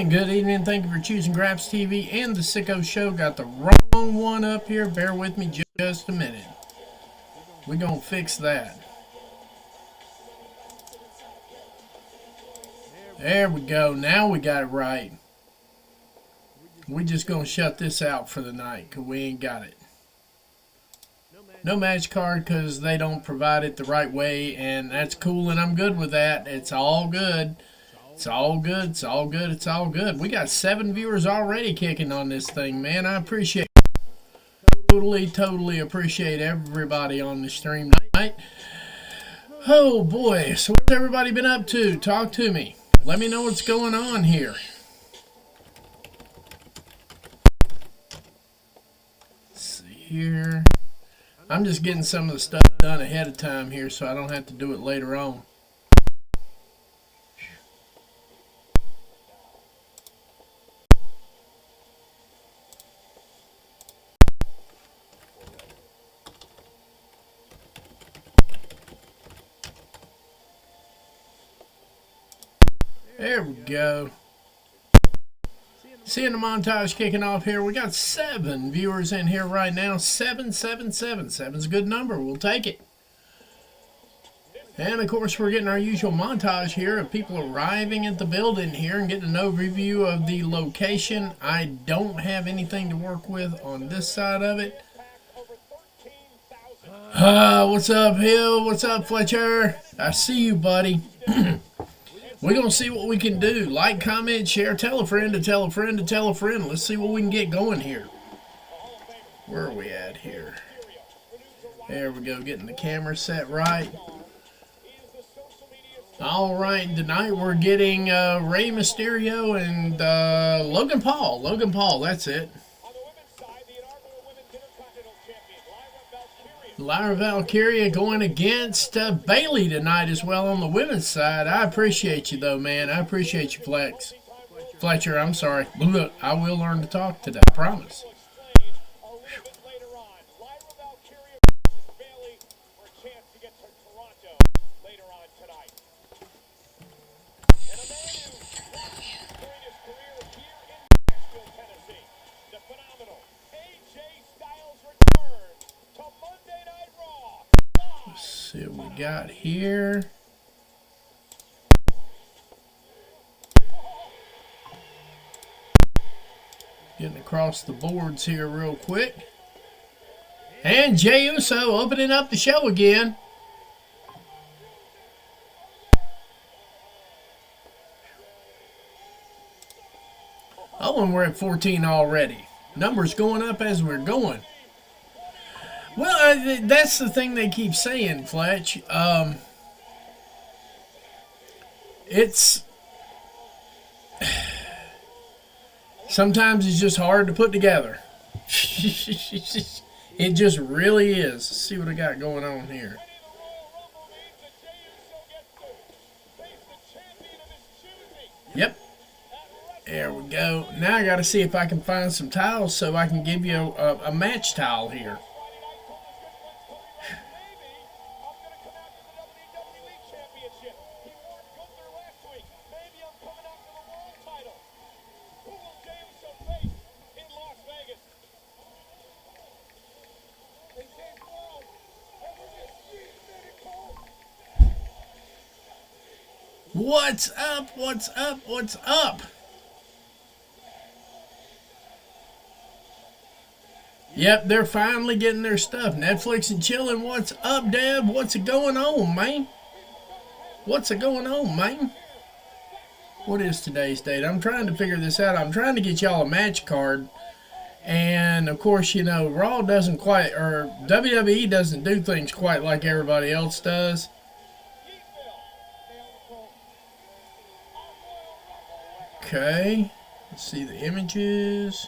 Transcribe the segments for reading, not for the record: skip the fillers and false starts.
evening, good evening. Thank you for choosing Graps TV and the Sicko Show. Got the wrong one up here. Bear with me just a minute. We're going to fix that. There we go. Now we got it right. We're just going to shut this out for the night because we ain't got it. No match card because they don't provide it the right way, and that's cool, and I'm good with that. It's all good. It's all good. It's all good. It's all good. We got 7 viewers already kicking on this thing, man. I appreciate it. Totally appreciate everybody on the stream tonight. Oh, boy. So what's everybody been up to? Talk to me. Let me know what's going on here. Let's see here. I'm just getting some of the stuff done ahead of time here so I don't have to do it later on. There we go. Seeing the montage kicking off here. We got 7 viewers in here right now. 777. 7's a good number. We'll take it. And, of course, we're getting our usual montage here of people arriving at the building here and getting an overview of the location. I don't have anything to work with on this side of it. What's up, Hill? What's up, Fletcher? I see you, buddy. We're going to see what we can do. Like, comment, share, tell a friend to tell a friend to tell a friend. Let's see what we can get going here. Where are we at here? There we go, getting the camera set right. All right, tonight we're getting Rey Mysterio and Logan Paul. Logan Paul, that's it. Lyra Valkyria going against Bayley tonight as well on the women's side. I appreciate you, though, man. I appreciate you, Fletcher, I'm sorry. Look, I will learn to talk today, I promise. See what we got here. Getting across the boards here real quick. And Jey Uso opening up the show again. Oh, and we're at 14 already. Numbers going up as we're going. Well, that's the thing they keep saying, Fletch. It's sometimes it's just hard to put together. It just really is. Let's see what I got going on here. Yep. There we go. Now I got to see if I can find some towels so I can give you a match towel here. What's up? What's up? What's up? Yep, they're finally getting their stuff. Netflix and chilling. What's up, Deb? What's it going on, man? What's it going on, man? What is today's date? I'm trying to figure this out. I'm trying to get y'all a match card. And, of course, you know, Raw doesn't quite, or WWE doesn't do things quite like everybody else does. Okay, let's see the images.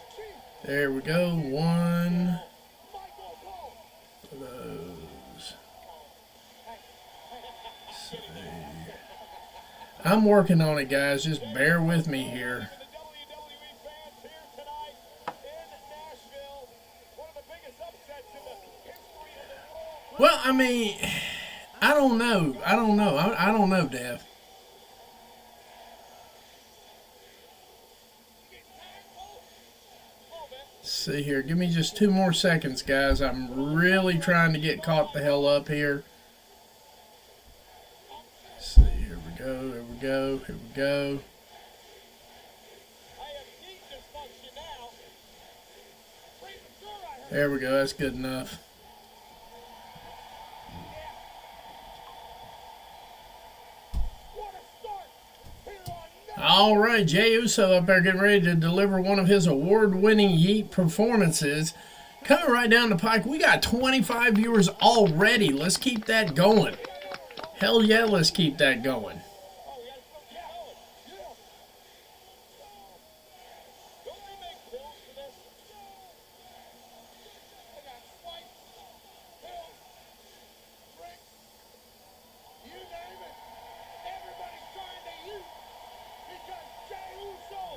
There we go. One of those. I'm working on it, guys. Just bear with me here. Well, I mean, I don't know. I don't know, Dev. see here. Give me just 2 more seconds, guys. I'm really trying to get caught the hell up here. Let's see. Here we go. Here we go. Here we go. There we go. That's good enough. All right, Jey Uso up there getting ready to deliver one of his award-winning Yeet performances. Coming right down the pike, we got 25 viewers already. Let's keep that going. Hell yeah, let's keep that going.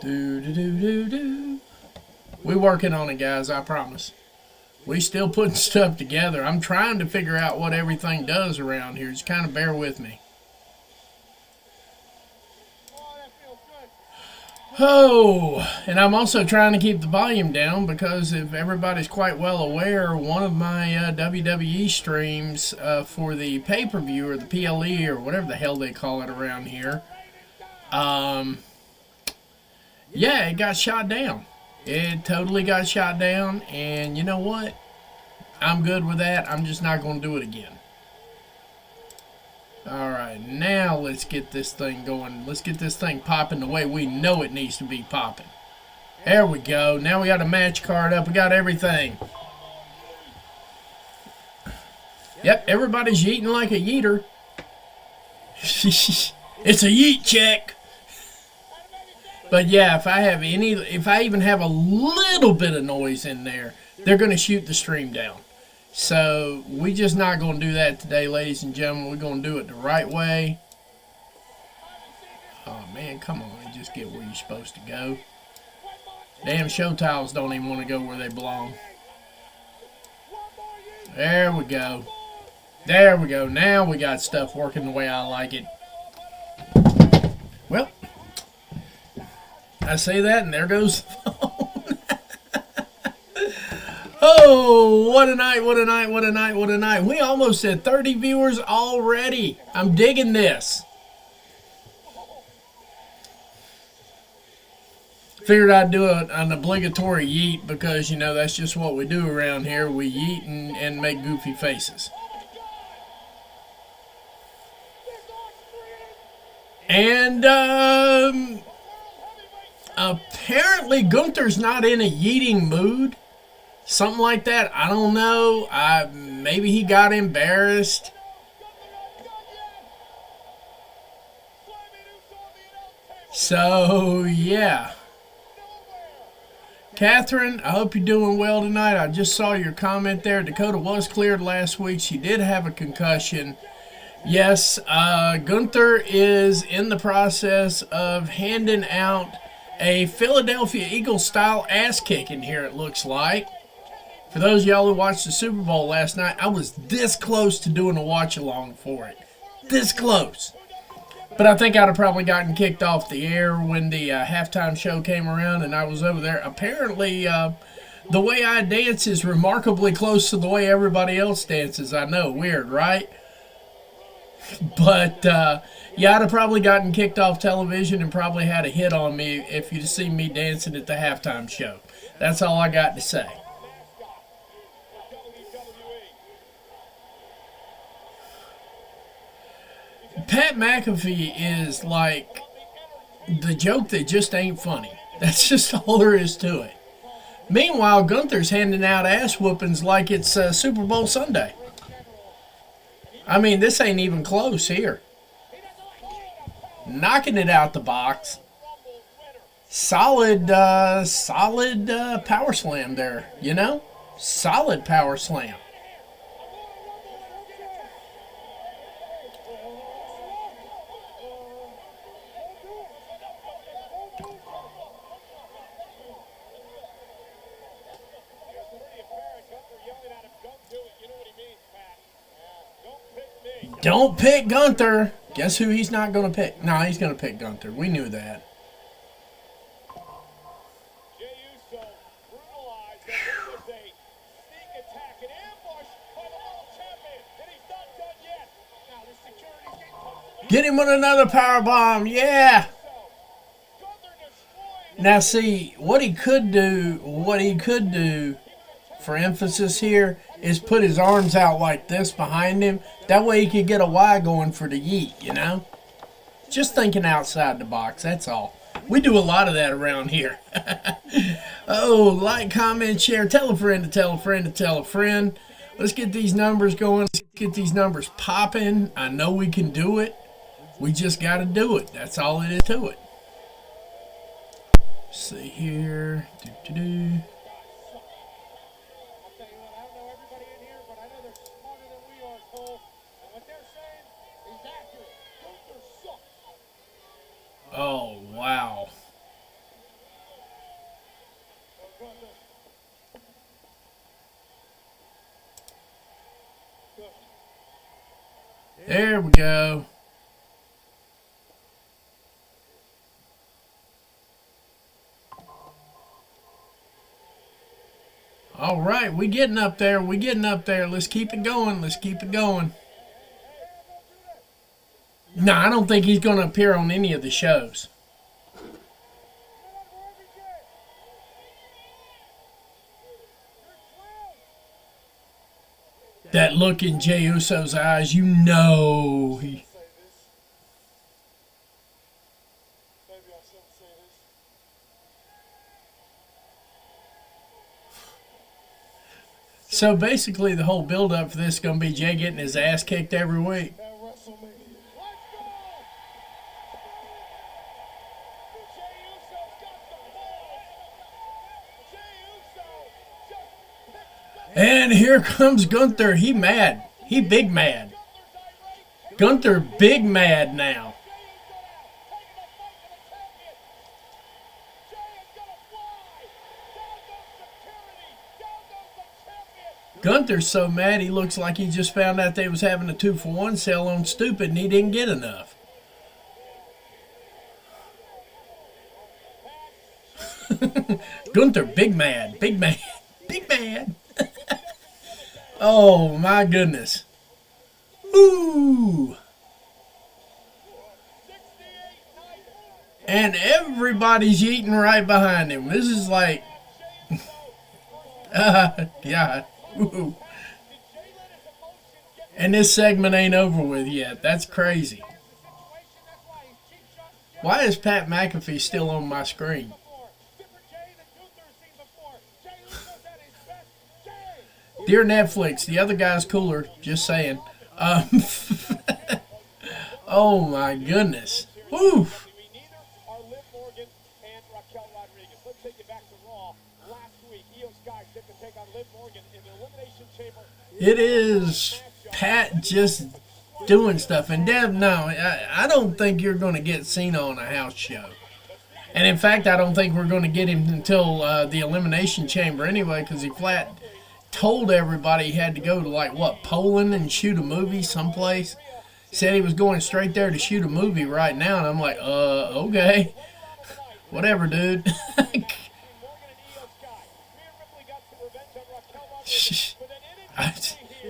Do. We working on it, guys, I promise. We still putting stuff together. I'm trying to figure out what everything does around here. Just kind of bear with me. Oh, and I'm also trying to keep the volume down because if everybody's quite well aware, one of my WWE streams for the pay-per-view or the PLE or whatever the hell they call it around here, yeah, it got shot down. It totally got shot down, and you know what? I'm good with that. I'm just not going to do it again. All right, now let's get this thing going. Let's get this thing popping the way we know it needs to be popping. There we go. Now we got a match card up. We got everything. Yep, everybody's yeeting like a yeeter. It's a yeet check. But yeah, if I even have a little bit of noise in there, they're going to shoot the stream down. So we just not going to do that today, ladies and gentlemen. We're going to do it the right way. Oh man, come on, just get where you're supposed to go. Damn show towels don't even want to go where they belong. There we go. There we go. Now we got stuff working the way I like it. Well, I say that, and there goes the phone. Oh, what a night, what a night, what a night, what a night. We almost at 30 viewers already. I'm digging this. Figured I'd do an obligatory yeet because, you know, that's just what we do around here. We yeet and make goofy faces. And, apparently Gunther's not in a yeeting mood. Something like that. I don't know. Maybe he got embarrassed. So, yeah. Catherine, I hope you're doing well tonight. I just saw your comment there. Dakota was cleared last week. She did have a concussion. Yes, Gunther is in the process of handing out a Philadelphia Eagles style ass kicking here, it looks like. For those of y'all who watched the Super Bowl last night, I was this close to doing a watch along for it. This close. But I think I'd have probably gotten kicked off the air when the halftime show came around and I was over there. Apparently, the way I dance is remarkably close to the way everybody else dances. I know, weird, right? But, yeah, I'd have probably gotten kicked off television and probably had a hit on me if you'd seen me dancing at the halftime show. That's all I got to say. Pat McAfee is like the joke that just ain't funny. That's just all there is to it. Meanwhile, Gunther's handing out ass whoopings like it's Super Bowl Sunday. I mean, this ain't even close here. Knocking it out the box. Solid power slam there, you know? Solid power slam. Don't pick Gunther. Guess who he's not going to pick? No, he's going to pick Gunther. We knew that. Get him with another power bomb. Yeah. Now see, what he could do for emphasis here is put his arms out like this behind him. That way he could get a Y going for the yeet, you know? Just thinking outside the box, that's all. We do a lot of that around here. Oh, like, comment, share, tell a friend to tell a friend to tell a friend. Let's get these numbers going. Let's get these numbers popping. I know we can do it. We just got to do it. That's all it is to it. See here. Do-do-do. Oh, wow. There we go. All right, we getting up there. We getting up there. Let's keep it going. Let's keep it going. No, I don't think he's going to appear on any of the shows. That look in Jey Uso's eyes, you know he... So basically the whole build-up for this is going to be Jey getting his ass kicked every week. And here comes Gunther. He mad. He big mad. Gunther big mad now. Gunther's so mad he looks like he just found out they was having a 2-for-1 sale on Stupid and he didn't get enough. Gunther big mad. Big mad. Big mad. Oh my goodness. Ooh. And everybody's eating right behind him. This is like, yeah. Ooh. And this segment ain't over with yet. That's crazy. Why is Pat McAfee still on my screen? Dear Netflix, the other guy's cooler. Just saying. Oh my goodness. Woo. It is Pat just doing stuff. And Deb, no, I don't think you're going to get Cena on a house show. And in fact, I don't think we're going to get him until the Elimination Chamber anyway, because he flat told everybody he had to go to, like, what, Poland and shoot a movie someplace. Said he was going straight there to shoot a movie right now. And I'm like, okay. Whatever, dude.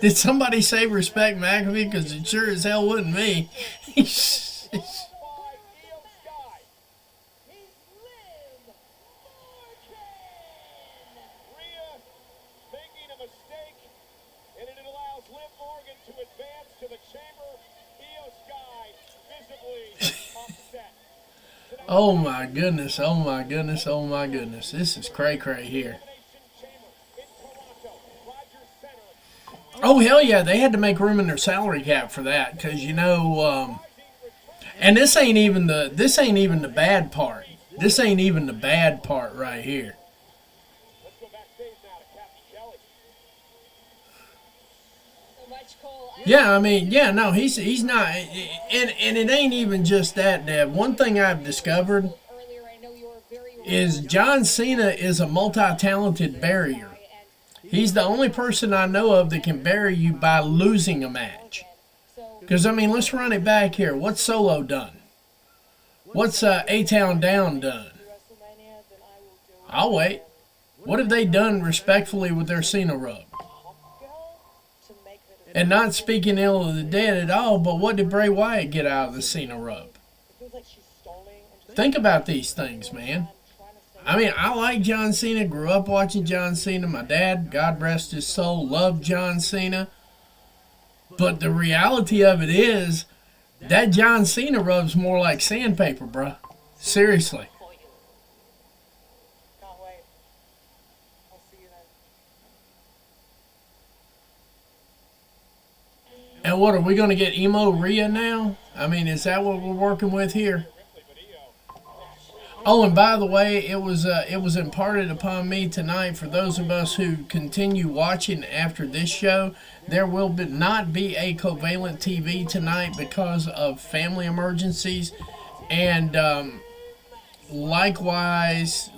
Did somebody say respect McAfee? Because it sure as hell wasn't me. Oh my goodness, oh my goodness, oh my goodness. This is cray-cray here. Oh, hell yeah, they had to make room in their salary cap for that, because, you know, and this ain't even the bad part. This ain't even the bad part right here. Yeah, I mean, yeah, no, he's not, and it ain't even just that, Deb. One thing I've discovered is John Cena is a multi-talented barrier. He's the only person I know of that can bury you by losing a match. Because, I mean, let's run it back here. What's Solo done? What's A-Town Down done? I'll wait. What have they done respectfully with their Cena rub? And not speaking ill of the dead at all, but what did Bray Wyatt get out of the Cena rub? Think about these things, man. I mean, I like John Cena, grew up watching John Cena. My dad, God rest his soul, loved John Cena. But the reality of it is, that John Cena rub's more like sandpaper, bruh. Seriously. And what, are we going to get Emo Rhea now? I mean, is that what we're working with here? Oh, and by the way, it was imparted upon me tonight. For those of us who continue watching after this show, there will not be a Covalent TV tonight because of family emergencies, and likewise,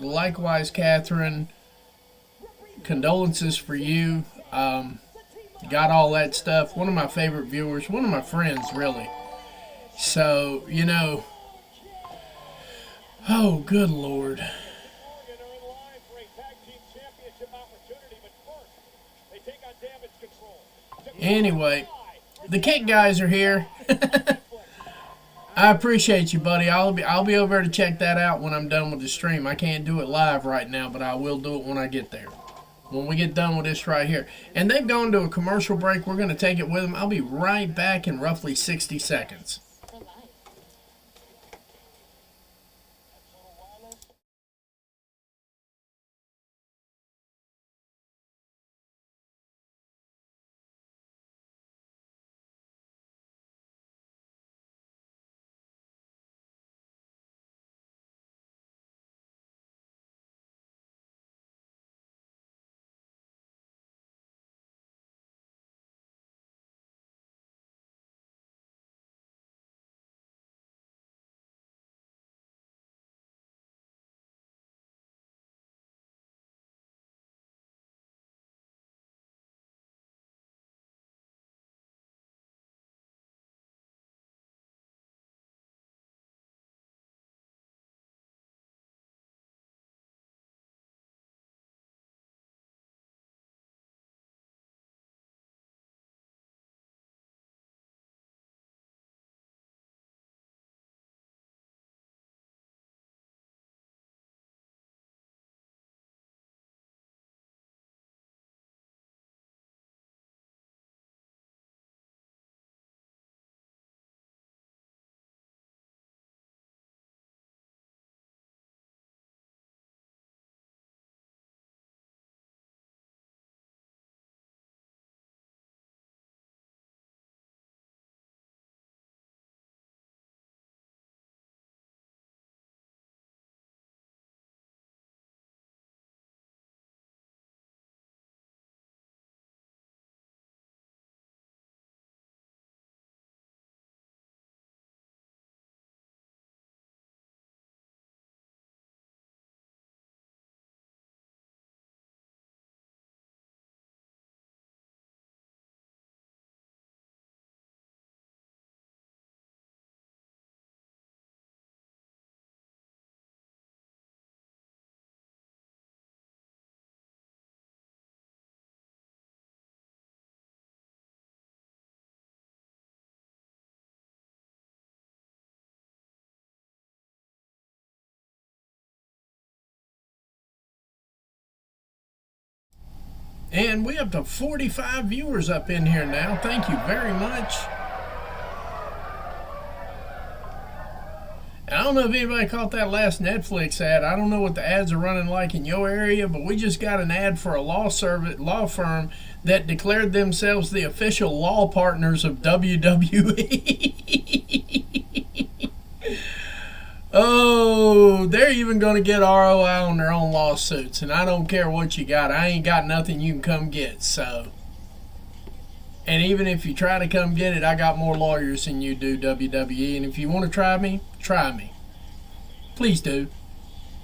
Catherine, condolences for you. Got all that stuff. One of my favorite viewers, one of my friends, really. So, you know. Oh, good Lord. Anyway, the Kick guys are here. I appreciate you, buddy. I'll be over to check that out when I'm done with the stream. I can't do it live right now, but I will do it when I get there. When we get done with this right here. And they've gone to a commercial break. We're going to take it with them. I'll be right back in roughly 60 seconds. And we have to 45 viewers up in here now. Thank you very much. I don't know if anybody caught that last Netflix ad. I don't know what the ads are running like in your area, but we just got an ad for a law firm that declared themselves the official law partners of WWE. Oh, they're even going to get ROI on their own lawsuits, and I don't care what you got. I ain't got nothing you can come get, so. And even if you try to come get it, I got more lawyers than you do, WWE. And if you want to try me, try me. Please do.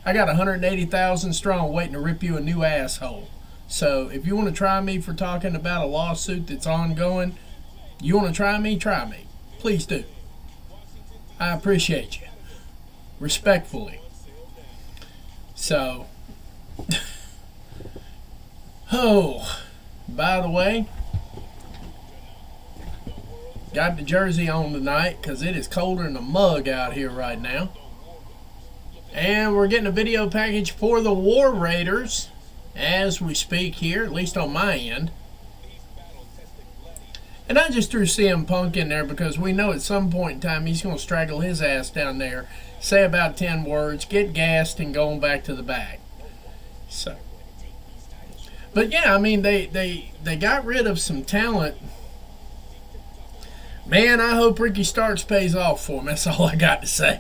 I got 180,000 strong waiting to rip you a new asshole. So if you want to try me for talking about a lawsuit that's ongoing, you want to try me, try me. Please do. I appreciate you. Respectfully. So, oh, by the way, Got the jersey on tonight because it is colder than a mug out here right now. And we're getting a video package for the War Raiders as we speak here, at least on my end. And I just threw CM Punk in there because we know at some point in time he's going to straggle his ass down there, say about 10 words, get gassed, and go on back to the back. So, but yeah, I mean, they got rid of some talent. Man, I hope Ricky Starks pays off for him. That's all I got to say.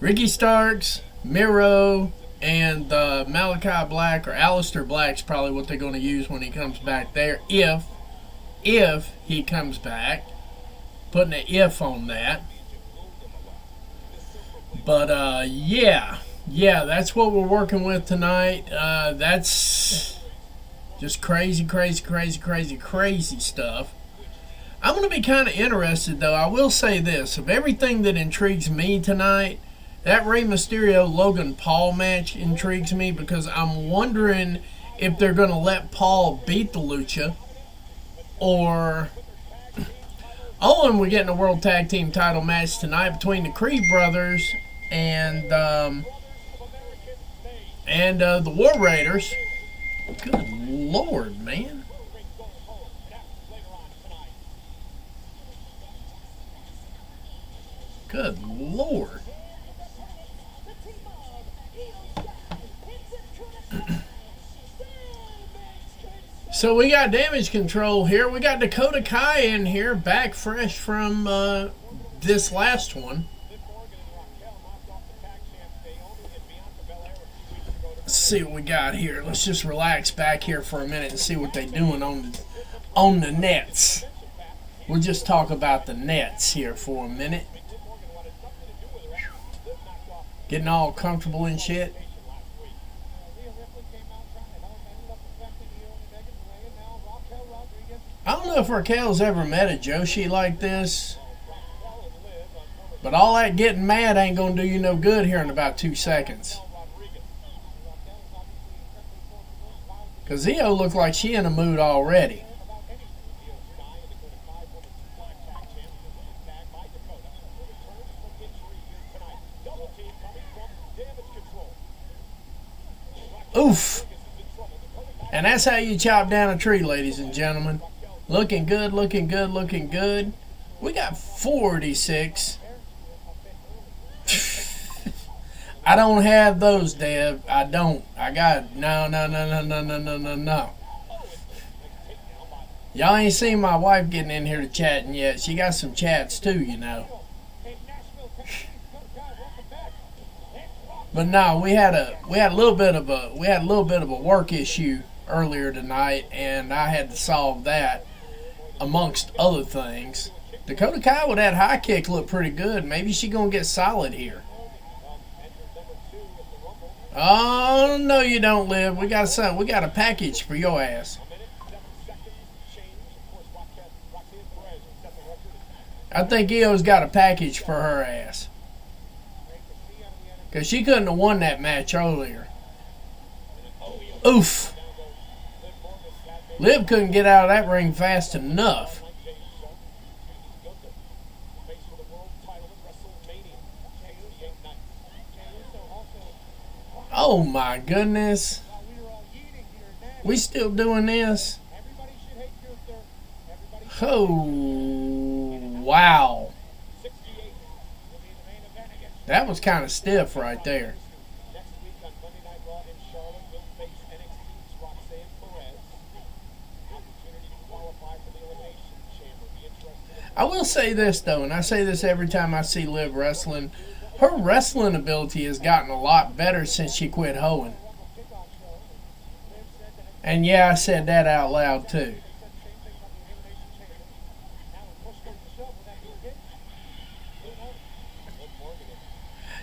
Ricky Starks, Miro, and Malachi Black, or Aleister Black's probably what they're going to use when he comes back there. If he comes back. Putting an if on that. But, yeah, that's what we're working with tonight. That's just crazy stuff. I'm going to be kind of interested, though. I will say this. Of everything that intrigues me tonight, that Rey Mysterio-Logan Paul match intrigues me because I'm wondering if they're going to let Paul beat the Lucha or... Oh, and we're getting a World Tag Team title match tonight between the Creed brothers and the War Raiders. Good Lord, man. Good Lord. So we got Damage Control here. We got Dakota Kai in here, back fresh from this last one. Let's see what we got here. Let's just relax back here for a minute and see what they're doing on the nets. We'll just talk about the nets here for a minute. Getting all comfortable and shit. I don't know if Raquel's ever met a Joshi like this, but all that getting mad ain't going to do you no good here in about 2 seconds. Because Io looked like she in a mood already. Oof. And that's how you chop down a tree, ladies and gentlemen. Looking good, looking good, looking good. We got 46. I don't have those, Dev. I don't. I got no. Y'all ain't seen my wife getting in here to chatting yet. She got some chats too, you know. But no, we had a little bit of a work issue earlier tonight, and I had to solve that amongst other things. Dakota Kai with that high kick looked pretty good. Maybe she gonna get solid here. Oh no, you don't, Liv. We got something. We got a package for your ass. I think Io's got a package for her ass. Because she couldn't have won that match earlier. Oof. Liv couldn't get out of that ring fast enough. Oh my goodness. We still doing this? Oh, wow. That was kind of stiff right there. I will say this, though, and I say this every time I see Liv wrestling. Her wrestling ability has gotten a lot better since she quit hoeing. And yeah, I said that out loud, too.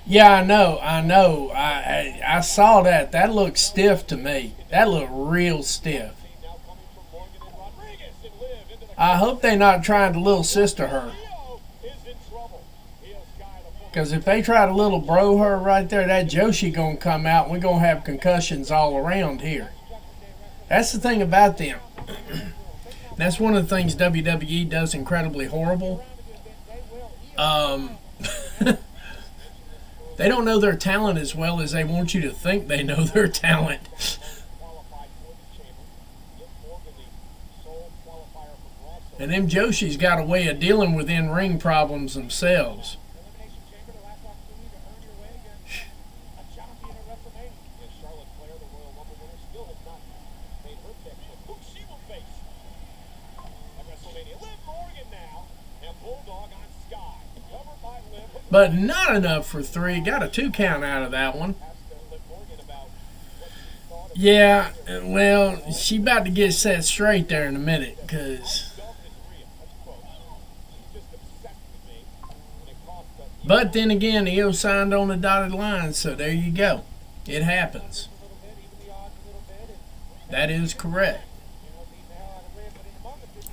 Yeah, I know. I saw that. That looked stiff to me. That looked real stiff. I hope they're not trying to little sister her. Because if they try to little bro her right there, that Joshi gonna come out and we're gonna have concussions all around here. That's the thing about them. That's one of the things WWE does incredibly horrible. Um, they don't know their talent as well as they want you to think they know their talent. And them Joshi's got a way of dealing with in-ring problems themselves. But not enough for 3. Got a 2 count out of that one. Yeah, well, she about to get set straight there in a minute, because... But then again, Io signed on the dotted line, so there you go. It happens. That is correct.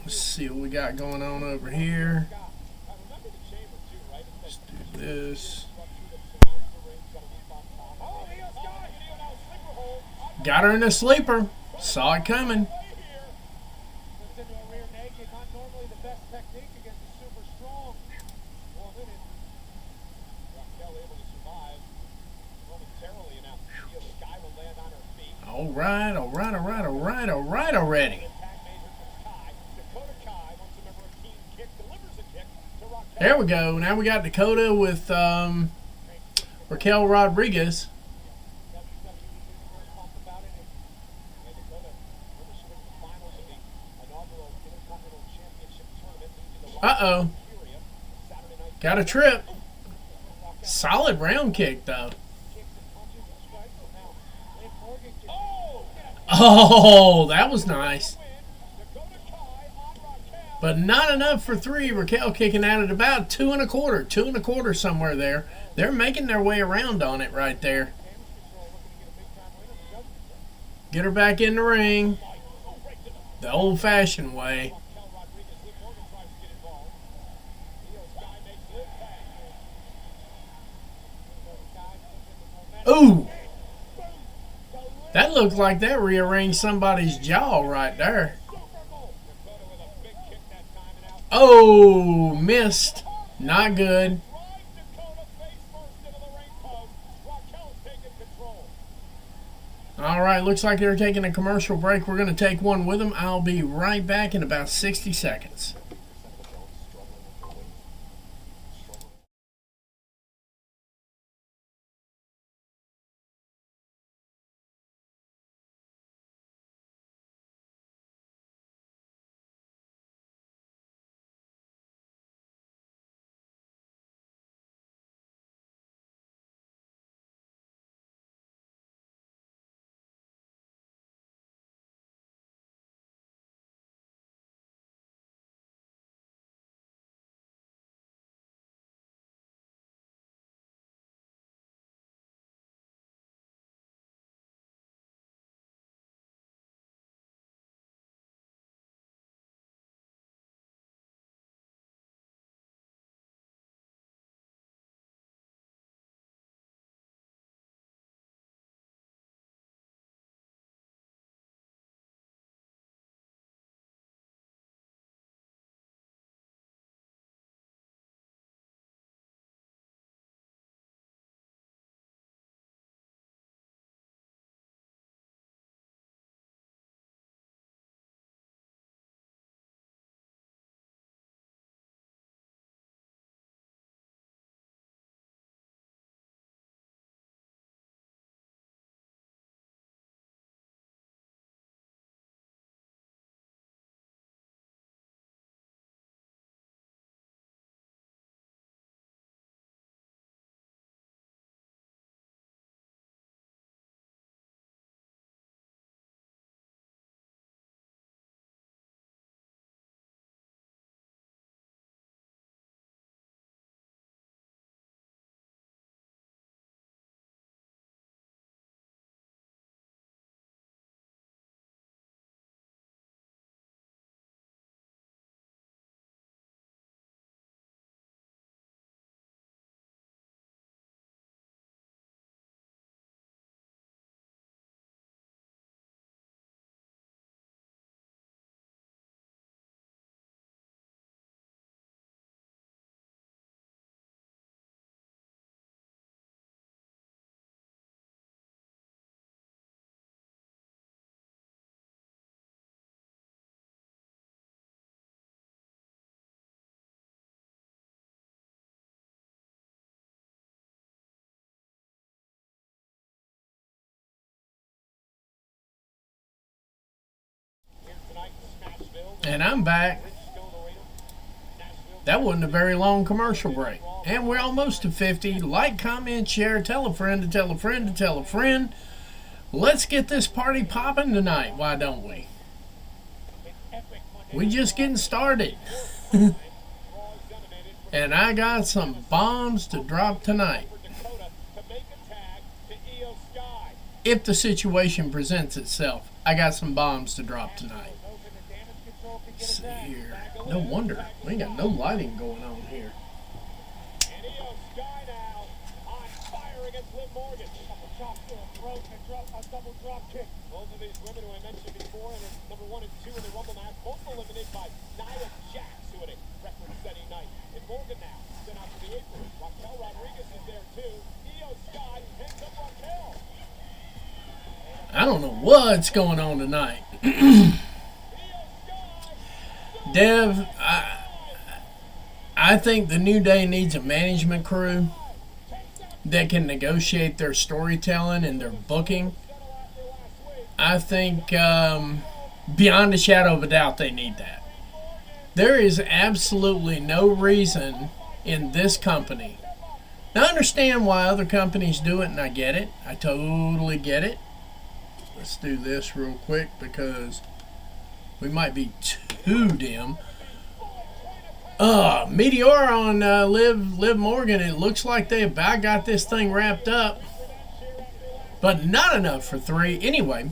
Let's see what we got going on over here. Let's do this. Got her in a sleeper. Saw it coming. All right, all right, all right, all right, all right already. There we go. Now we got Dakota with Raquel Rodriguez. Uh-oh. Got a trip. Solid round kick, though. Oh, that was nice. But not enough for 3. Raquel kicking out at about 2 1/4. 2 1/4 somewhere there. They're making their way around on it right there. Get her back in the ring. The old-fashioned way. Ooh! That looked like that rearranged somebody's jaw right there. Oh, missed. Not good. All right, looks like they're taking a commercial break. We're going to take one with them. I'll be right back in about 60 seconds. And I'm back. That wasn't a very long commercial break. And we're almost to 50. Like, comment, share, tell a friend to tell a friend to tell a friend. Let's get this party popping tonight. Why don't we? We just getting started. And I got some bombs to drop tonight. If the situation presents itself, I got some bombs to drop tonight. Let's see here. No wonder. We ain't got no lighting going on here. Both of these women who I mentioned before, and number 1 and 2 in the Rumble match, both eliminated by Nia Jax, who had a record-setting night. In Morgan now, sent out to the apron. Raquel Rodriguez is there too. Io Sky picks up Raquel. I don't know what's going on tonight. Dev, I think the New Day needs a management crew that can negotiate their storytelling and their booking. I think beyond a shadow of a doubt they need that. There is absolutely no reason in this company. Now I understand why other companies do it, and I get it. I totally get it. Let's do this real quick because we might be too dim. Meteor on Liv Morgan. It looks like they about got this thing wrapped up, but not enough for 3. Anyway,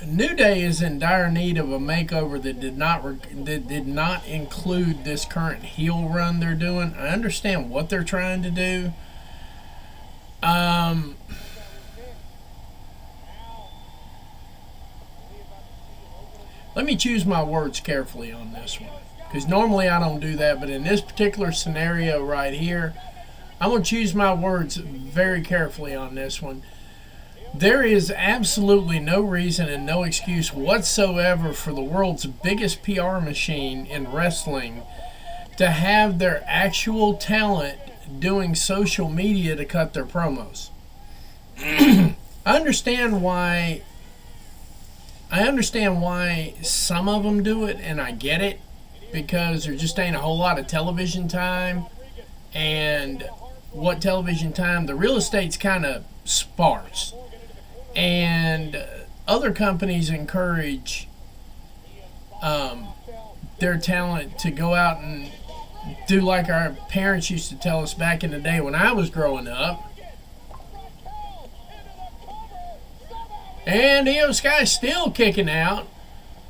New Day is in dire need of a makeover that did not include this current heel run they're doing. I understand what they're trying to do. Let me choose my words carefully on this one, because normally I don't do that, but in this particular scenario right here, I'm going to choose my words very carefully on this one. There is absolutely no reason and no excuse whatsoever for the world's biggest PR machine in wrestling to have their actual talent doing social media to cut their promos. I understand why some of them do it, and I get it, because there just ain't a whole lot of television time, and what television time, the real estate's kind of sparse, and other companies encourage their talent to go out and do like our parents used to tell us back in the day when I was growing up. And Io Sky's still kicking out.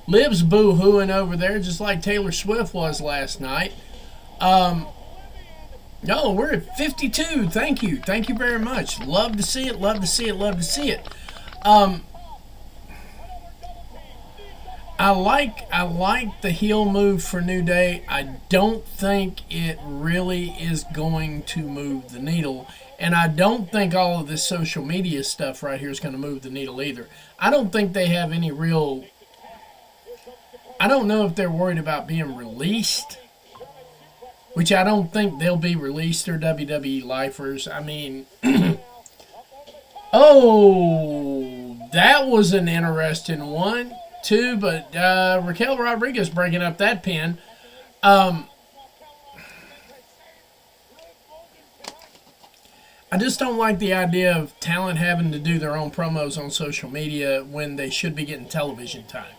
Liv's boo-hooing over there just like Taylor Swift was last night. No, we're at 52. Thank you. Thank you very much. Love to see it. Love to see it. Love to see it. I like the heel move for New Day. I don't think it really is going to move the needle. And I don't think all of this social media stuff right here is going to move the needle either. I don't think they have any real... I don't know if they're worried about being released, which I don't think they'll be released. They're WWE lifers. I mean... Oh, that was an interesting one, too. But Raquel Rodriguez breaking up that pin. I just don't like the idea of talent having to do their own promos on social media when they should be getting television time.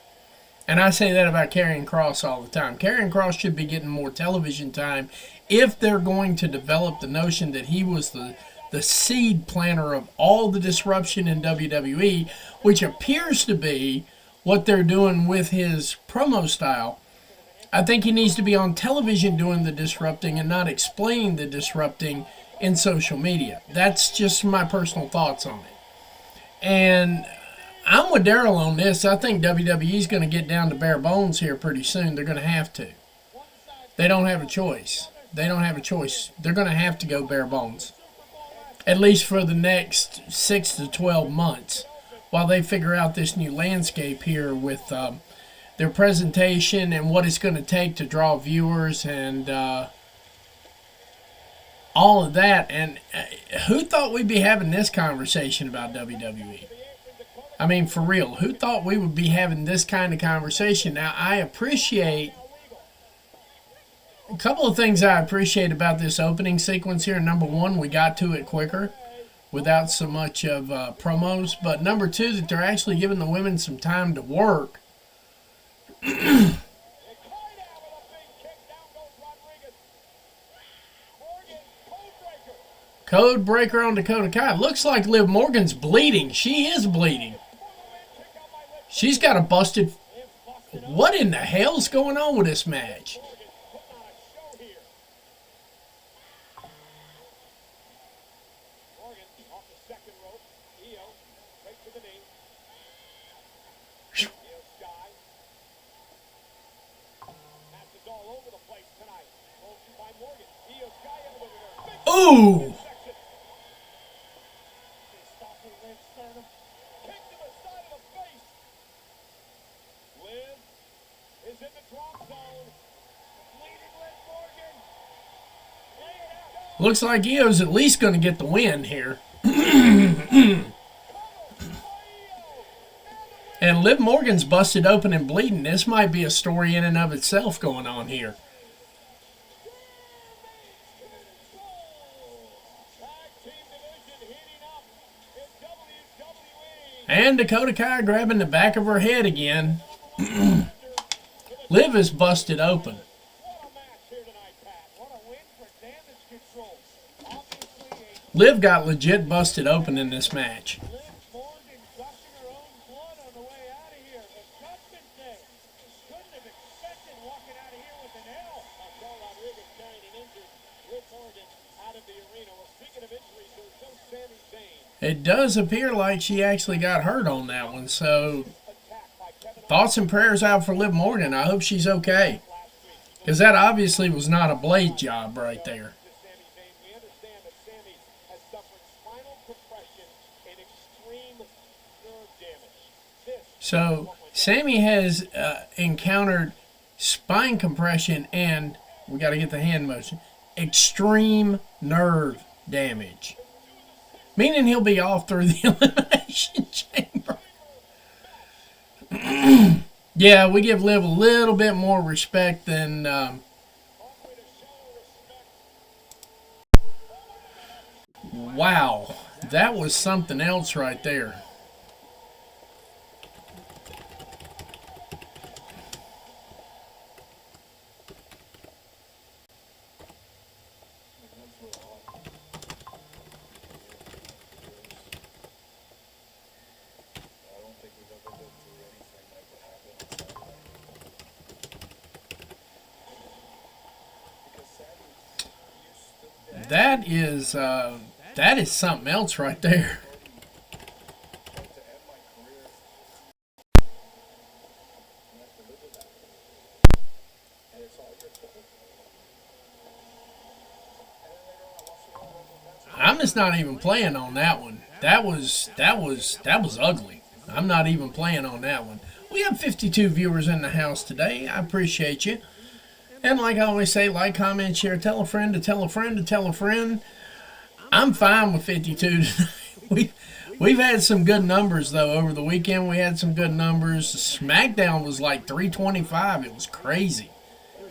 And I say that about Karrion Kross all the time. Karrion Kross should be getting more television time if they're going to develop the notion that he was the seed planter of all the disruption in WWE, which appears to be what they're doing with his promo style. I think he needs to be on television doing the disrupting and not explaining the disrupting in social media. That's just my personal thoughts on it. And I'm with Daryl on this. I think WWE's going to get down to bare bones here pretty soon. They're going to have to. They don't have a choice. They don't have a choice. They're going to have to go bare bones, at least for the next 6 to 12 months, while they figure out this new landscape here with their presentation and what it's going to take to draw viewers and all of that. And who thought we'd be having this conversation about WWE? I mean, for real, who thought we would be having this kind of conversation? Now, I appreciate a couple of things I appreciate about this opening sequence here. Number one, we got to it quicker without so much of promos. But number two, that they're actually giving the women some time to work. Code breaker on Dakota Kai. Looks like Liv Morgan's bleeding. She is bleeding. She's got a busted... What in the hell's going on with this match? Ooh! Looks like Io's at least going to get the win here. And Liv Morgan's busted open and bleeding. This might be a story in and of itself going on here. And Dakota Kai grabbing the back of her head again. Liv is busted open. Liv got legit busted open in this match. It does appear like she actually got hurt on that one, so thoughts and prayers out for Liv Morgan. I hope she's okay, because that obviously was not a blade job right there. So Sammy has encountered spine compression and, we got to get the hand motion, extreme nerve damage. Meaning he'll be off through the Elimination Chamber. Yeah, we give Liv a little bit more respect than... Wow, that was something else right there. That is something else right there. I'm just not even playing on that one. That was ugly. I'm not even playing on that one. We have 52 viewers in the house today. I appreciate you. And like I always say, like, comment, share, tell a friend to tell a friend to tell a friend. I'm fine with 52 tonight. We've had some good numbers, though. Over the weekend, we had some good numbers. SmackDown was like 325. It was crazy.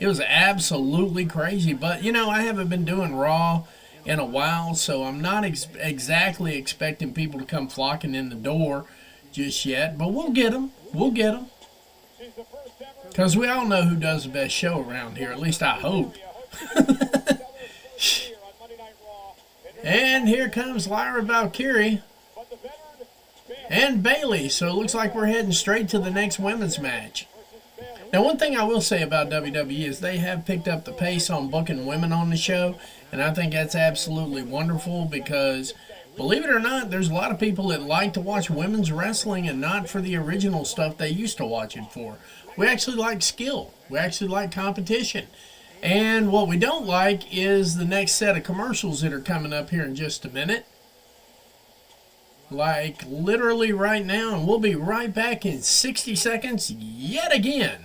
It was absolutely crazy. But, you know, I haven't been doing Raw in a while, so I'm not exactly expecting people to come flocking in the door just yet. But we'll get them. We'll get them. Because we all know who does the best show around here. At least I hope. And here comes Lyra Valkyrie and Bayley. So it looks like we're heading straight to the next women's match. Now, one thing I will say about WWE is they have picked up the pace on booking women on the show. And I think that's absolutely wonderful because, believe it or not, there's a lot of people that like to watch women's wrestling and not for the original stuff they used to watch it for. We actually like skill. We actually like competition. And what we don't like is the next set of commercials that are coming up here in just a minute. Like literally right now, and we'll be right back in 60 seconds yet again.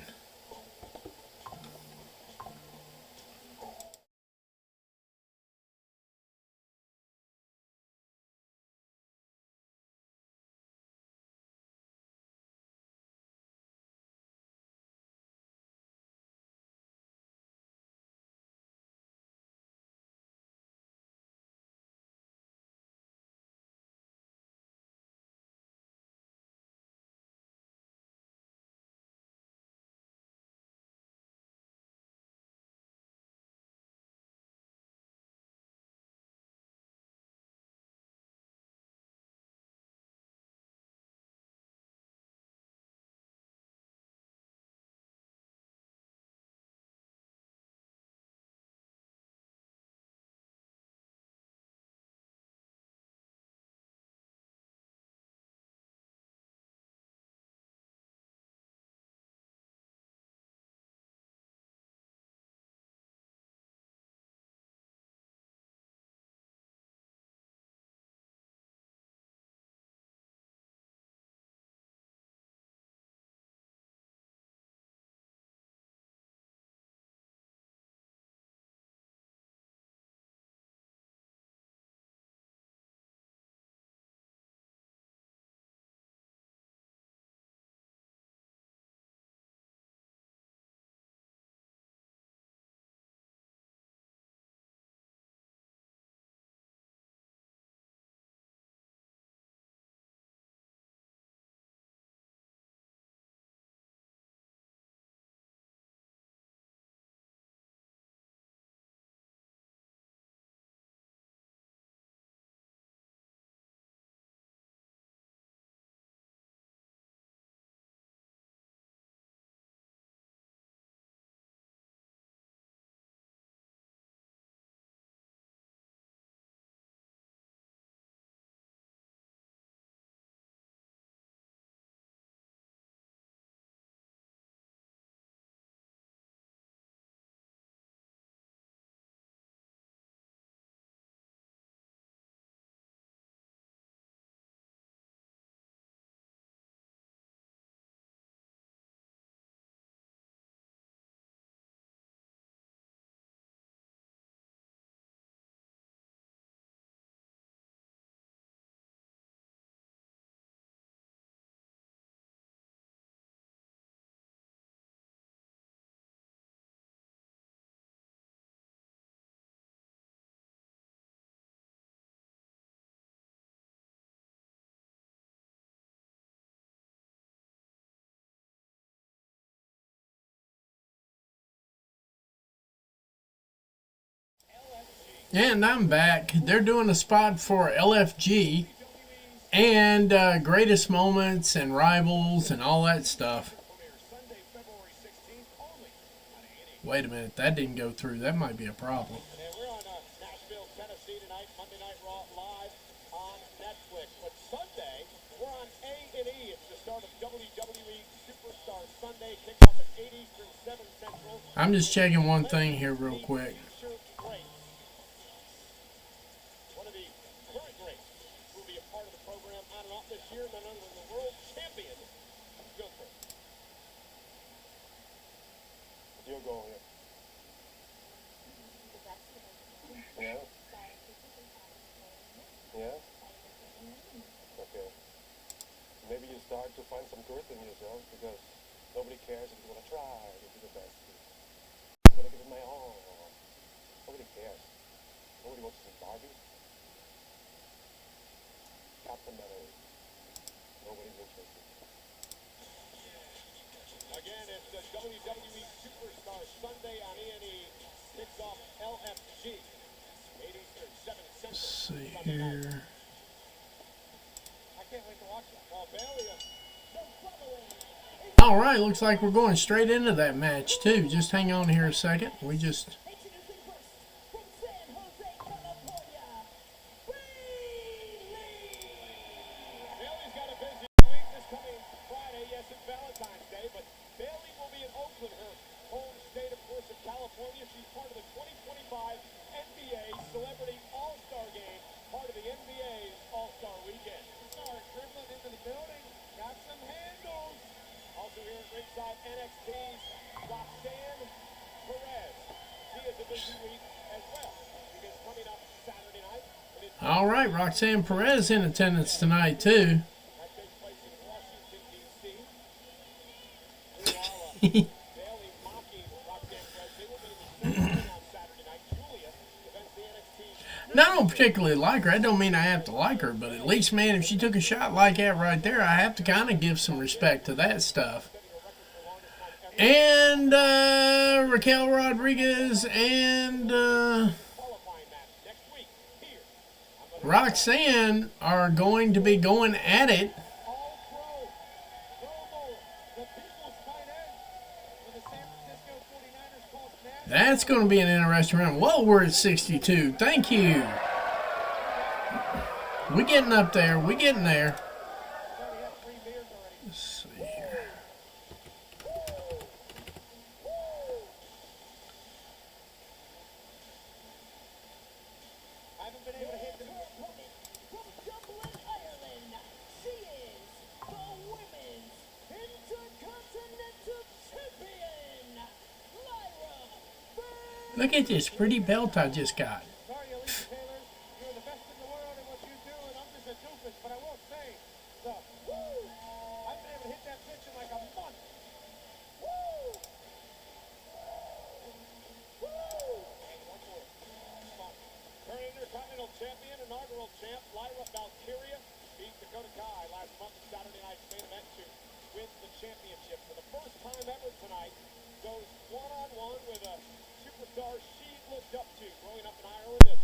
And I'm back. They're doing a spot for LFG and greatest moments and rivals and all that stuff. Sunday, February 16th, only on A&E. Wait a minute, that didn't go through. That might be a problem. And we're on Nashville, Tennessee tonight, Monday Night Raw live on Netflix. But Sunday, we're on A&E. It's the start of WWE Superstar Sunday. Kickoff at 8 Eastern, 7 Central. I'm just checking one thing here real quick. T-shirt greats. One of the current greats who will be a part of the program on and off this year, none other than the world champion, Gunther. You're going here. Yeah? Yeah? Okay. Maybe you start to find some truth in yourself because nobody cares if you're going to try to do the best. I'm going to give it my all. Nobody cares. Nobody wants to see Barbie. Captain Meadows. Nobody's interested. Again, it's the WWE Superstar Sunday on E&E. Kicks off LFG. 8 Eastern, 7 Central. Let's see Sunday night. here. I can't wait to watch that. Paul Bailey. All right, looks like we're going straight into that match too. Just hang on here a second. We just Introducing first, from San Jose, California, Bailey! Bailey's got a busy week this coming Friday. Yes, it's Valentine's Day, but Bailey will be in Oakland, her home state, of course, of California. She's part of the 2025 NBA Celebrity All-Star Game, part of the NBA's All-Star Weekend. Start dribbling into the building, got some handles. Also here at ringside, NXT's Roxanne Perez. She has a busy week as well, because coming up Saturday night, it is all right. Roxanne Perez in attendance tonight too. that takes place in Washington, D.C. Meanwhile, Bailey mocking Roxanne Perez. They will be in the same ring on Saturday night. Julia defends the NXT. Now, I don't particularly like her. I don't mean I have to like her, but at least, man, if she took a shot like that right there, I have to kind of give some respect to that stuff. And Raquel Rodriguez and Qualifying match next week here on the Roxanne are going to be going at it. All-Pro promo, the people's tight end for the San Francisco 49ers called Nash. That's going to be an interesting round. Well, we're at 62. Thank you. We're getting up there. We're getting there. Already had 3 beers already. Let's see here. I haven't been able to hit the Opponent from Dublin, Ireland, she is the Women's Intercontinental Champion, Lyra Valkyria. Look at this pretty belt I just got. Sorry, Alicia Taylor. You're the best in the world at what you do, and I'm just a doofus. But I will say, the woo! I've been able to hit that pitch in like a month. Woo! Woo! And one more. Fun. Current Intercontinental Champion, inaugural champ, Lyra Valkyria beat Dakota Kai last month in Saturday night's main event to win the championship. For the first time ever tonight, goes one-on-one with a superstar she looked up to growing up in Ireland and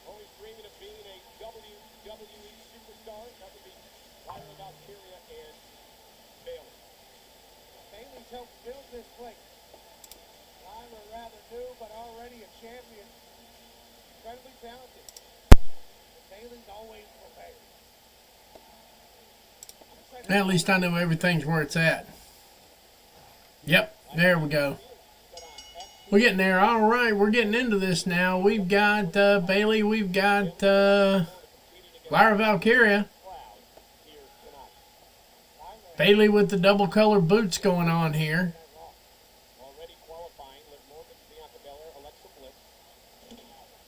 always dreaming of being a WWE superstar. That would be Lyra Valkyria and Bailey. Bailey's helped build this place. Lyra rather new, but already a champion. Incredibly talented. Bailey's always prepared. I'm excited. At least I know everything's where it's at. Yep, there we go. We're getting there. All right, we're getting into this now. We've got Bailey. We've got Lyra Valkyria. Here tonight. Bailey with the double color boots going on here. Already qualifying, Liv Morgan, Bianca Belair, Alexa Bliss.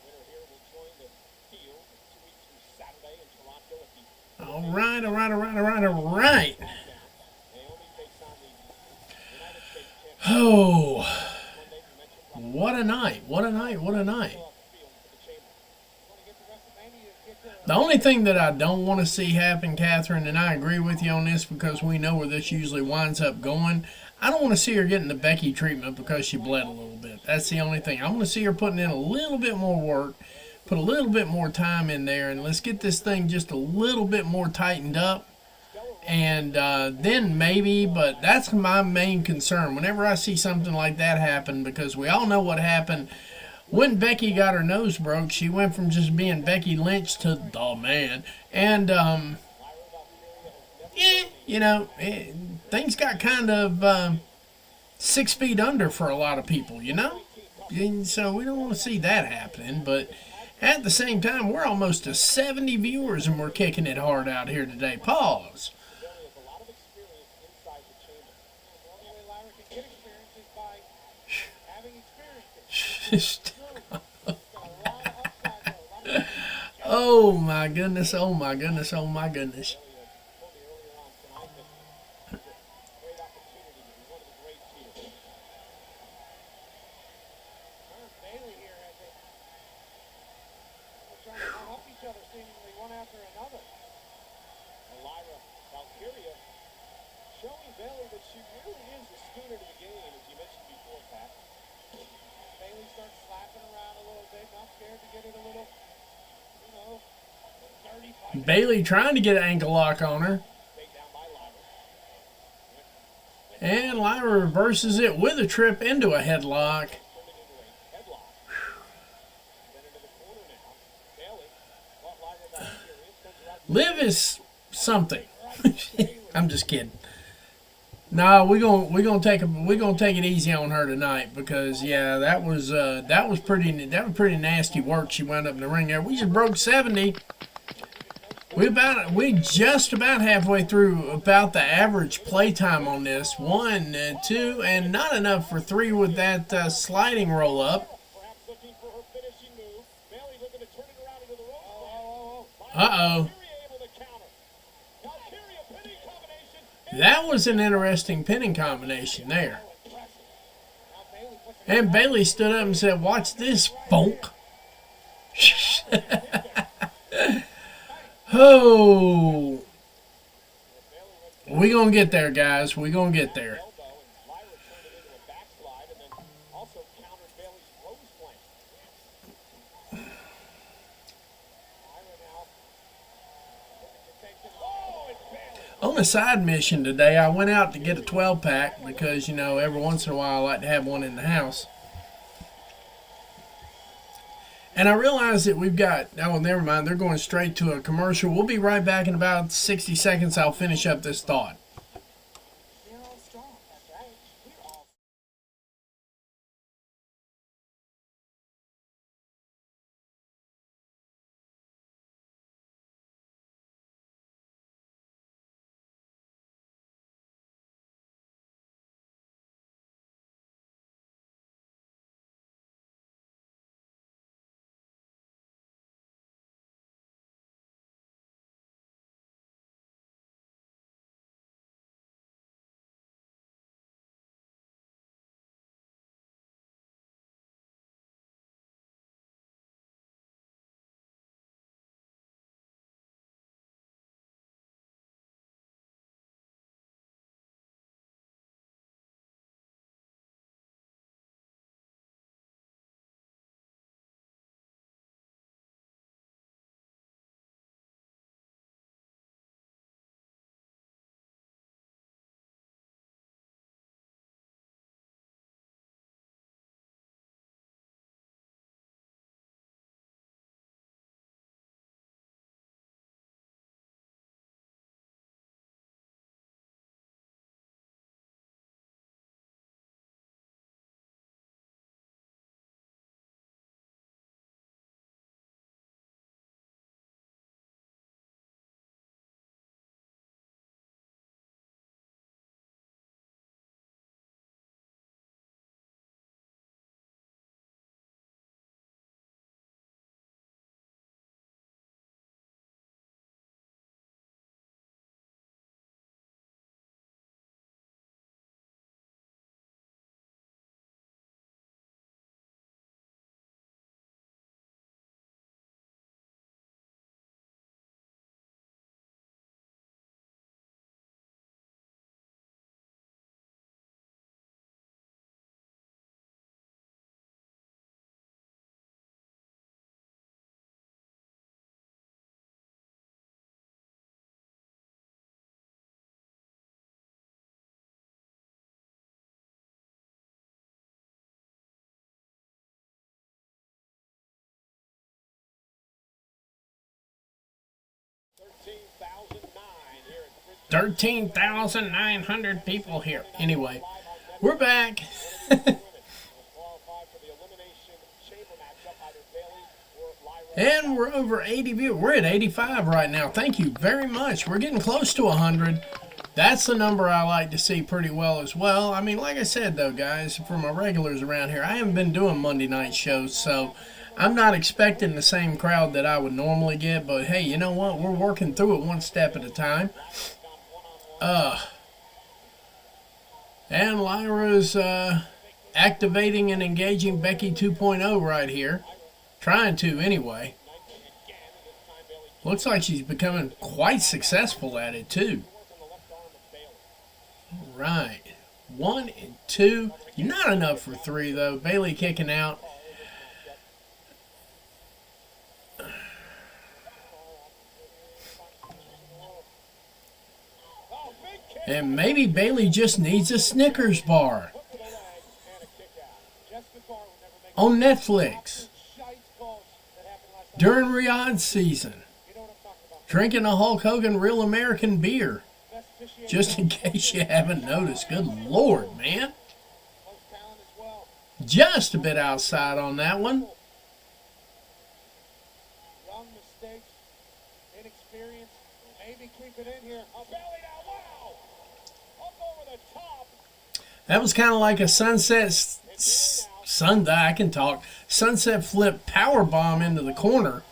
Winner here will join the field 2 weeks from Saturday in Toronto at the All right, all right, all right, all right, all right. Naomi takes on the United States champion Oh, Monday. You mentioned what a night. What a night. What a night. off the field for the chamber. Want to get to WrestleMania, get to The only thing that I don't want to see happen, Catherine, and I agree with you on this because we know where this usually winds up going. I don't want to see her getting the Becky treatment because she bled a little bit. That's the only thing. I want to see her putting in a little bit more work, put a little bit more time in there, and let's get this thing just a little bit more tightened up. And then maybe, but that's my main concern. Whenever I see something like that happen, because we all know what happened when Becky got her nose broke. She went from just being Becky Lynch to the man. And, yeah, things got kind of 6 feet under for a lot of people, And so we don't want to see that happening. But at the same time, we're almost to 70 viewers and we're kicking it hard out here today. Pause. Oh my goodness, oh my goodness, oh my goodness. Bailey here has it. They're trying to one-up each other seemingly one after another. Elira Valkyria showing Bailey that she really is the student of the game, as you mentioned before, Pat. Bailey starts slapping around a little bit, not scared to get it a little, dirty fight. Bailey trying to get an ankle lock on her. Take down by Lyra. And Lyra reverses it with a trip into a headlock. Liv is something. I'm just kidding. No, we're gonna take it easy on her tonight because that was pretty nasty work. She wound up in the ring there. We just broke 70. We just about halfway through about the average playtime on this. 1, 2, and not enough for 3 with that sliding roll up. Perhaps looking for her finishing move. Bailey looking to turn it around into the ropes. Uh-oh. Able to counter. Valkyria pinning combination. That was an interesting pinning combination there. And Bailey stood up and said, "Watch this, funk." Oh. We gonna get there, guys. We gonna get there. Elbow, and Lyra turned it into a backslide and then also countered Bailey's rose flame. Lyra now looking to take it. Oh, and Bailey. On a side mission today, I went out to get a 12-pack because, every once in a while I like to have one in the house. And I realized that we've got, oh, never mind, they're going straight to a commercial. We'll be right back in about 60 seconds. I'll finish up this thought. 13,900 people here. Anyway, we're back. And we're over 80 viewers. We're at 85 right now. Thank you very much. We're getting close to 100. That's the number I like to see pretty well as well. I mean, like I said, though, guys, for my regulars around here, I haven't been doing Monday night shows, so I'm not expecting the same crowd that I would normally get. But, hey, you know what? We're working through it one step at a time. And Lyra's activating and engaging Becky 2.0 right here. Trying to, anyway. Looks like she's becoming quite successful at it, too. All right. 1 and 2. Not enough for 3, though. Bayley kicking out. And maybe Bayley just needs a Snickers bar. On Netflix. During Riyadh season. Drinking a Hulk Hogan Real American beer. Just in case you haven't noticed. Good Lord, man. Just a bit outside on that one. Young mistakes, inexperience, maybe keep it in here. A belly now, wow! Up over the top. That was kind of like a sunset flip power bomb into the corner.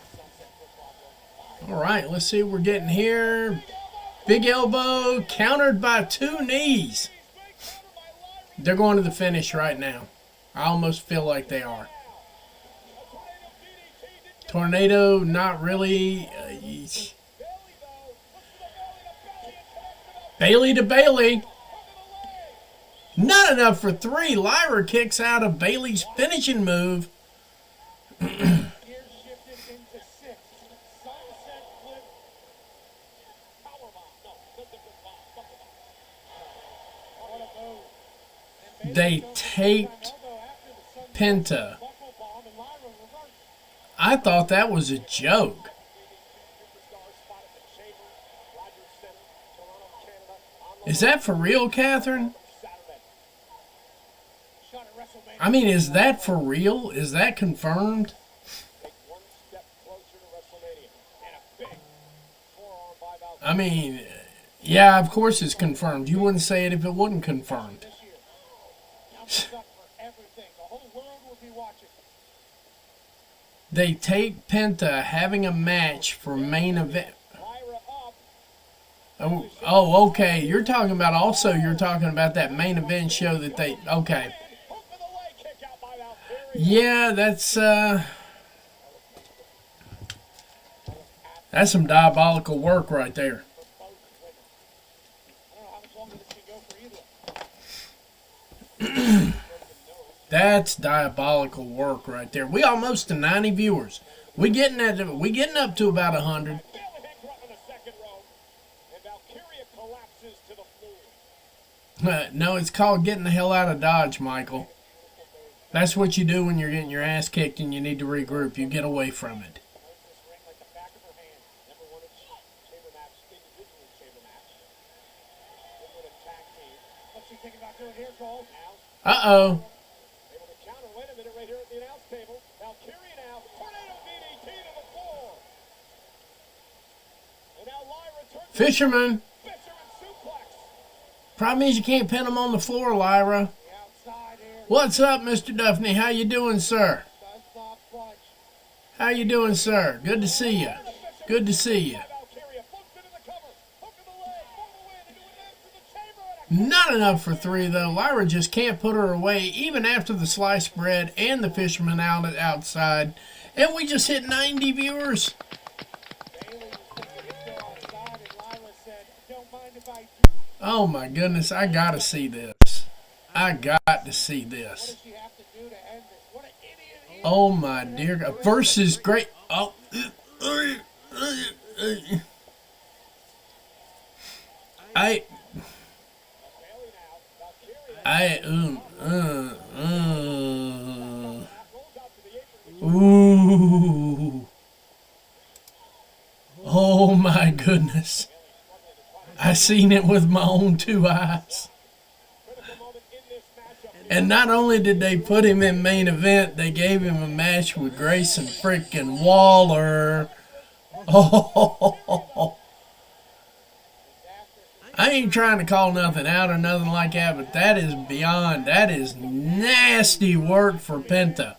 All right, let's see what we're getting here. Big elbow countered by 2 knees. They're going to the finish right now. I almost feel like they are. Tornado, not really. Bayley to Bayley. Not enough for 3. Lyra kicks out of Bayley's finishing move. They taped Penta. I thought that was a joke. Is that for real, Catherine? I mean, is that for real? Is that confirmed? I mean, yeah, of course it's confirmed. You wouldn't say it if it wasn't confirmed. They take Penta having a match for main event. Oh, okay. You're talking about that main event show that they. Okay. Yeah, that's some diabolical work right there. That's diabolical work right there. We almost to 90 viewers. We getting up to about 100. No, it's called getting the hell out of Dodge, Michael. That's what you do when you're getting your ass kicked and you need to regroup. You get away from it. Uh-oh. Fisherman. Problem is you can't pin him on the floor, Lyra. What's up, Mr. Duffney? How you doing, sir? How you doing, sir? Good to see you. Good to see you. Not enough for 3, though. Lyra just can't put her away, even after the sliced bread and the fisherman outside. And we just hit 90 viewers. Oh, my goodness. I got to see this. I got to see this. Oh, my dear God. Versus great. Oh. Ooh. Oh, my goodness. I seen it with my own two eyes. Critical moment in this matchup. And not only did they put him in main event, they gave him a match with Grayson freaking Waller. Oh, I ain't trying to call nothing out or nothing like that, but that is beyond. That is nasty work for Penta.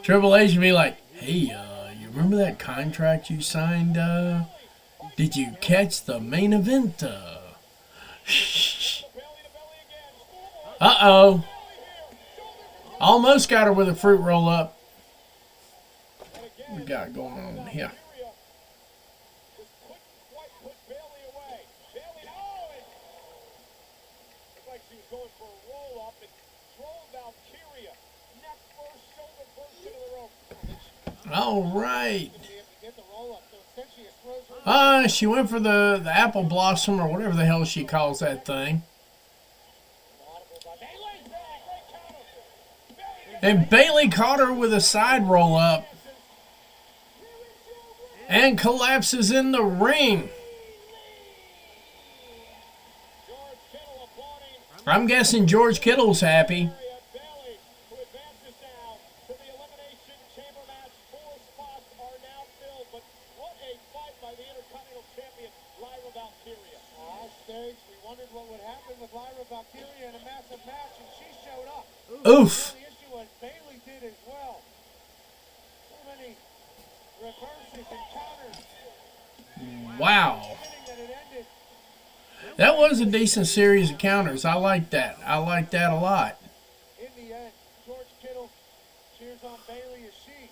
Triple H would be like, hey, you remember that contract you signed? Did you catch the main event? Uh-oh. Almost got her with a fruit roll-up. What we got going on here? Just couldn't quite put Bailey away. Bailey, oh, it looked like she was going for a roll-up and drove Valkyria. Neck first, shoulder first into the rope. All right. Get the roll-up, so instead she just throws her She went for the apple blossom or whatever the hell she calls that thing. Bailey, great counter. And Bailey caught her with a side roll-up and collapses in the ring. George Kittle applauding. I'm guessing George Kittle's happy. Bailey, who advances now to the Elimination Chamber match. 4 spots are now filled, but what a fight by the Intercontinental Champion, Lyra Valkyria. Stage, we wondered what would happen with Lyra Valkyria in a massive match, and she showed up. Oof. The issue was Bailey did as well. So many reverses and counters. Wow. That it ended. That was a decent series of counters. I like that. I like that a lot. In the end, George Kittle cheers on Bailey as she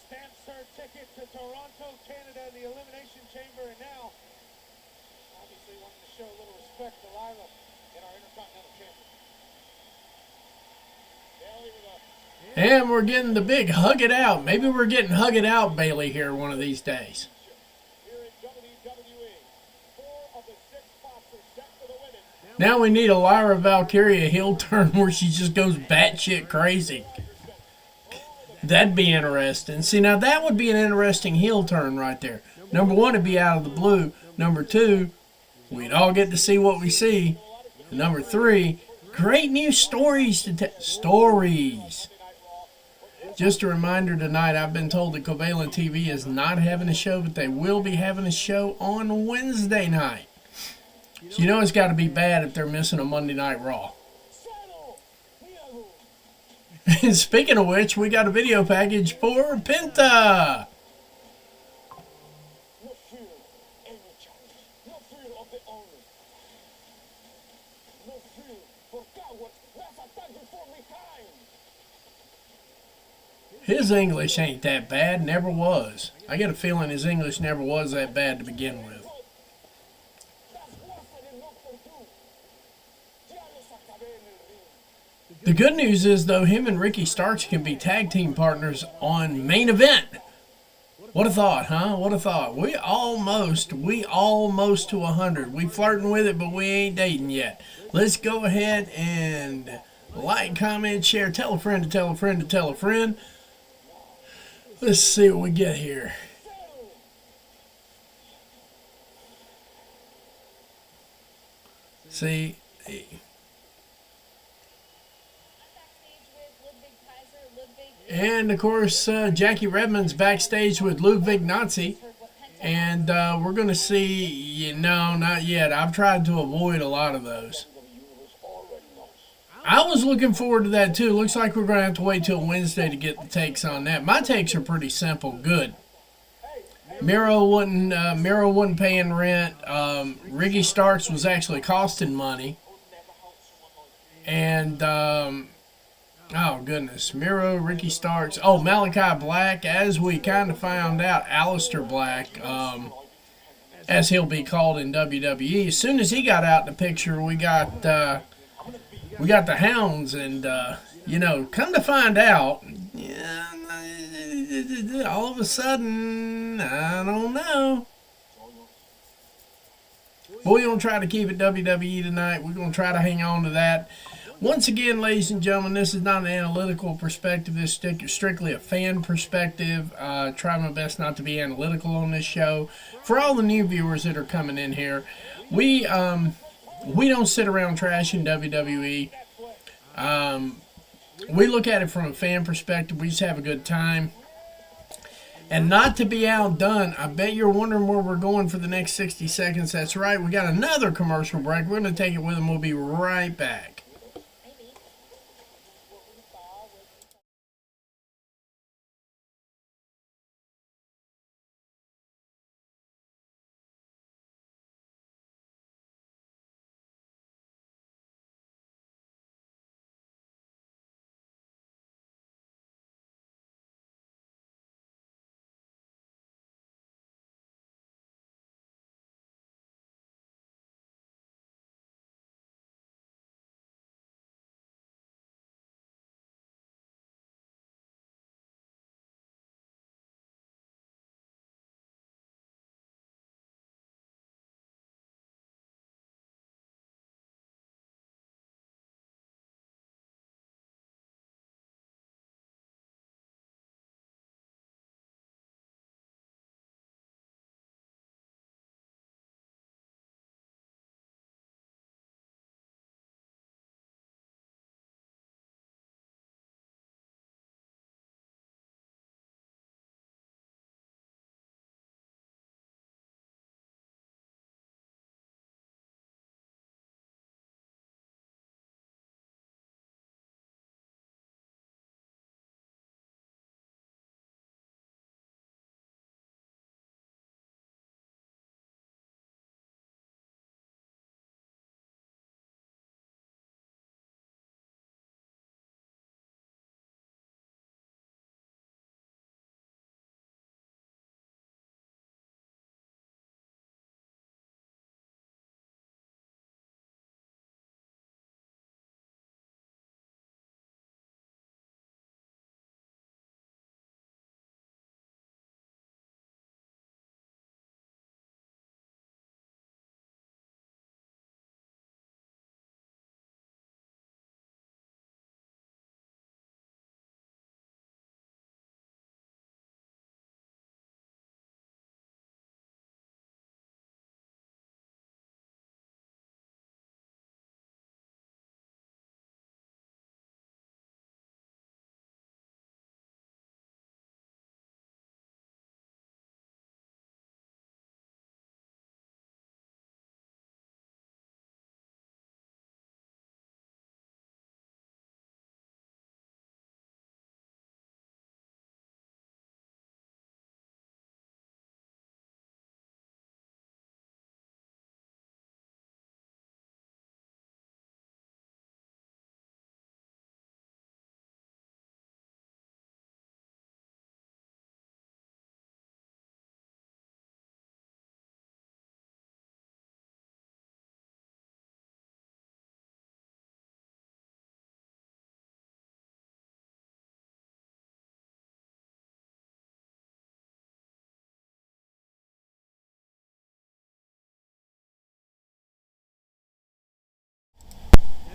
stamps her ticket to Toronto, Canada, in the Elimination Chamber, and now obviously wanting to show a little respect to Lyra in our Intercontinental Chamber. Bailey with a And we're getting the big hug it out. Maybe we're getting hug it out Bailey here one of these days. here in WWE. 4 of the 6 spots are set for the women. Now we need a Lyra Valkyria heel turn where she just goes batshit crazy. That'd be interesting. See, now that would be an interesting heel turn right there. Number one, it'd be out of the blue. Number two, we'd all get to see what we see. And number three, great new stories to tell. Stories. Just a reminder tonight, I've been told that Covalent TV is not having a show, but they will be having a show on Wednesday night. So you know it's got to be bad if they're missing a Monday Night Raw. And speaking of which, we got a video package for Penta. No fear any challenge. No fear of the owner. No fear for coward. That's a time before me time. His English ain't that bad, never was. I get a feeling his English never was that bad to begin with. That's worse than enough for you. Ya los acabé en el ring. The good news is, though, him and Ricky Starks can be tag team partners on Main Event. What a thought, huh? What a thought. We almost to 100. We flirting with it, but we ain't dating yet. Let's go ahead and like, comment, share, tell a friend to tell a friend to tell a friend. Let's see what we get here. See, and of course, Jackie Redmond's backstage with Ludwig Nazi. And we're going to see, no, not yet. I've tried to avoid a lot of those. I was looking forward to that too. Looks like we're going to have to wait till Wednesday to get the takes on that. My takes are pretty simple. Good. Miro wasn't paying rent. Ricky Starks was actually costing money. And, oh goodness. Miro, Ricky Starks. Oh, Malachi Black, as we kind of found out, Aleister Black, as he'll be called in WWE. As soon as he got out in the picture, we got the Hounds, and come to find out, all of a sudden, I don't know. But we're going to try to keep it WWE tonight. We're going to try to hang on to that. Once again, ladies and gentlemen, this is not an analytical perspective. This is strictly a fan perspective. Try my best not to be analytical on this show. For all the new viewers that are coming in here, we don't sit around trashing WWE. We look at it from a fan perspective. We just have a good time. And not to be outdone, I bet you're wondering where we're going for the next 60 seconds. That's right, we got another commercial break. We're going to take it with them. We'll be right back.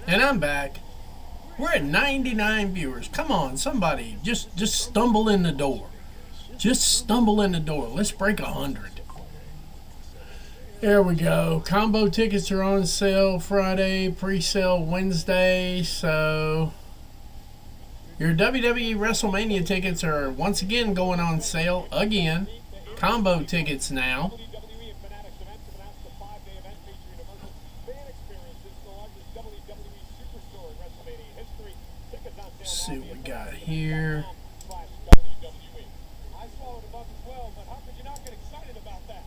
And I'm back. We're at 99 viewers. Come on, somebody, just stumble in the door. Just stumble in the door. Let's break 100. There we go. Combo tickets are on sale Friday, pre-sale Wednesday. So your WWE WrestleMania tickets are once again going on sale again. Combo tickets now. WWE and Fanatics events have announced a 5-day event featuring immersive fan experiences, the largest WWE superstore in WrestleMania history. Tickets on Let's sale see now what we via got here. WWE. I swallowed them up as well, but how could you not get excited about that?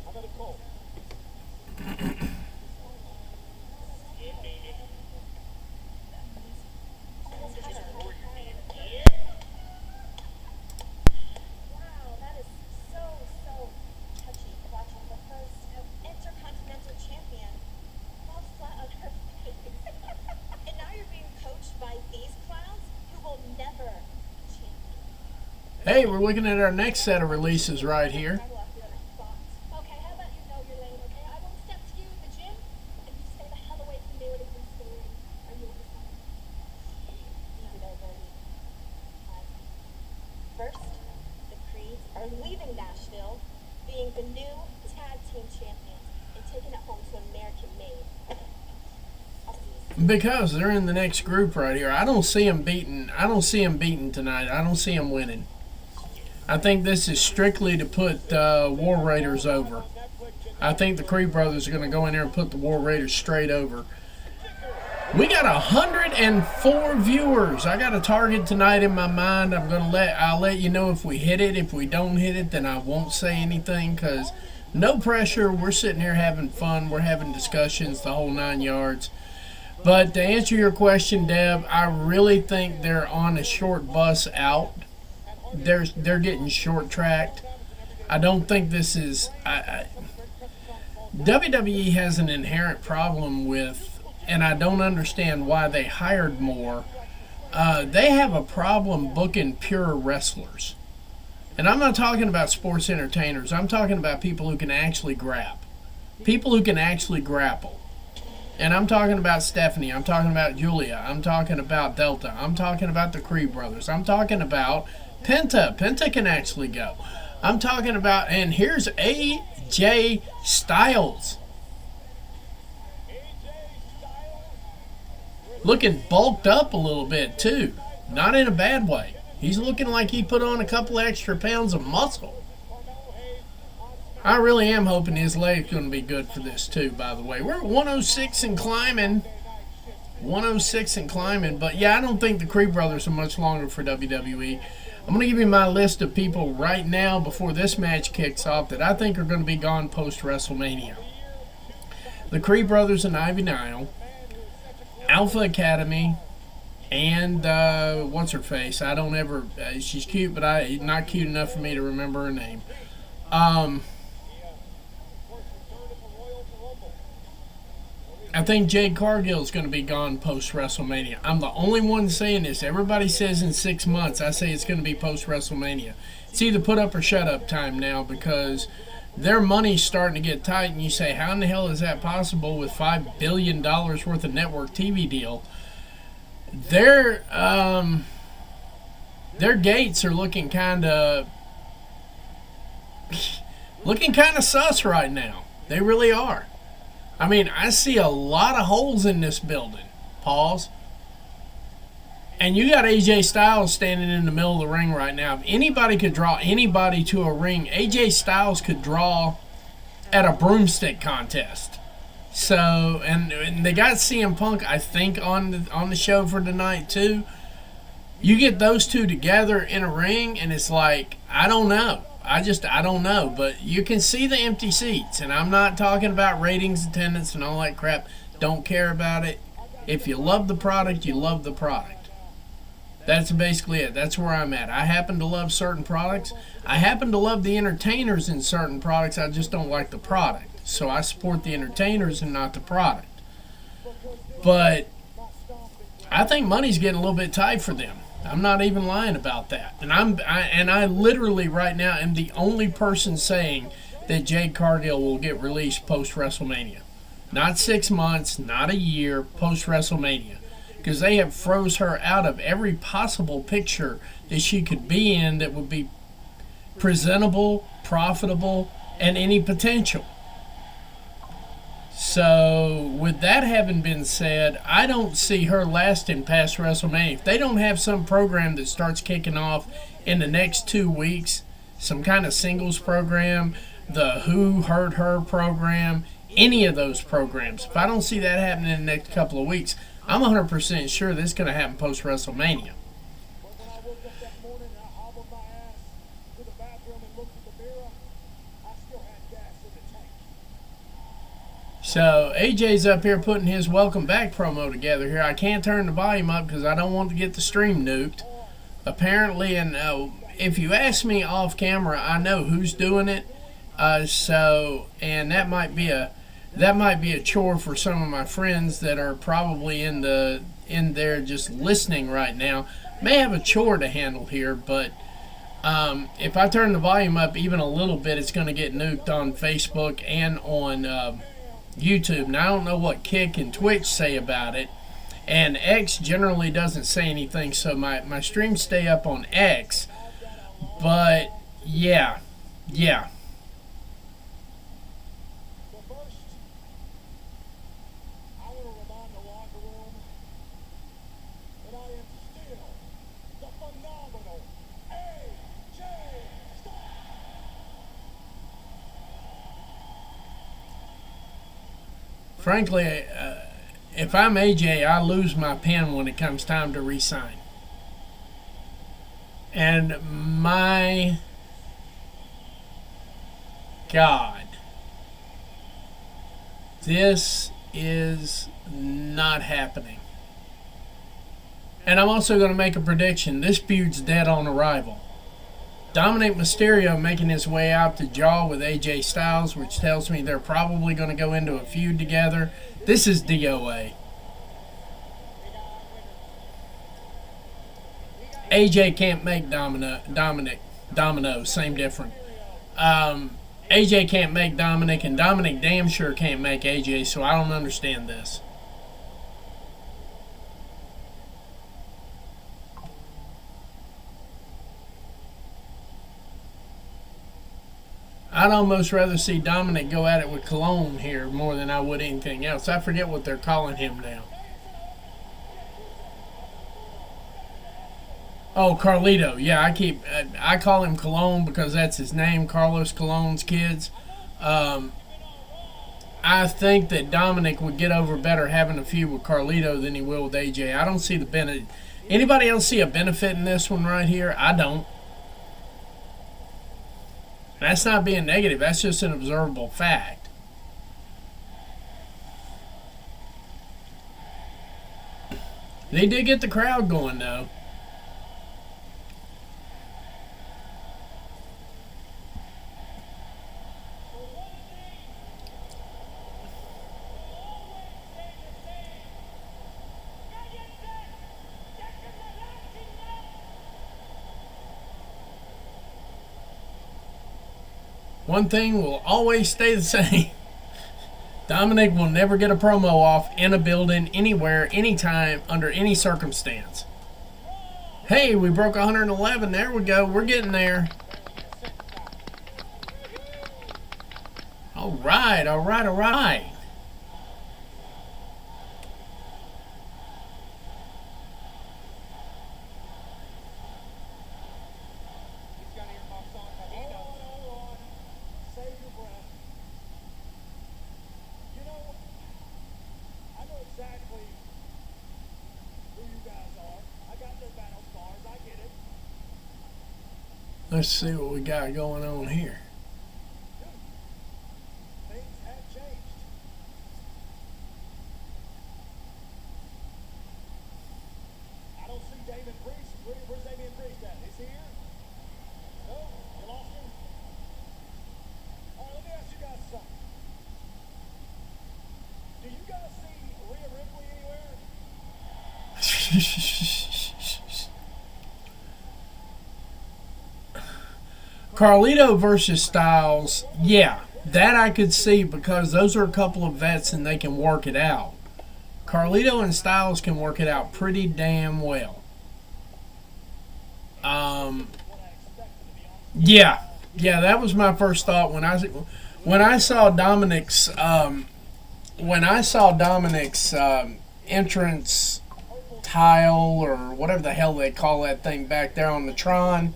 How about a cold? Wow, that is so touchy watching the first intercontinental champion fall flat on her face. And now you're being coached by these clowns who will never champion. Hey, we're looking at our next set of releases right here. Okay, how about you know your lane, okay? I won't step to you in the gym, and you stay the hell away from me when it comes to the ring. Are you understand? being the new tag team champions and taking it home to American made. I'll see you soon. Because they're in the next group right here. I don't see them beating. I don't see them beating tonight. I don't see them winning. I think this is strictly to put War Raiders over. I think the Creed brothers are going to go in there and put the War Raiders straight over. We got 104 viewers. I got a target tonight in my mind. I'll let you know if we hit it. If we don't hit it, then I won't say anything because no pressure. We're sitting here having fun. We're having discussions, the whole 9 yards. But to answer your question, Deb, I really think they're on a short bus out. They're getting short tracked. I don't think this is. WWE has an inherent problem with, and I don't understand why they hired more. They have a problem booking pure wrestlers. And I'm not talking about sports entertainers. I'm talking about people who can actually grab. People who can actually grapple. And I'm talking about Stephanie. I'm talking about Julia. I'm talking about Delta. I'm talking about the Creed brothers. I'm talking about Penta. Penta can actually go. I'm talking about, and here's AJ Styles. Looking bulked up a little bit, too. Not in a bad way. He's looking like he put on a couple extra pounds of muscle. I really am hoping his leg's going to be good for this, too, by the way. We're at 106 and climbing. 106 and climbing. But, yeah, I don't think the Creed brothers are much longer for WWE. I'm going to give you my list of people right now before this match kicks off that I think are going to be gone post-WrestleMania. The Creed brothers and Ivy Nile. Alpha Academy. And, what's her face? I don't ever... she's cute, but not cute enough for me to remember her name. I think Jade Cargill is going to be gone post-WrestleMania. I'm the only one saying this. Everybody says in 6 months. I say it's going to be post-WrestleMania. It's either put up or shut up time now because their money's starting to get tight. And you say, how in the hell is that possible with $5 billion worth of network TV deal? Their gates are looking kind of sus right now. They really are. I mean, I see a lot of holes in this building. Pause. And you got AJ Styles standing in the middle of the ring right now. If anybody could draw anybody to a ring, AJ Styles could draw at a broomstick contest. So, and they got CM Punk, I think, on the show for tonight too. You get those two together in a ring, and it's like, I don't know. I don't know. But you can see the empty seats, and I'm not talking about ratings, attendance, and all that crap. Don't care about it. If you love the product, you love the product. That's basically it. That's where I'm at. I happen to love certain products. I happen to love the entertainers in certain products. I just don't like the product. So I support the entertainers and not the product. But I think money's getting a little bit tight for them. I'm not even lying about that. And I literally right now am the only person saying that Jade Cargill will get released post-WrestleMania. Not 6 months, not a year, post-WrestleMania. Because they have froze her out of every possible picture that she could be in that would be presentable, profitable, and any potential. So, with that having been said, I don't see her lasting past WrestleMania. If they don't have some program that starts kicking off in the next 2 weeks, some kind of singles program, the Who Hurt Her program, any of those programs, if I don't see that happening in the next couple of weeks, I'm 100% sure this is going to happen post-WrestleMania. But when I woke up that morning and I hobbled my ass to the bathroom and looked at the mirror, I still had gas in the tank. So AJ's up here putting his welcome back promo together here. I can't turn the volume up because I don't want to get the stream nuked. Apparently, and if you ask me off camera, I know who's doing it. And that might be a chore for some of my friends that are probably in there just listening right now. May have a chore to handle here, but if I turn the volume up even a little bit, it's going to get nuked on Facebook and on YouTube. Now, I don't know what Kick and Twitch say about it, and X generally doesn't say anything, so my streams stay up on X. But yeah. Frankly, if I'm AJ, I lose my pen when it comes time to re-sign. And my God, this is not happening. And I'm also going to make a prediction. This feud's dead on arrival. Dominic Mysterio making his way out to jaw with AJ Styles, which tells me they're probably going to go into a feud together. This is DOA. AJ can't make Domino, same different. AJ can't make Dominic, and Dominic damn sure can't make AJ, so I don't understand this. I'd almost rather see Dominic go at it with Colon here more than I would anything else. I forget what they're calling him now. Oh, Carlito. Yeah, I call him Colon because that's his name, Carlos Colon's kids. I think that Dominic would get over better having a feud with Carlito than he will with AJ. I don't see the benefit. Anybody else see a benefit in this one right here? I don't. That's not being negative. That's just an observable fact. They did get the crowd going, though. One thing will always stay the same. Dominic will never get a promo off in a building, anywhere, anytime, under any circumstance. Hey, we broke 111. There we go. We're getting there. All right, all right, all right. Let's see what we got going on here. Things have changed. I don't see Damon Priest. Where's Damien Priest at? Is he here? No? You lost him? All right, let me ask you guys something. Do you guys see Rhea Ripley anywhere? Carlito versus Styles, yeah, that I could see because those are a couple of vets and they can work it out. Carlito and Styles can work it out pretty damn well. Yeah, that was my first thought when I saw Dominic's entrance tile or whatever the hell they call that thing back there on the Tron.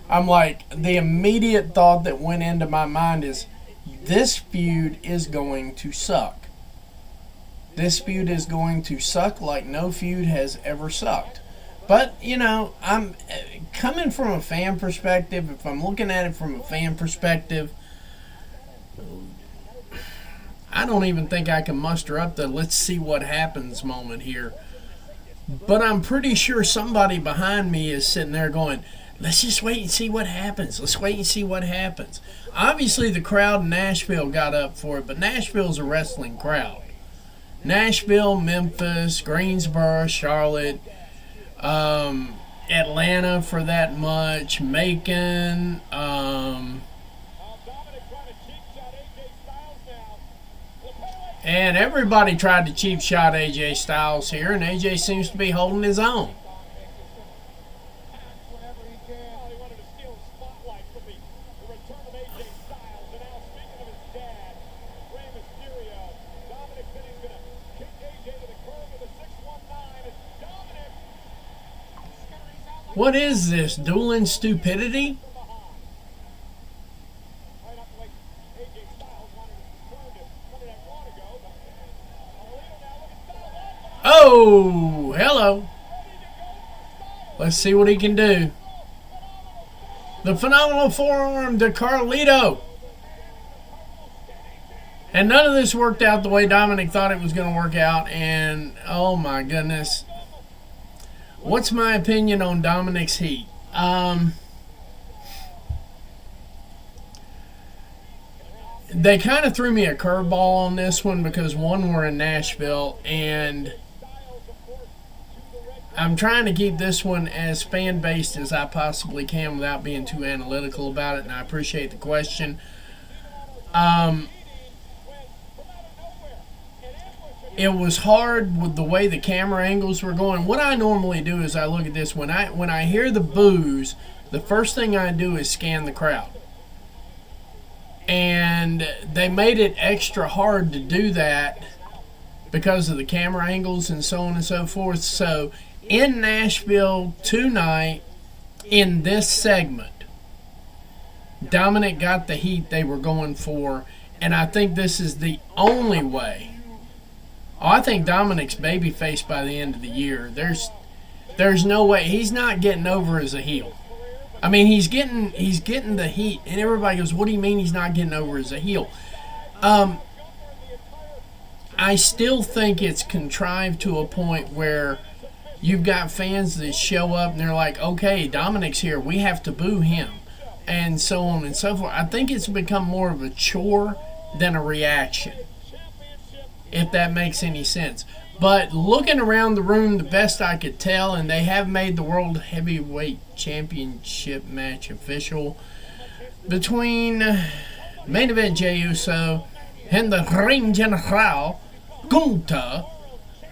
I'm like, the immediate thought that went into my mind is, this feud is going to suck. This feud is going to suck like no feud has ever sucked. But, you know, I'm coming from a fan perspective. If I'm looking at it from a fan perspective, I don't even think I can muster up the let's see what happens moment here. But I'm pretty sure somebody behind me is sitting there going, let's just wait and see what happens. Let's wait and see what happens. Obviously, the crowd in Nashville got up for it, but Nashville's a wrestling crowd. Nashville, Memphis, Greensboro, Charlotte, Atlanta for that much, Macon, Dominic trying to cheap shot AJ Styles now. and everybody tried to cheap shot AJ Styles here, and AJ seems to be holding his own. Whenever he can. He wanted to steal the spotlight from the return of AJ Styles. And now, speaking of his dad, Rey Mysterio, Dominic said he's going to kick AJ to the curb with a 619. And Dominic scurries out What is this, dueling stupidity? from behind. Right up like AJ Styles wanted to return to Monday Night Raw to go, but Oh, hello. Let's see what he can do. The phenomenal forearm to Carlito. And none of this worked out the way Dominic thought it was going to work out. And, oh my goodness. What's my opinion on Dominic's heat? They kind of threw me a curveball on this one because, one, we're in Nashville, and I'm trying to keep this one as fan-based as I possibly can without being too analytical about it, and I appreciate the question. It was hard with the way the camera angles were going. What I normally do is I look at this. When I hear the boos, the first thing I do is scan the crowd. And they made it extra hard to do that because of the camera angles and so on and so forth. So in Nashville tonight, in this segment, Dominic got the heat they were going for, and I think this is the only way. Oh, I think Dominic's babyface by the end of the year. There's no way he's not getting over as a heel. I mean, he's getting the heat, and everybody goes, "What do you mean he's not getting over as a heel?" I still think it's contrived to a point where you've got fans that show up and they're like, "Okay, Dominic's here. We have to boo him," and so on and so forth. I think it's become more of a chore than a reaction, if that makes any sense. But looking around the room, the best I could tell, and they have made the World Heavyweight Championship match official between main event Jey Uso and the Ring General Gunther.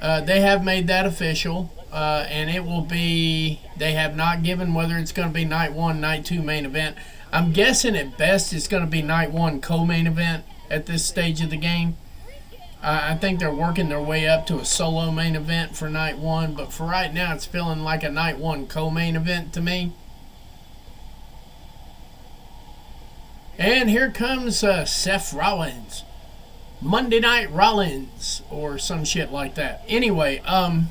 They have made that official, and it will be, they have not given whether it's going to be night one, night two main event. I'm guessing at best it's going to be night one co-main event at this stage of the game. I think they're working their way up to a solo main event for night one, but for right now it's feeling like a night one co-main event to me. And here comes Seth Rollins. Monday Night Rollins, or some shit like that. Anyway, but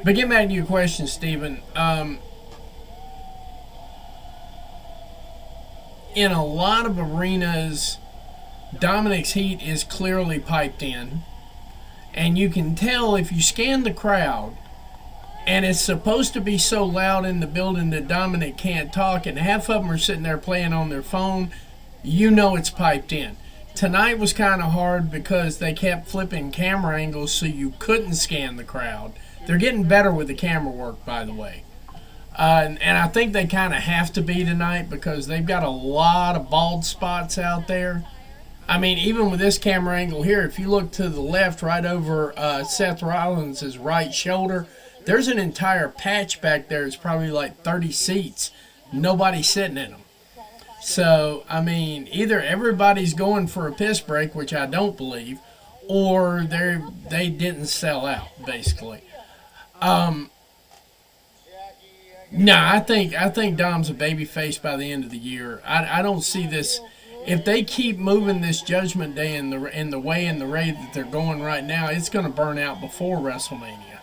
getting back to your question, Steven. In a lot of arenas, Dominic's heat is clearly piped in, and you can tell if you scan the crowd, and it's supposed to be so loud in the building that Dominic can't talk, and half of them are sitting there playing on their phone, you know it's piped in. Tonight was kind of hard because they kept flipping camera angles so you couldn't scan the crowd. They're getting better with the camera work, by the way. And I think they kind of have to be tonight because they've got a lot of bald spots out there. I mean, even with this camera angle here, if you look to the left, right over Seth Rollins' right shoulder, there's an entire patch back there. It's probably like 30 seats. Nobody's sitting in them. So, I mean, either everybody's going for a piss break, which I don't believe, or they didn't sell out, basically. I think Dom's a babyface by the end of the year. I don't see this. If they keep moving this Judgment Day in the way and the rate that they're going right now, it's going to burn out before WrestleMania.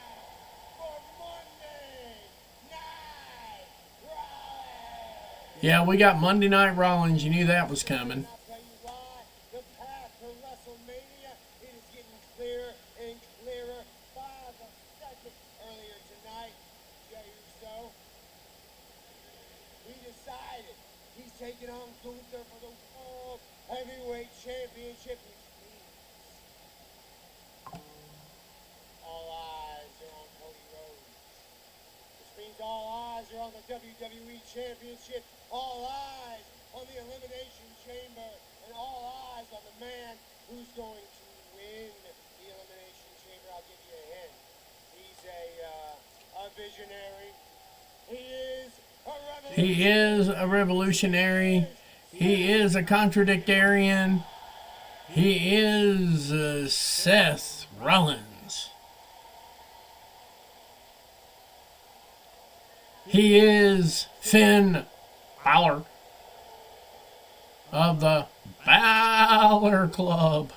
Yeah, we got Monday Night Rollins. You knew that was coming. I'll tell you why. The path to WrestleMania, it is getting clearer and clearer by the second. Earlier tonight, Jey Uso, he decided he's taking on Gunther for the World Heavyweight Championship, which means all eyes are on Cody Rhodes. Which means all eyes are on the WWE Championship. All eyes on the Elimination Chamber, and all eyes on the man who's going to win the Elimination Chamber. I'll give you a hint. He's a visionary. He is a revolutionary. He is a contradictarian. He is Seth Rollins. He is Finn Balor of the Balor Club.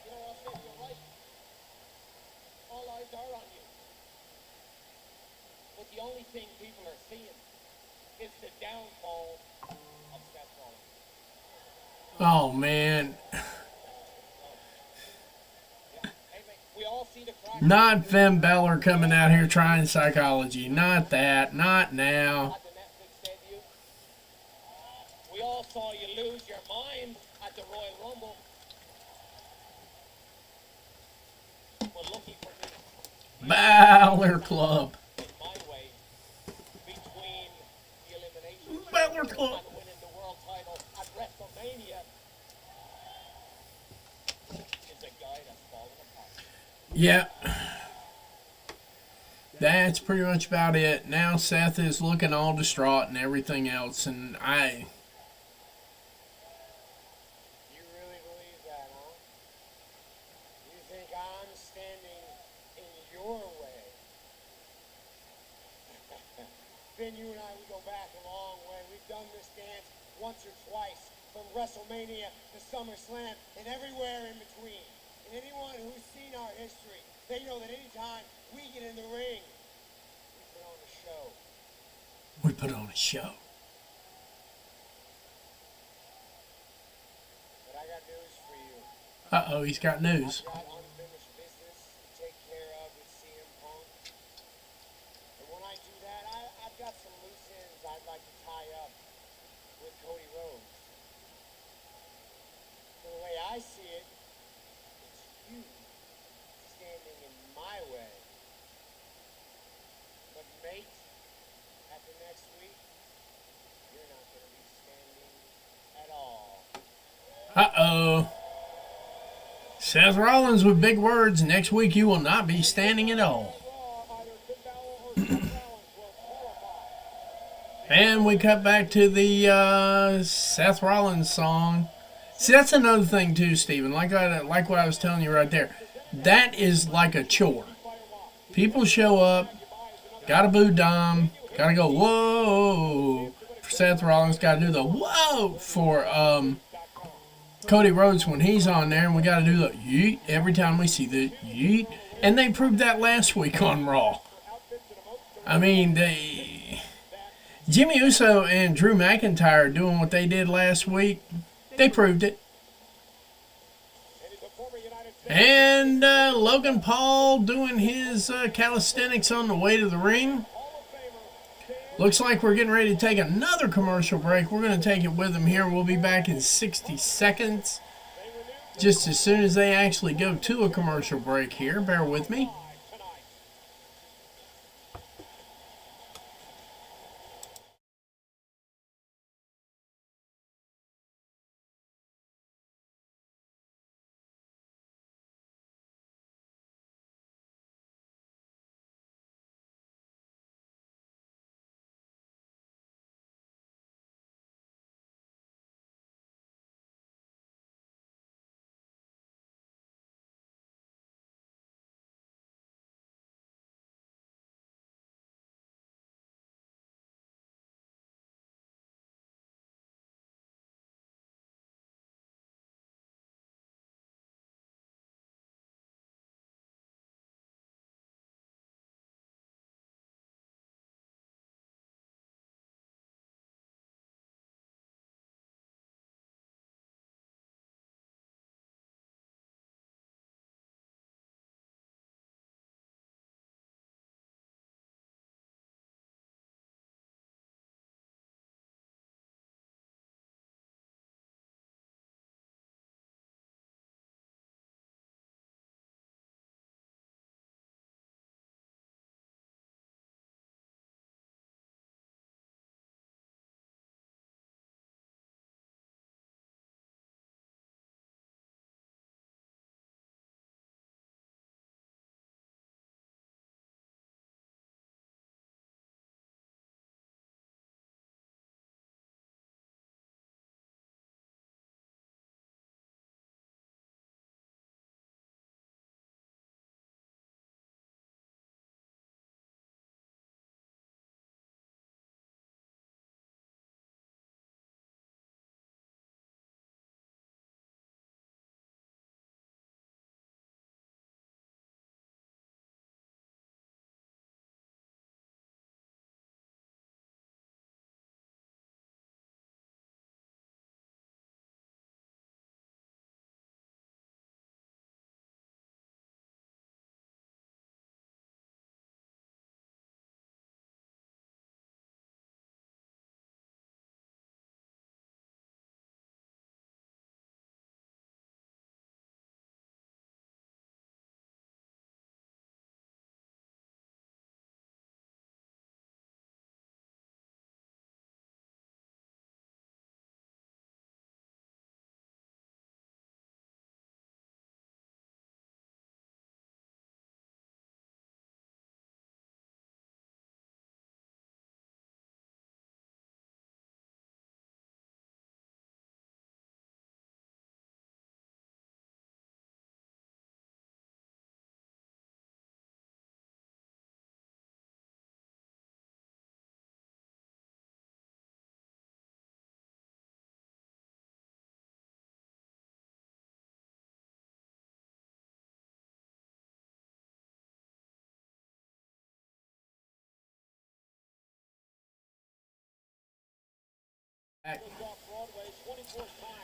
You know, I'll say you like eyes are on you. But the only thing people are seeing is the downfall of Seth Rollins. Oh, man. Hey, mate, we all see the crack. Not Finn Balor coming out here trying psychology. Not that. Not now. At the Netflix debut. We all saw you lose your mind at the Royal Rumble. But lucky for me, Balor Club. in my way, between the elimination Balor Club. and winning the world title at WrestleMania, is a guy that's falling apart. Yeah. That's pretty much about it. Now Seth is looking all distraught and everything else, and You really believe that, huh? You think I'm standing in your way? Finn, you and I, we go back a long way. We've done this dance once or twice, from WrestleMania to SummerSlam and everywhere in between. And anyone who's seen our history, they know that anytime we get in the ring, we put on a show. we put on a show. But I got news for you. Uh-oh, he's got news. I've got unfinished business to take care of with CM Punk. And when I do that, I've got some loose ends I'd like to tie up with Cody Rhodes. So the way I see it, it's you standing in my way. But mate, after next week, you're not going to be standing at all. Uh-oh. Seth Rollins with big words. Next week you will not be standing at all. Raw, either Finn Balor or Seth Rollins will qualify. And we cut back to the Seth Rollins song. See, that's another thing too, Steven. Like what I was telling you right there. That is like a chore. People show up, gotta boo Dom, gotta go whoa for Seth Rollins, gotta do the whoa for Cody Rhodes when he's on there, and we gotta do the yeet every time we see the yeet. And they proved that last week on Raw. I mean, Jimmy Uso and Drew McIntyre doing what they did last week. They proved it. And Logan Paul doing his calisthenics on the way to the ring. Looks like we're getting ready to take another commercial break. We're going to take it with him here. We'll be back in 60 seconds. Just as soon as they actually go to a commercial break here. Bear with me.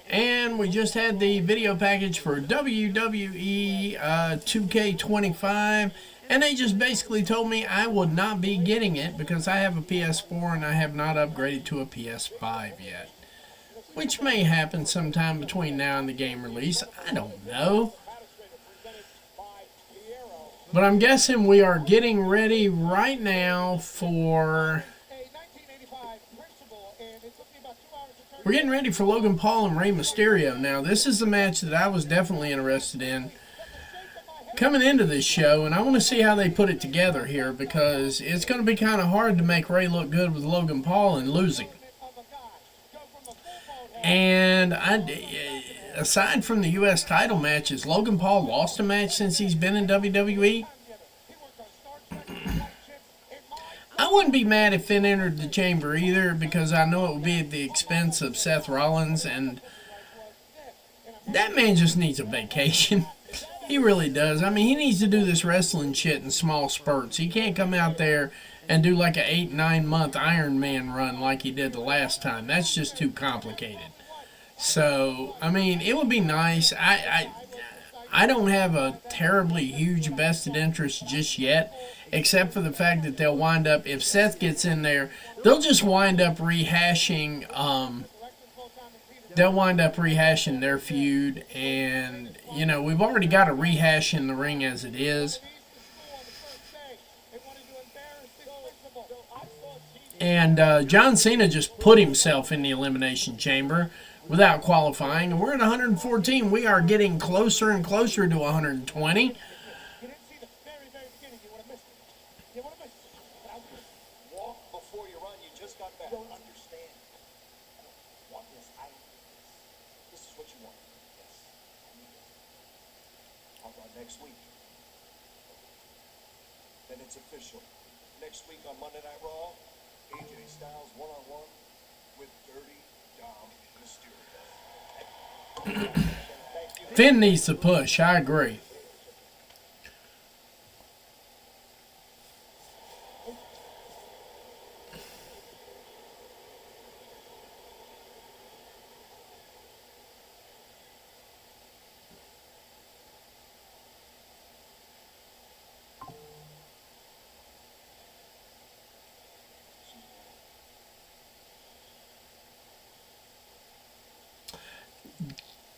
And we just had the video package for WWE 2K25. And they just basically told me I would not be getting it because I have a PS4 and I have not upgraded to a PS5 yet. Which may happen sometime between now and the game release. I don't know. But I'm guessing we are getting ready right now for... We're getting ready for Logan Paul and Rey Mysterio. Now, this is the match that I was definitely interested in coming into this show, and I want to see how they put it together here because it's going to be kind of hard to make Rey look good with Logan Paul and losing. And aside from the U.S. title matches, Logan Paul lost a match since he's been in WWE. I wouldn't be mad if Finn entered the chamber either because I know it would be at the expense of Seth Rollins, and that man just needs a vacation. He really does. I mean, he needs to do this wrestling shit in small spurts. He can't come out there and do like an 8-9 month Iron Man run like he did the last time. That's just too complicated. So, I mean, it would be nice. I don't have a terribly huge vested interest just yet, except for the fact that they'll wind up, if Seth gets in there, they'll just wind up rehashing, their feud, and, you know, we've already got a rehash in the ring as it is. And John Cena just put himself in the Elimination Chamber without qualifying, and we're at 114. We are getting closer and closer to 120. Next week. Then it's official. Next week on Monday Night Raw, AJ Styles one-on-one with Dirty Dom Mysterio. Finn needs to push. I agree.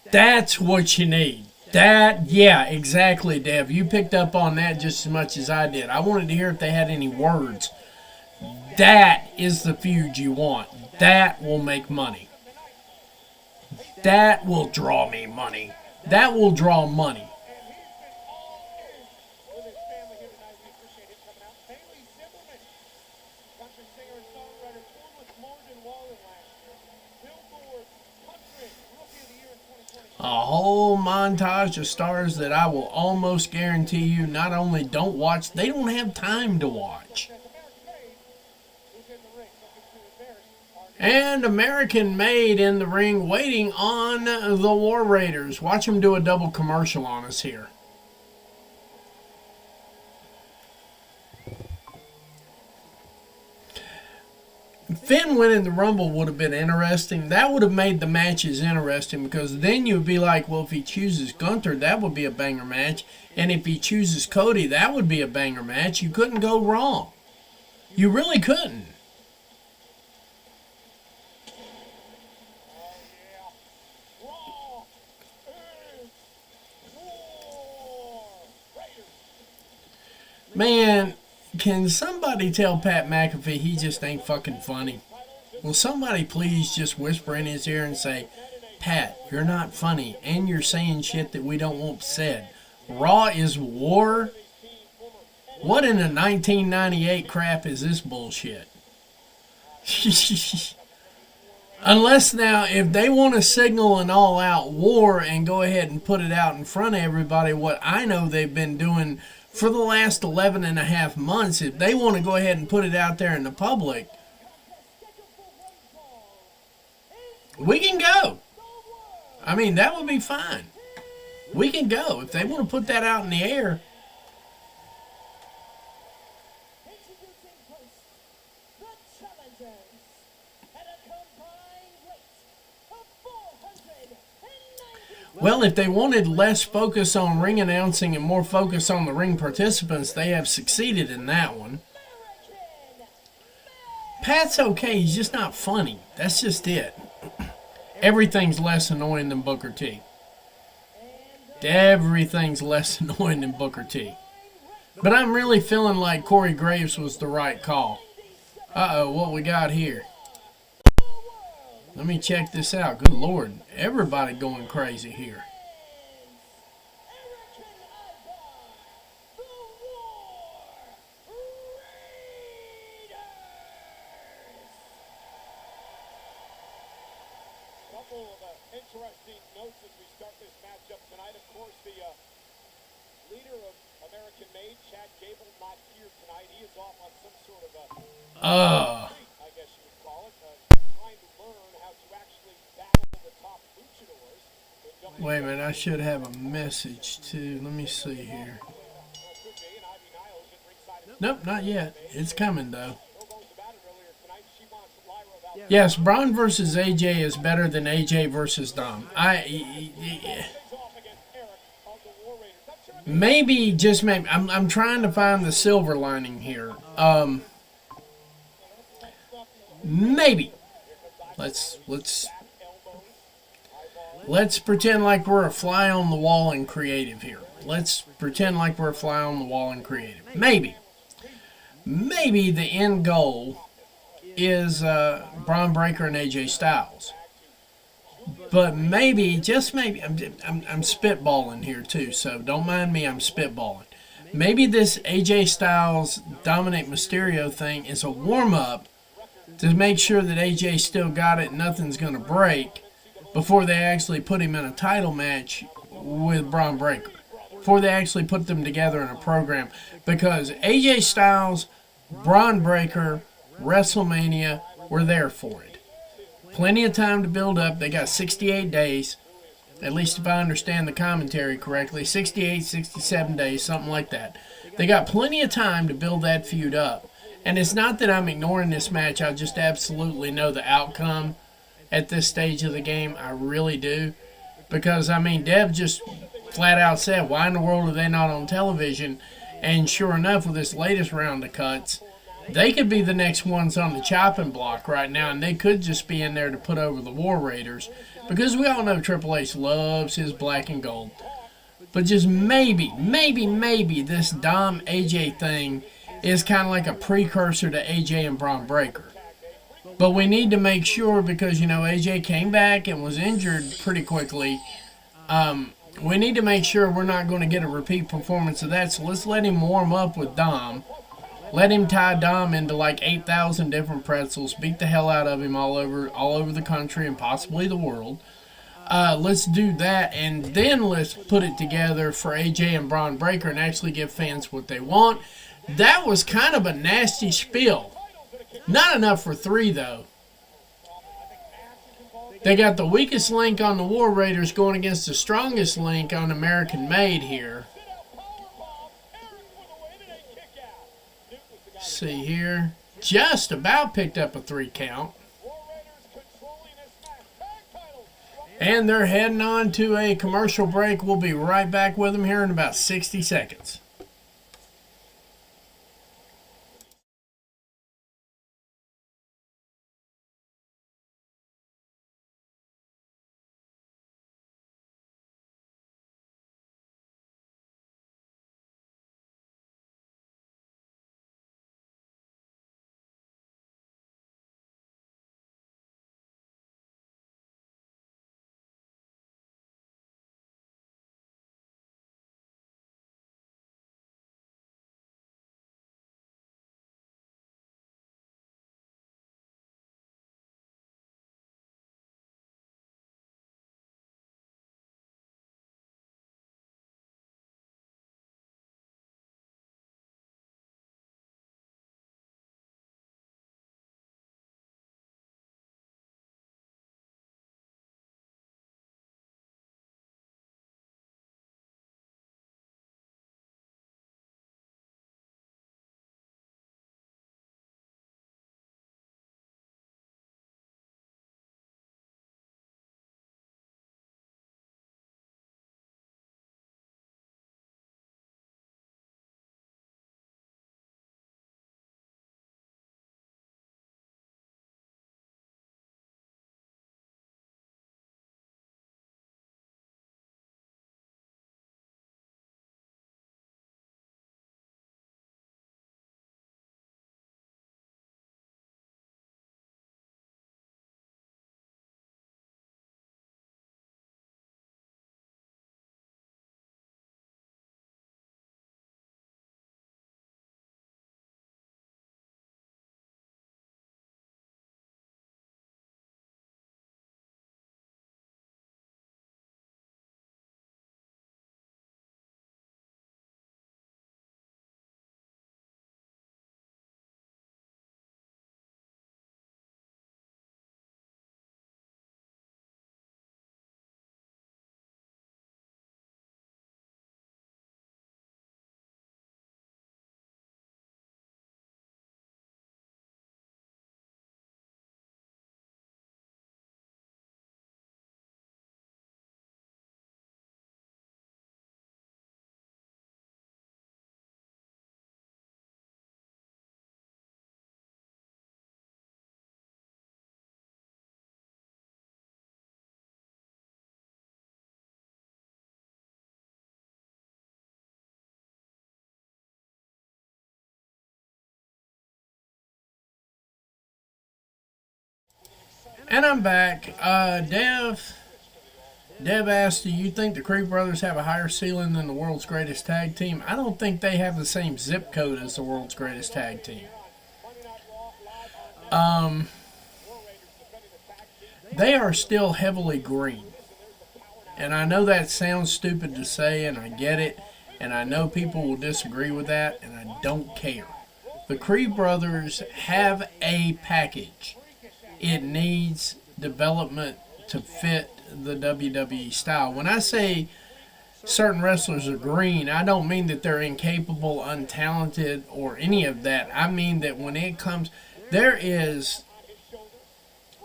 That's what you need. Yeah, exactly, Dev. You picked up on that just as much as I did. I wanted to hear if they had any words. That is the feud you want. That will make money. That will draw me money. That will draw money. A whole montage of stars that I will almost guarantee you not only don't watch, they don't have time to watch. And American Made in the ring waiting on the War Raiders. Watch them do a double commercial on us here. Finn winning the Rumble would have been interesting. That would have made the matches interesting because then you'd be like, well, if he chooses Gunther, that would be a banger match. And if he chooses Cody, that would be a banger match. You couldn't go wrong. You really couldn't. Man, can somebody tell Pat McAfee he just ain't fucking funny? Will somebody please just whisper in his ear and say, Pat, you're not funny, and you're saying shit that we don't want said. Raw is war? What in the 1998 crap is this bullshit? Unless now, if they want to signal an all-out war and go ahead and put it out in front of everybody, what I know they've been doing for the last 11 and a half months, if they want to go ahead and put it out there in the public, we can go. I mean, that would be fine. We can go. If they want to put that out in the air. Introducing first, the challengers at a combined weight Well, if they wanted less focus on ring announcing and more focus on the ring participants, they have succeeded in that one. Pat's okay, he's just not funny. That's just it. Everything's less annoying than Booker T. Everything's less annoying than Booker T. But I'm really feeling like Corey Graves was the right call. Uh-oh, what we got here? Let me check this out. Good Lord, everybody going crazy here. Couple of interesting notes as we start this matchup tonight. Of course, the leader of American Made, Chad Gable, not here tonight. He is off on some sort of I guess you would call it, trying to learn how to actually battle the top luchadors. Wait a minute, I should have a message too. Let me see here. Nope, not yet. It's coming though. Yes, Braun versus AJ is better than AJ versus Dom. Maybe, just maybe. I'm trying to find the silver lining here. Maybe. Let's pretend like we're a fly on the wall in creative here. Let's pretend like we're a fly on the wall in creative. Maybe the end goal is Braun Breaker and AJ Styles. But maybe, just maybe, I'm spitballing here too, so don't mind me, I'm spitballing. Maybe this AJ Styles Dominic Mysterio thing is a warm-up to make sure that AJ still got it and nothing's going to break before they actually put him in a title match with Braun Breaker. Before they actually put them together in a program. Because AJ Styles, Braun Breaker, WrestleMania, we're there for it. Plenty of time to build up. They got 68 days, at least if I understand the commentary correctly. 68, 67 days, something like that. They got plenty of time to build that feud up. And it's not that I'm ignoring this match. I just absolutely know the outcome at this stage of the game. I really do. Because, I mean, Dev just flat out said, why in the world are they not on television? And sure enough, with this latest round of cuts, they could be the next ones on the chopping block right now, and they could just be in there to put over the War Raiders, because we all know Triple H loves his black and gold. But just maybe this Dom AJ thing is kind of like a precursor to AJ and Braun Breaker. But we need to make sure, because, you know, AJ came back and was injured pretty quickly. We need to make sure we're not going to get a repeat performance of that, so let's let him warm up with Dom. Let him tie Dom into like 8,000 different pretzels, beat the hell out of him all over the country and possibly the world. Let's do that, and then let's put it together for AJ and Braun Breaker and actually give fans what they want. That was kind of a nasty spiel. Not enough for 3, though. They got the weakest link on the War Raiders going against the strongest link on American Made here. See here, just about picked up a 3 count. And they're heading on to a commercial break. We'll be right back with them here in about 60 seconds. And I'm back. Dev asked, do you think the Creed brothers have a higher ceiling than the world's greatest tag team? I don't think they have the same zip code as the world's greatest tag team. They are still heavily green. And I know that sounds stupid to say, and I get it. And I know people will disagree with that, and I don't care. The Creed brothers have a package. It needs development to fit the WWE style. When I say certain wrestlers are green, I don't mean that they're incapable, untalented, or any of that. I mean that when it comes, there is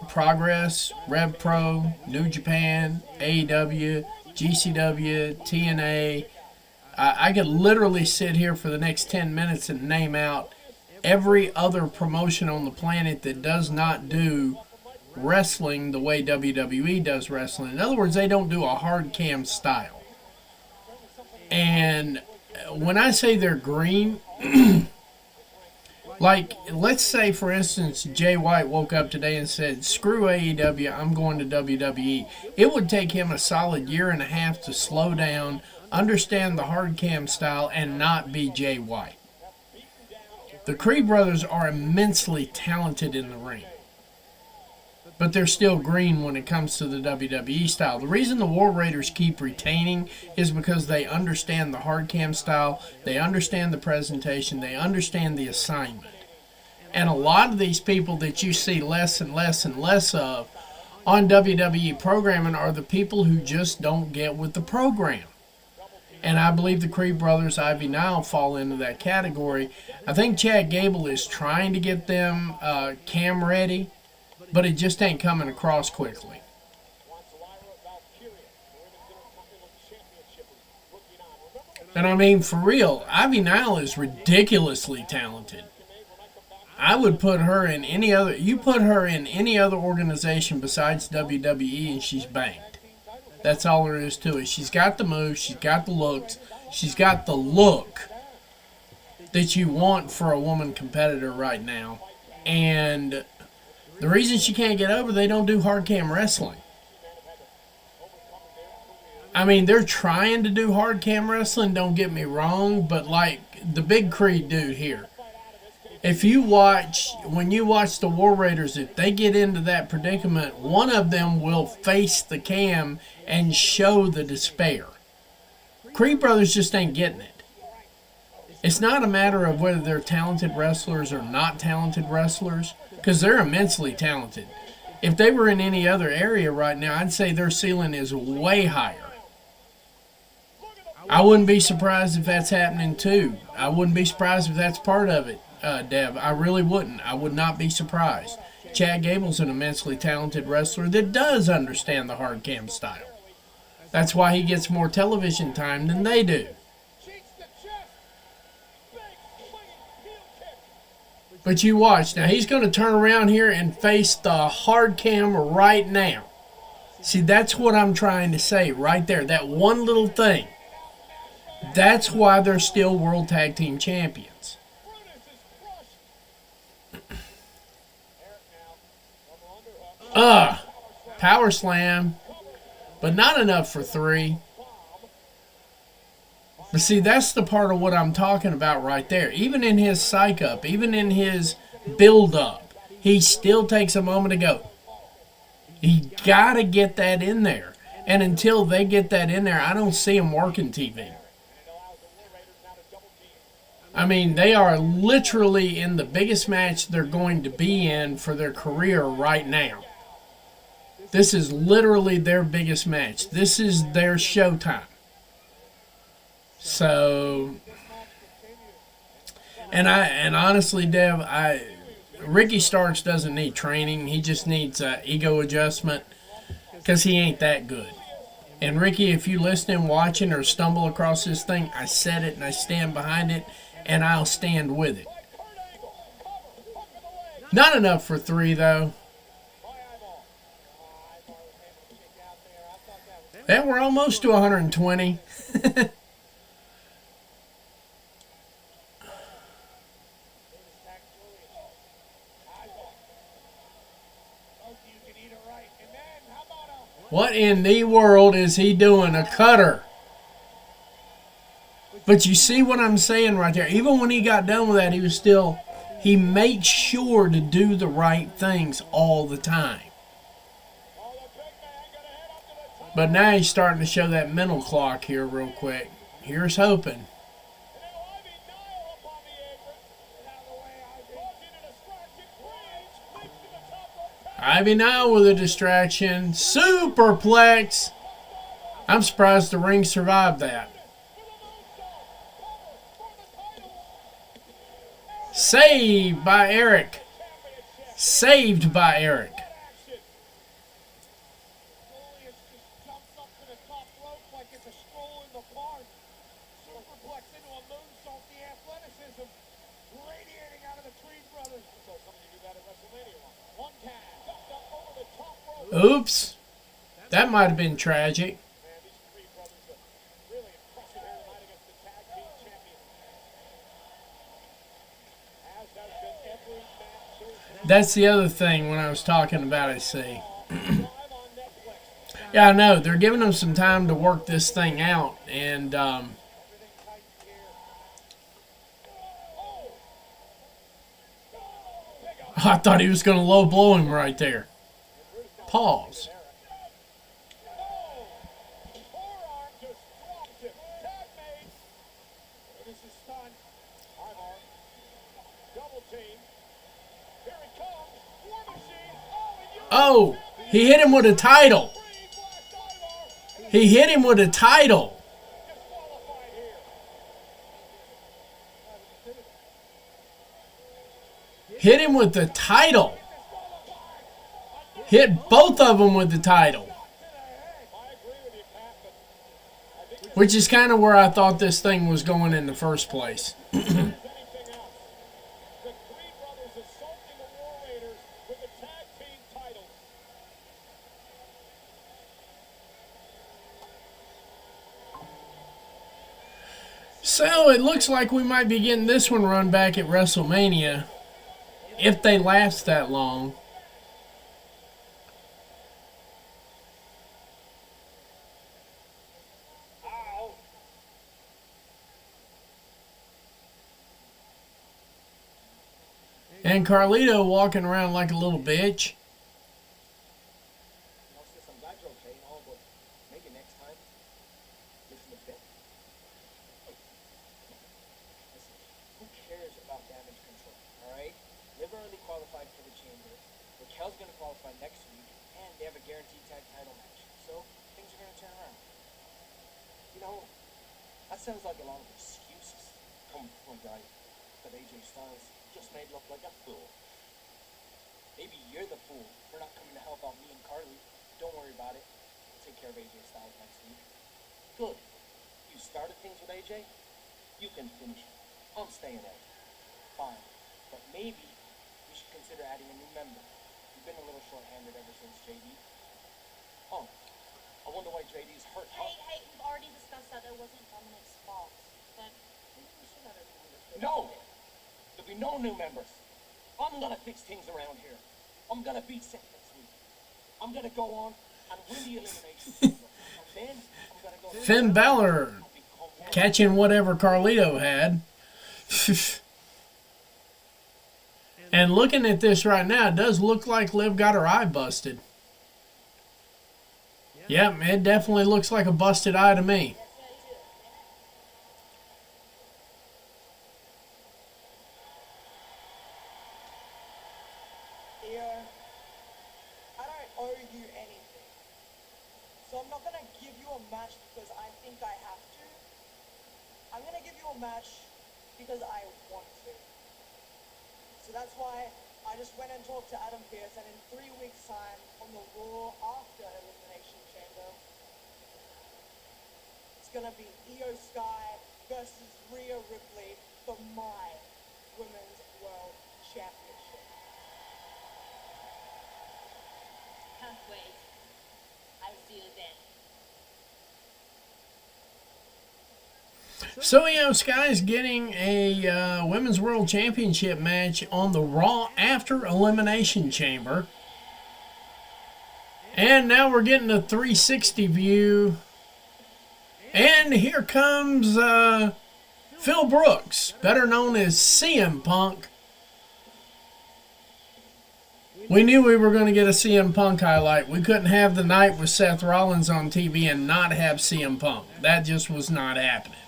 Progress, Rev Pro, New Japan, AEW, GCW, TNA. I could literally sit here for the next 10 minutes and name out every other promotion on the planet that does not do wrestling the way WWE does wrestling. In other words, they don't do a hard cam style. And when I say they're green, like, let's say, for instance, Jay White woke up today and said, screw AEW, I'm going to WWE. It would take him a solid year and a half to slow down, understand the hard cam style, and not be Jay White. The Creed brothers are immensely talented in the ring, but they're still green when it comes to the WWE style. The reason the War Raiders keep retaining is because they understand the hard cam style, they understand the presentation, they understand the assignment. And a lot of these people that you see less and less and less of on WWE programming are the people who just don't get with the program. And I believe the Creed brothers, Ivy Nile, fall into that category. I think Chad Gable is trying to get them cam ready, but it just ain't coming across quickly. And I mean, for real, Ivy Nile is ridiculously talented. I would put her in any other, you put her in any other organization besides WWE and she's banged. That's all there is to it. She's got the moves, she's got the looks, she's got the look that you want for a woman competitor right now. And the reason she can't get over, they don't do hard cam wrestling. I mean, they're trying to do hard cam wrestling, don't get me wrong, but like the Big Creed dude here. If you watch, when you watch the War Raiders, if they get into that predicament, one of them will face the cam and show the despair. Creed brothers just ain't getting it. It's not a matter of whether they're talented wrestlers or not talented wrestlers, because they're immensely talented. If they were in any other area right now, I'd say their ceiling is way higher. I wouldn't be surprised if that's happening too. I wouldn't be surprised if that's part of it, Dev. I really wouldn't. I would not be surprised. Chad Gable's an immensely talented wrestler that does understand the hard cam style. That's why he gets more television time than they do. But you watch. Now he's going to turn around here and face the hard cam right now. See, that's what I'm trying to say right there. That one little thing. That's why they're still World Tag Team Champions. Power slam. But not enough for 3. But see, that's the part of what I'm talking about right there. Even in his psych up, even in his build up, he still takes a moment to go. He got to get that in there. And until they get that in there, I don't see him working TV. I mean, they are literally in the biggest match they're going to be in for their career right now. This is literally their biggest match. This is their showtime. So, and honestly, Dev, Ricky Starks doesn't need training. He just needs ego adjustment because he ain't that good. And Ricky, if you listen and watching or stumble across this thing, I said it and I stand behind it and I'll stand with it. Not enough for 3, though. And we're almost to 120. What in the world is he doing? A cutter. But you see what I'm saying right there? Even when he got done with that, he makes sure to do the right things all the time. But now he's starting to show that mental clock here real quick. Here's hoping. Ivy Nile with a distraction. Superplex. I'm surprised the ring survived that. Saved by Eric. Saved by Eric. Oops. That might have been tragic. That's the other thing when I was talking about it, see. Yeah, I know. They're giving them some time to work this thing out. And I thought he was going to low blow him right there. Pause. Oh, he hit him with a title. He hit him with a title. Hit him with the title. Hit both of them with the title. Which is kind of where I thought this thing was going in the first place. So it looks like we might be getting this one run back at WrestleMania. If they last that long. And Carlito walking around like a little bitch. Sounds like a lot of excuses coming from a guy that AJ Styles just made look like a fool. Maybe you're the fool for not coming to help out me and Carly. Don't worry about it. I'll take care of AJ Styles next week. Good. You started things with AJ. You can finish it. I'm staying out. Fine. But maybe we should consider adding a new member. You've been a little short-handed ever since JD. Oh, I wonder why JD's hurt. Hey, we've already discussed that it wasn't Dominic's fault. But maybe we should let everyone understand. No! There'll be no new members. I'm gonna fix things around here. I'm gonna beat Seth next week. I'm gonna go on and win the elimination. And then I'm gonna go... Finn Balor catching whatever Carlito had. And looking at this right now, it does look like Liv got her eye busted. Yep, it definitely looks like a busted eye to me. Yeah, I don't owe you anything. So I'm not going to give you a match because I think I have to. I'm going to give you a match because I want to. So that's why I just went and talked to Adam Pearce, and in 3 weeks' time, on the Raw after Elimination Chamber, it's gonna be Io Sky versus Rhea Ripley for my Women's World Championship. Can't wait. I'll see you then. So, Io Sky is getting a Women's World Championship match on the Raw after Elimination Chamber. And now we're getting a 360 view. And here comes Phil Brooks, better known as CM Punk. We knew we were going to get a CM Punk highlight. We couldn't have the night with Seth Rollins on TV and not have CM Punk. That just was not happening.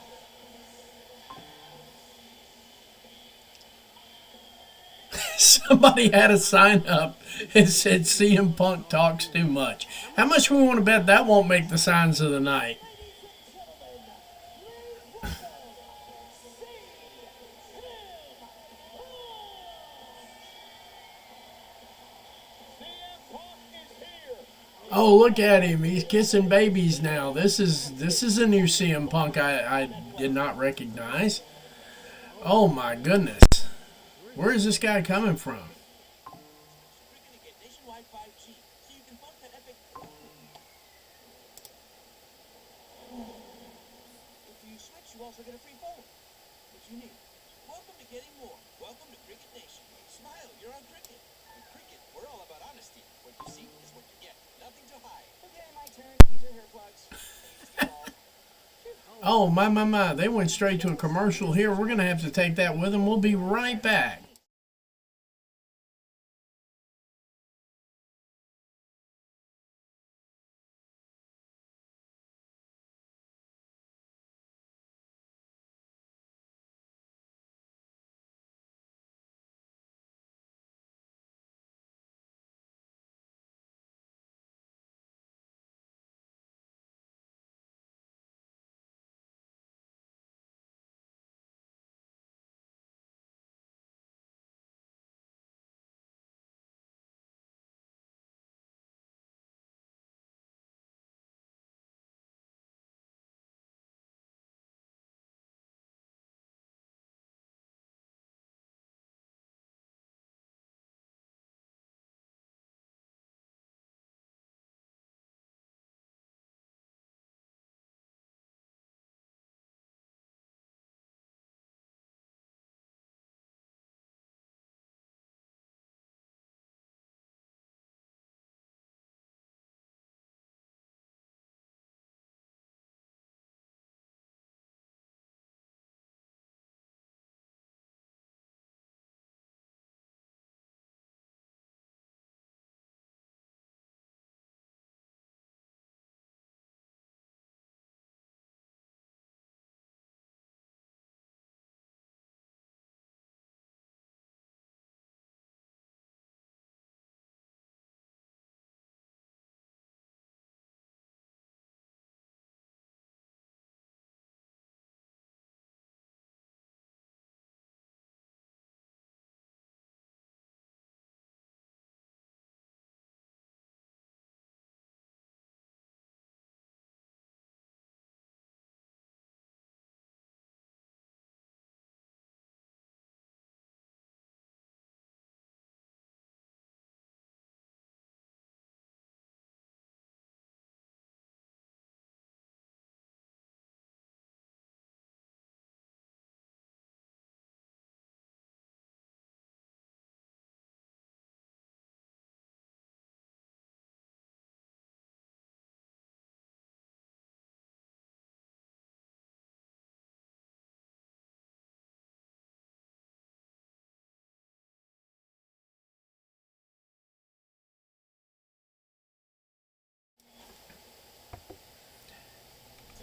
Somebody had a sign up and said CM Punk talks too much. How much we want to bet that won't make the signs of the night? Oh, look at him. He's kissing babies now. This is a new CM Punk I did not recognize. Oh, my goodness. Where is this guy coming from? We're gonna get nationwide 5G, so you can bump that epic. If you switch, you also get a free phone. What you need. Welcome to getting more. Welcome to Cricket Nation. Smile, you're on Cricket. In Cricket, we're all about honesty. What you see is what you get. Nothing to hide. Okay, my turn. These are hair plugs. Oh, my. They went straight to a commercial here. We're going to have to take that with them. We'll be right back.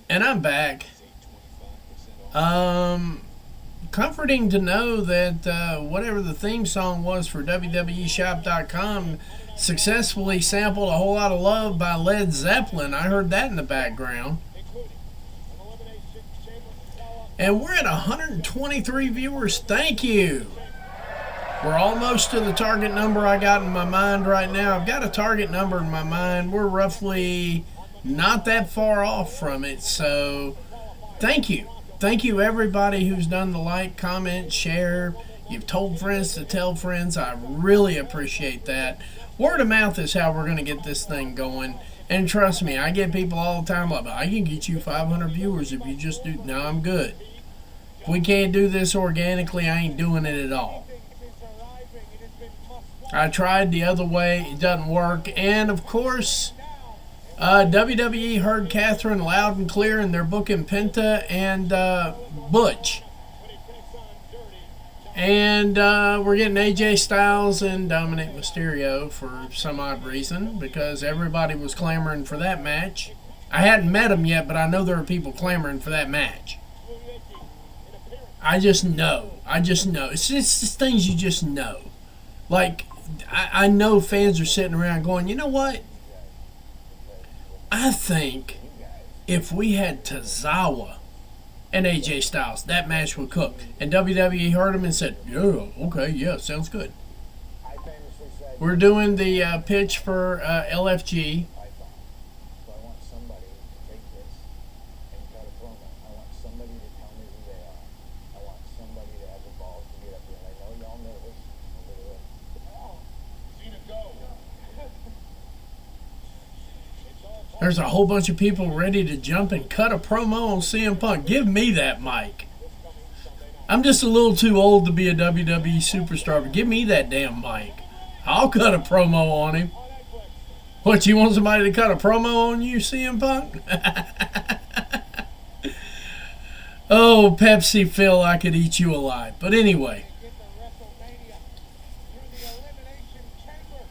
And I'm back. Comforting to know that whatever the theme song was for WWEshop.com successfully sampled A Whole Lot of Love by Led Zeppelin. I heard that in the background. And we're at 123 viewers. Thank you. We're almost to the target number I got in my mind right now. I've got a target number in my mind. We're roughly not that far off from it. So thank you. Thank you, everybody who's done the like, comment, share. You've told friends to tell friends. I really appreciate that. Word of mouth is how we're going to get this thing going. And trust me, I get people all the time like, I can get you 500 viewers if you just do. No, I'm good. If we can't do this organically, I ain't doing it at all. I tried the other way. It doesn't work. And, of course, WWE heard Catherine loud and clear, and they're booking Penta and Butch. And we're getting AJ Styles and Dominic Mysterio for some odd reason, because everybody was clamoring for that match. I hadn't met them yet, but I know there are people clamoring for that match. I just know. It's just things you just know. Like, I know fans are sitting around going, you know what? I think if we had Tozawa and AJ Styles, that match would cook. And WWE heard him and said, yeah, okay, yeah, sounds good. We're doing the pitch for LFG. So I want somebody to take this and cut a promo. I want somebody to tell me who they are. I want somebody to have the balls to get up there. And I know y'all nervous. Cena, go. There's a whole bunch of people ready to jump and cut a promo on CM Punk. Give me that mic. I'm just a little too old to be a WWE superstar, but give me that damn mic. I'll cut a promo on him. What, you want somebody to cut a promo on you, CM Punk? Oh, Pepsi, Phil, I could eat you alive. But anyway. Get the WrestleMania through the Elimination Chamber.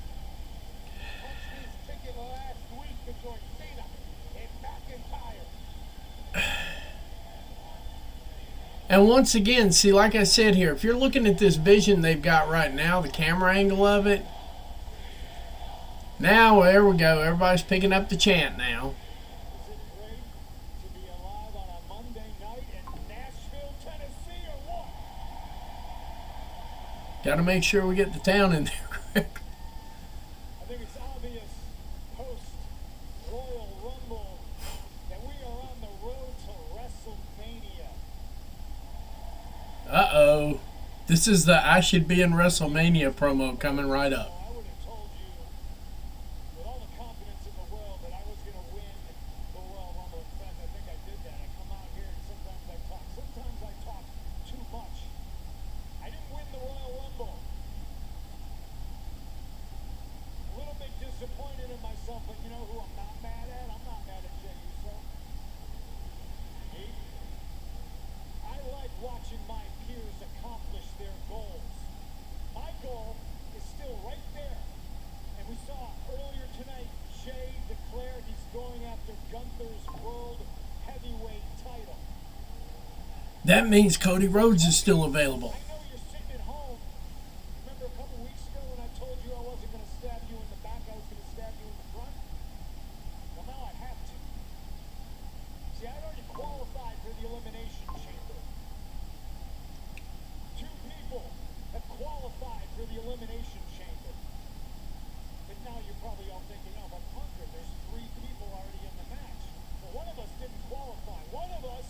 Punch this ticket last week to join Cena and McIntyre. And once again, see, like I said here, if you're looking at this vision they've got right now, the camera angle of it, now, there we go. Everybody's picking up the chant now. Is it great to be alive on a Monday night in Nashville, Tennessee, or what? Got to make sure we get the town in there quick. I think it's obvious post Royal Rumble that we are on the road to WrestleMania. Uh-oh. This is the I Should Be in WrestleMania promo coming right up. I would have told you with all the confidence in the world that I was going to win the Royal Rumble. In fact, I think I did that. I come out here and sometimes I talk. Sometimes I talk too much. I didn't win the Royal Rumble. A little bit disappointed in myself, but you know who I'm not mad at? I'm not mad at Jey Uso. Me? I like watching my peers accomplish their goals. My goal is still right there. And we saw earlier tonight, Jey declared he's going after Gunther's World Heavyweight title. That means Cody Rhodes is still available. I know you're sitting at home. Remember a couple weeks ago when I told you I wasn't going to stab you in the back, I was going to stab you in the front? Well, now I have to. See, I'd already qualified for the Elimination Chamber. 2 people have qualified for the Elimination Chamber. But now you're probably all thinking, oh, but Punker, there's 3 people already in the match. Well, one of us didn't qualify. One of us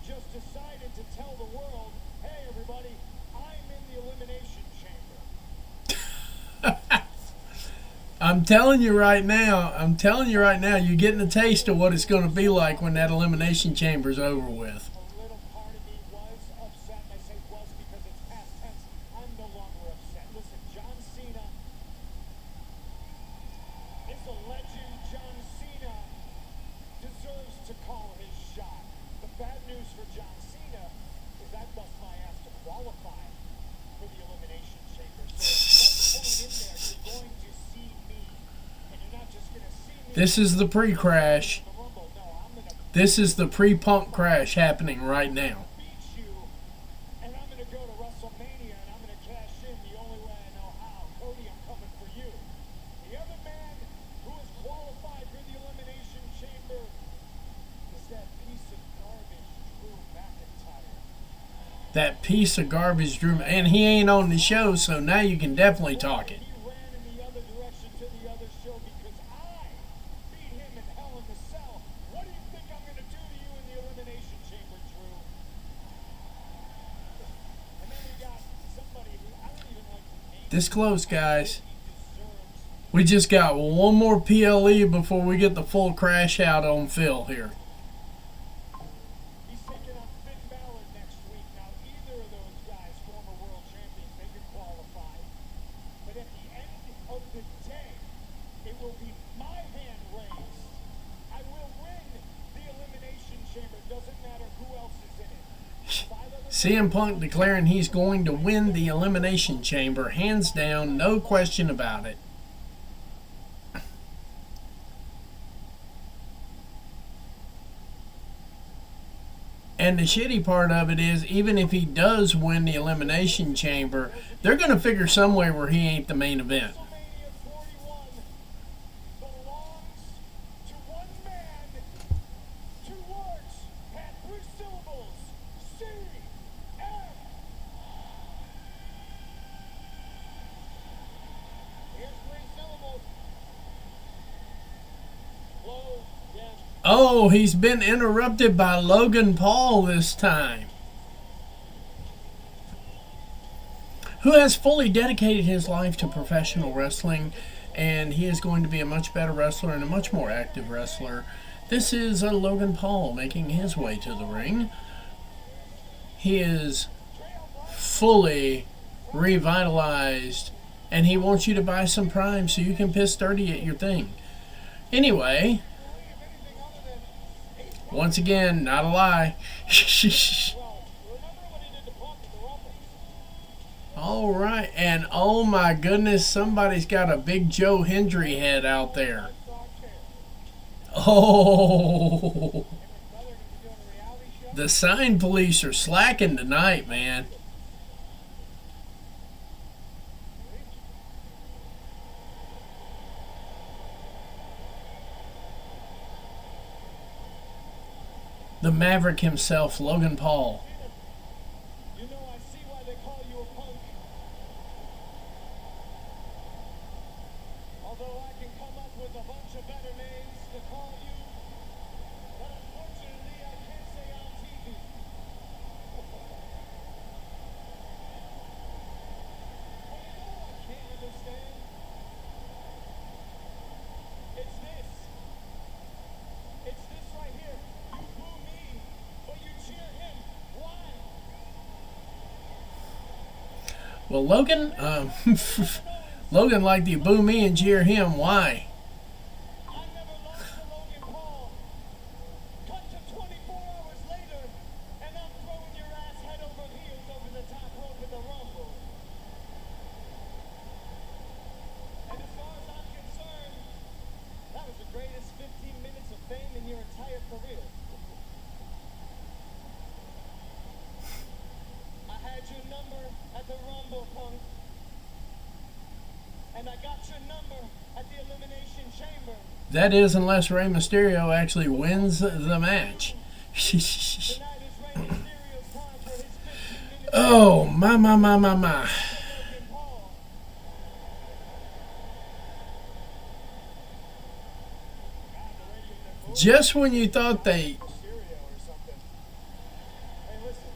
just decided to tell the world, hey, everybody, I'm in the Elimination Chamber. I'm telling you right now, you're getting a taste of what it's going to be like when that Elimination Chamber's over with. A little part of me was upset, and I say was because it's past tense. I'm no longer upset. Listen, John Cena is a legend. John Cena deserves to call his shot. The bad news for John Cena is I bust my ass to qualify for the Elimination Chamber. So at some point in there, you're going to see me, and you're not just going to see me This is the pre-crash. in the Rumble. No, I'm going to This is the pre-Punk crash happening right now. beat you, and I'm going to go to WrestleMania, and I'm going to cash in the only way I know how. Cody, I'm coming for you. The other man who is qualified for the Elimination Chamber is that piece of garbage, Drew McIntyre. That piece of garbage, Drew, and he ain't on the show, so now you can definitely talk it. He ran in the other direction to the other show because I beat him in Hell in the Cell. What do you think I'm going to do to you in the Elimination Chamber, Drew? And then we got somebody who I don't even like to name. This close, guys. He deserves. We just got one more PLE before we get the full crash out on Phil here. He's taking on Finn Balor next week. Now, either of those guys, former world champions, they can qualify. But at the end of the day, it will be my hand raised CM Punk declaring he's going to win the Elimination Chamber, hands down, no question about it. And the shitty part of it is, even if he does win the Elimination Chamber, they're going to figure some way where he ain't the main event. WrestleMania 41 belongs to one man, 2 words, and 3 syllables. CM. Here's 3 syllables. Logan. Oh, he's been interrupted by Logan Paul this time, who has fully dedicated his life to professional wrestling, and he is going to be a much better wrestler and a much more active wrestler. This is Logan Paul making his way to the ring. He is fully revitalized, and he wants you to buy some Prime so you can piss dirty at your thing. Anyway, once again, not a lie. All right, and oh my goodness, somebody's got a big Joe Hendry head out there. Oh, the sign police are slacking tonight, man. The Maverick himself, Logan Paul. You know, I see why they call you a punk. Although I can come up with a bunch of better names to call you, but unfortunately I can't say on TV. But you know what I can't understand? It's this. It's this right here. You boo me, but you cheer him. Why? Well, Logan, Logan liked to boo me and cheer him. Why? I never lost to Logan Paul. Cut to 24 hours later, and I'm throwing your ass head over heels over the top rope in the Rumble. And as far as I'm concerned, that was the greatest 15 minutes of fame in your entire career. I had your number at the Rumble, Punk. And I got your number at the Elimination Chamber. That is, unless Rey Mysterio actually wins the match. Tonight is Rey Mysterio's time for his 15 minutes. Oh, my. Logan Paul. Just when you thought they... Mysterio or something. Hey, listen.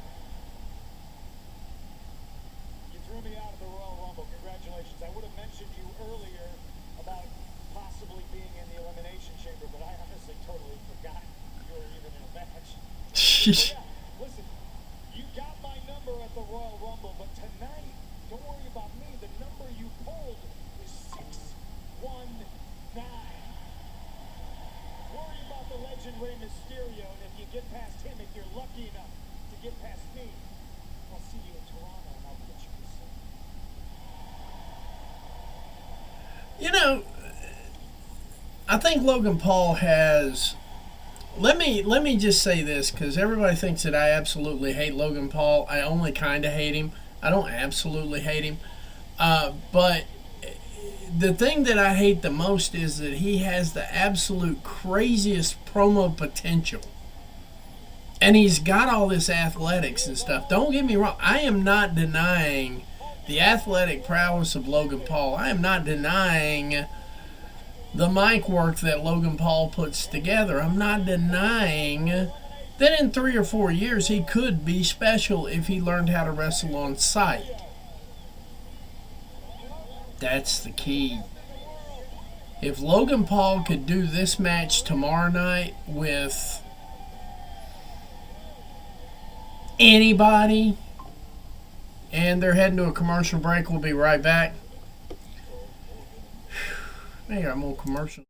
You threw me out of the Royal Rumble. Congratulations. I would have mentioned you earlier about possibly being in the Elimination Chamber, but I honestly totally forgot you were even in a match. Yeah, listen. You got my number at the Royal Rumble, but tonight, don't worry about me. The number you pulled is 619. Worry about the legend Rey Mysterio, and if you get past him, if you're lucky enough to get past me, I'll see you in Toronto and I'll put you to sleep. You know, I think Logan Paul has... Let me just say this, because everybody thinks that I absolutely hate Logan Paul. I only kind of hate him. I don't absolutely hate him. But the thing that I hate the most is that he has the absolute craziest promo potential. And he's got all this athletics and stuff. Don't get me wrong. I am not denying the athletic prowess of Logan Paul. I am not denying the mic work that Logan Paul puts together. I'm not denying that in 3 or 4 years he could be special if he learned how to wrestle on sight. That's the key. If Logan Paul could do this match tomorrow night with anybody, and they're heading to a commercial break, we'll be right back. They got more commercials.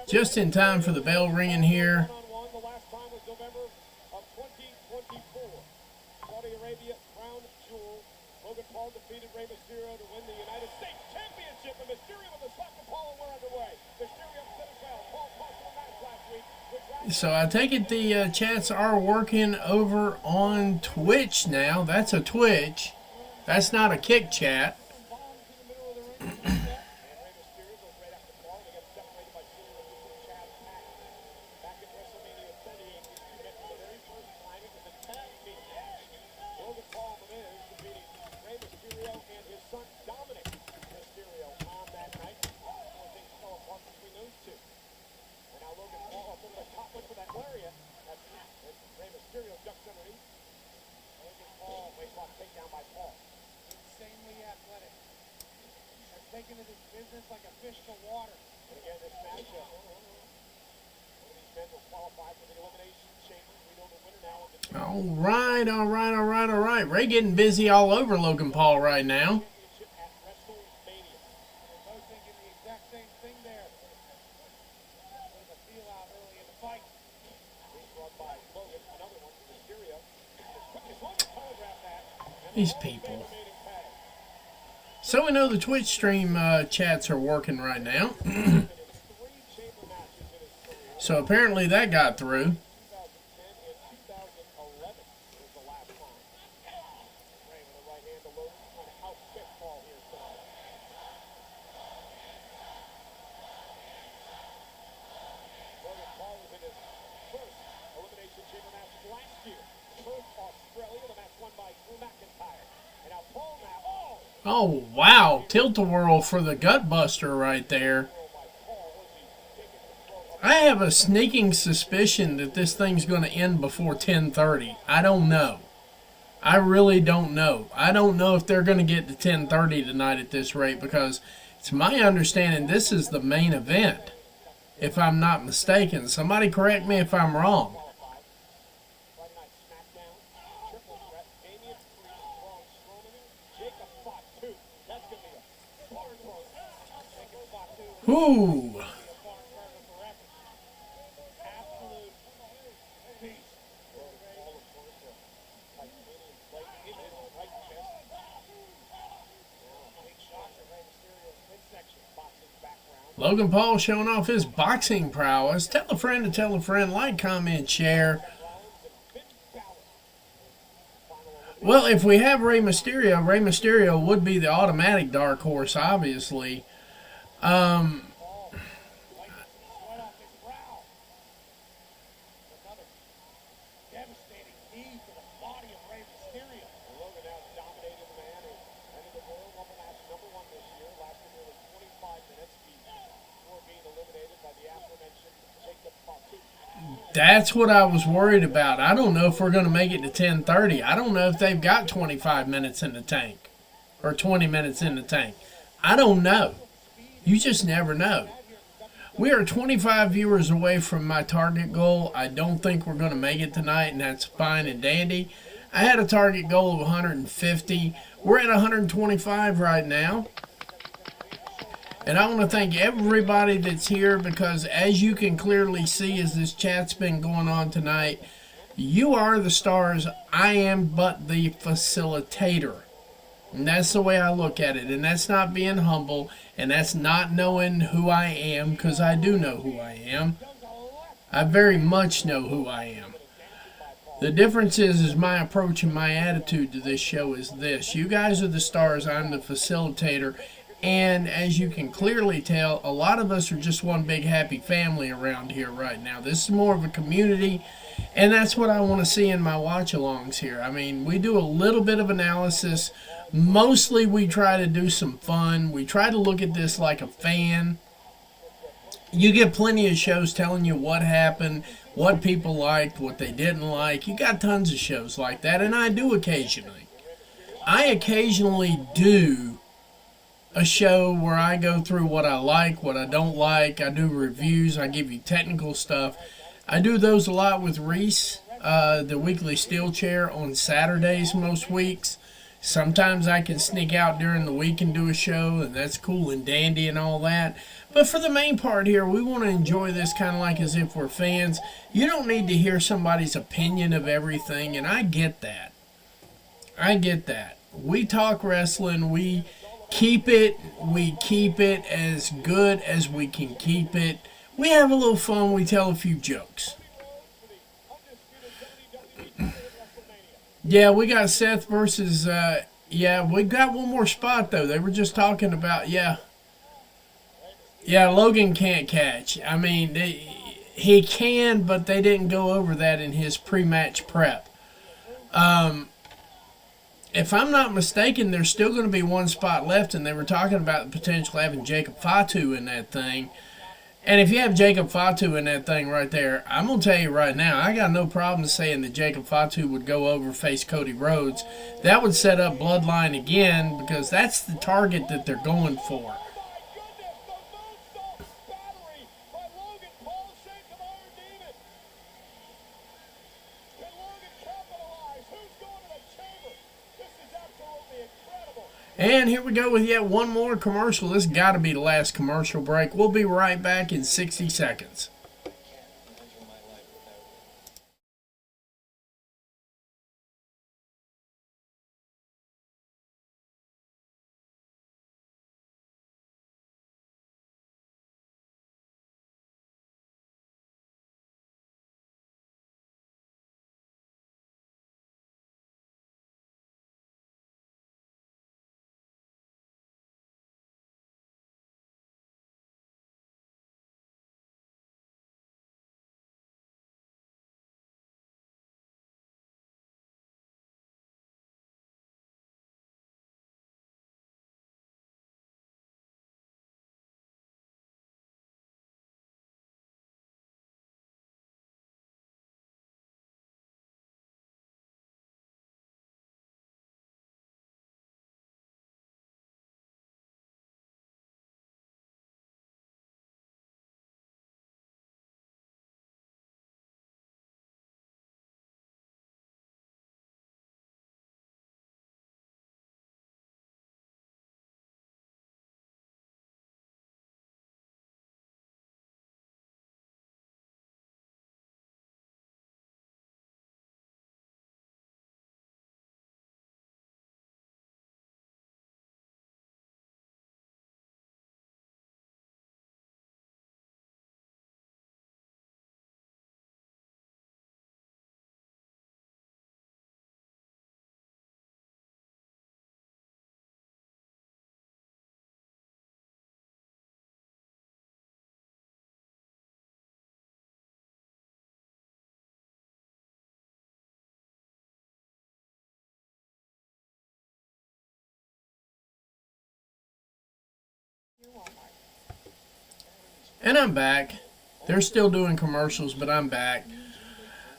Just in time for the bell ringing here. The last time was November of 2024. Saudi Arabia, crown jewel. Logan Paul defeated Rey Mysterio to win the United States Championship. And Mysterio with the slap to Paul, and we're underway. Mysterio upset as well. Paul cost him a match last week. So I take it the chats are working over on Twitch now. That's a Twitch. That's not a kick chat. Taking it as business like a fish to water. And again, this matchup, one of these men will qualify for the Elimination Chamber. We know the winner now of the All right. Ray getting busy all over Logan Paul right now. championship at WrestleMania. We're both thinking the exact same thing there. Bit of a feel out early in the fight. Being brought by Logan, another one from Mysterio. As quick as Logan telegraphed that. These people. So we know the Twitch stream chats are working right now. So apparently that got through. 2010 and 2011 was the last time. Ray with a right hand to Logan, trying to outfit Paul here tonight. Logan Paul was in his first Elimination Chamber match last year. First Australia, the match won by Drew McIntyre. And now Paul now, Oh, wow. Tilt-a-whirl for the Gutbuster right there. I have a sneaking suspicion that this thing's going to end before 10:30. I don't know. I really don't know. I don't know if they're going to get to 10:30 tonight at this rate, because it's my understanding this is the main event, if I'm not mistaken. Somebody correct me if I'm wrong. Friday Night SmackDown, triple threat, Damian Priest, Braun Strowman, Jacob Fatu. That's going to be a barn burner. Jacob Fatu. Ooh. Be a barn burner forever. Absolute beast. All of course, a titanium plate in his right chest. Now, big shots at Rey Mysterio's midsection, boxing background. Logan Paul showing off his boxing prowess. Tell a friend to tell a friend. Like, comment, share. Well, if we have Rey Mysterio would be the automatic dark horse, obviously. Sweat off his brow. Another devastating knee to the body of Rey Mysterio. Logan now dominated the man who entered the Royal Rumble match #1 this year, lasted nearly 25 minutes before being eliminated by the aforementioned Jacob Fatu. That's what I was worried about. I don't know if we're going to make it to 10:30. I don't know if they've got 25 minutes in the tank or 20 minutes in the tank. I don't know. You just never know. We are 25 viewers away from my target goal. I don't think we're going to make it tonight, and that's fine and dandy. I had a target goal of 150. We're at 125 right now. And I want to thank everybody that's here, because as you can clearly see as this chat's been going on tonight, you are the stars. I am but the facilitator. And that's the way I look at it. And that's not being humble. And that's not knowing who I am, because I do know who I am. I very much know who I am. The difference is my approach and my attitude to this show is this. You guys are the stars. I'm the facilitator. And as you can clearly tell, a lot of us are just one big happy family around here right now. This is more of a community, and that's what I want to see in my watch-alongs here. I mean, we do a little bit of analysis. Mostly we try to do some fun. We try to look at this like a fan. You get plenty of shows telling you what happened, what people liked, what they didn't like. You got tons of shows like that, and I do occasionally. I occasionally do a show where I go through what I like, what I don't like. I do reviews. I give you technical stuff. I do those a lot with Reese, the weekly steel chair on Saturdays most weeks. Sometimes I can sneak out during the week and do a show, and that's cool and dandy and all that. But for the main part here, we want to enjoy this kind of like as if we're fans. You don't need to hear somebody's opinion of everything, and I get that. I get that. We talk wrestling. We keep it as good as we can keep it. We have a little fun. We tell a few jokes. Yeah, we got Seth versus, we got one more spot, though. They were just talking about, Yeah, Logan can't catch. I mean, he can, but they didn't go over that in his pre-match prep. If I'm not mistaken, there's still going to be one spot left, and they were talking about the potential of having Jacob Fatu in that thing. And if you have Jacob Fatu in that thing right there, I'm going to tell you right now, I got no problem saying that Jacob Fatu would go over face Cody Rhodes. That would set up Bloodline again because that's the target that they're going for. And here we go with yet one more commercial. This has got to be the last commercial break. We'll be right back in 60 seconds. And I'm back. They're still doing commercials, but I'm back.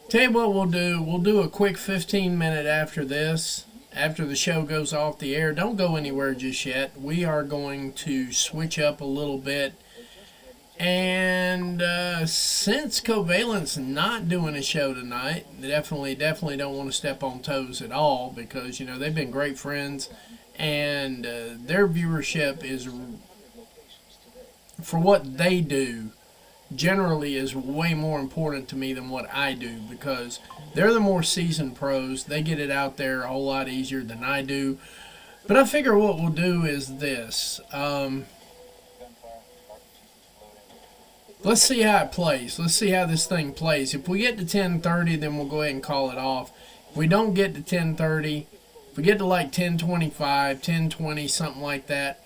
Tell you what we'll do. We'll do a quick 15-minute after this. After the show goes off the air. Don't go anywhere just yet. We are going to switch up a little bit. And since Covalent's not doing a show tonight, they definitely don't want to step on toes at all because, you know, they've been great friends. And their viewership is, for what they do, generally is way more important to me than what I do because they're the more seasoned pros. They get it out there a whole lot easier than I do. But I figure what we'll do is this. Let's see how it plays. Let's see how this thing plays. If we get to 10:30, then we'll go ahead and call it off. If we don't get to 10:30, if we get to like 10:25, 10:20, something like that,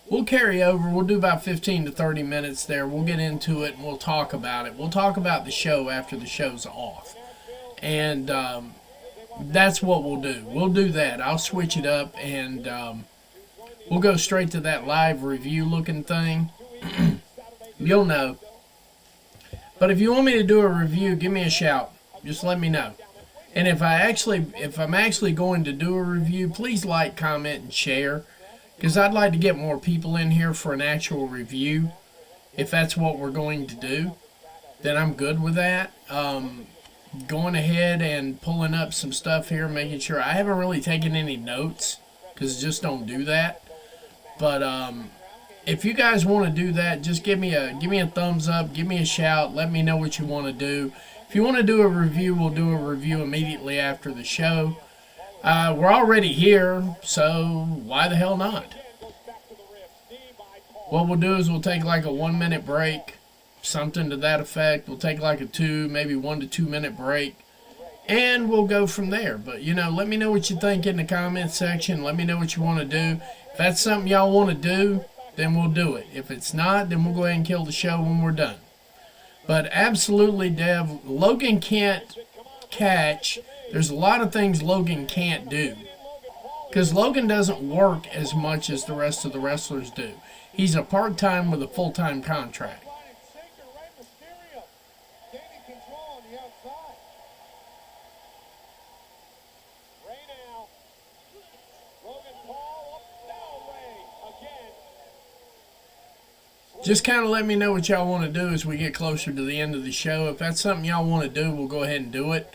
we'll carry over. We'll do about 15 to 30 minutes there. We'll get into it and we'll talk about it. We'll talk about the show after the show's off. And that's what we'll do. We'll do that. I'll switch it up and we'll go straight to that live review looking thing. You'll know. But if you want me to do a review, give me a shout. Just let me know. And if I'm actually going to do a review, please like, comment, and share. Because I'd like to get more people in here for an actual review. If that's what we're going to do, then I'm good with that. going ahead and pulling up some stuff here, making sure I haven't really taken any notes because just don't do that. But if you guys want to do that, just give me a thumbs up, give me a shout, let me know what you want to do. If you want to do a review, we'll do a review immediately after the show. We're already here, so why the hell not? What we'll do is we'll take like a 1 minute break, something to that effect. We'll take like a 1 to 2 minute break, and we'll go from there. But, let me know what you think in the comment section. Let me know what you want to do. If that's something y'all want to do, then we'll do it. If it's not, then we'll go ahead and kill the show when we're done. But absolutely, Dev, Logan can't catch. There's a lot of things Logan can't do, because Logan doesn't work as much as the rest of the wrestlers do. He's a part-time with a full-time contract. Just kind of let me know what y'all want to do as we get closer to the end of the show. If that's something y'all want to do, we'll go ahead and do it.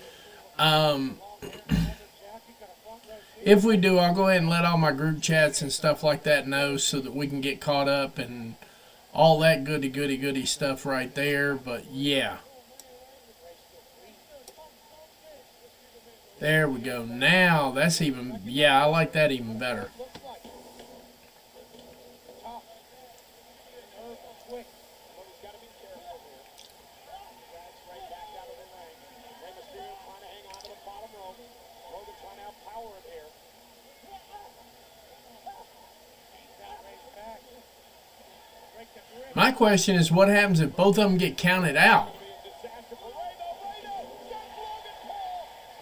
If we do, I'll go ahead and let all my group chats and stuff like that know so that we can get caught up and all that goody stuff right there. But yeah. There we go. Now, that's even, yeah, I like that even better. My question is, what happens if both of them get counted out?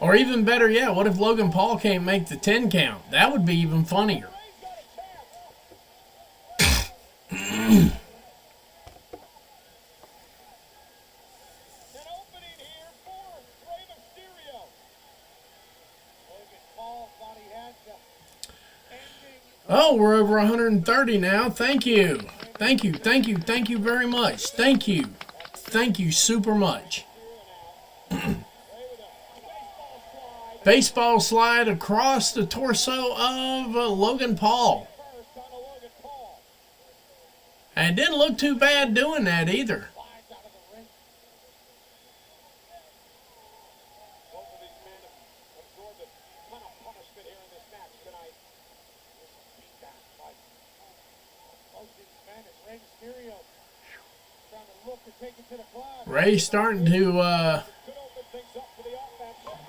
Or even better yet, what if Logan Paul can't make the 10 count? That would be even funnier. Oh, we're over 130 now. Thank you. Thank you very much. Thank you super much. Baseball slide across the torso of Logan Paul. And it didn't look too bad doing that either. Ray's starting to,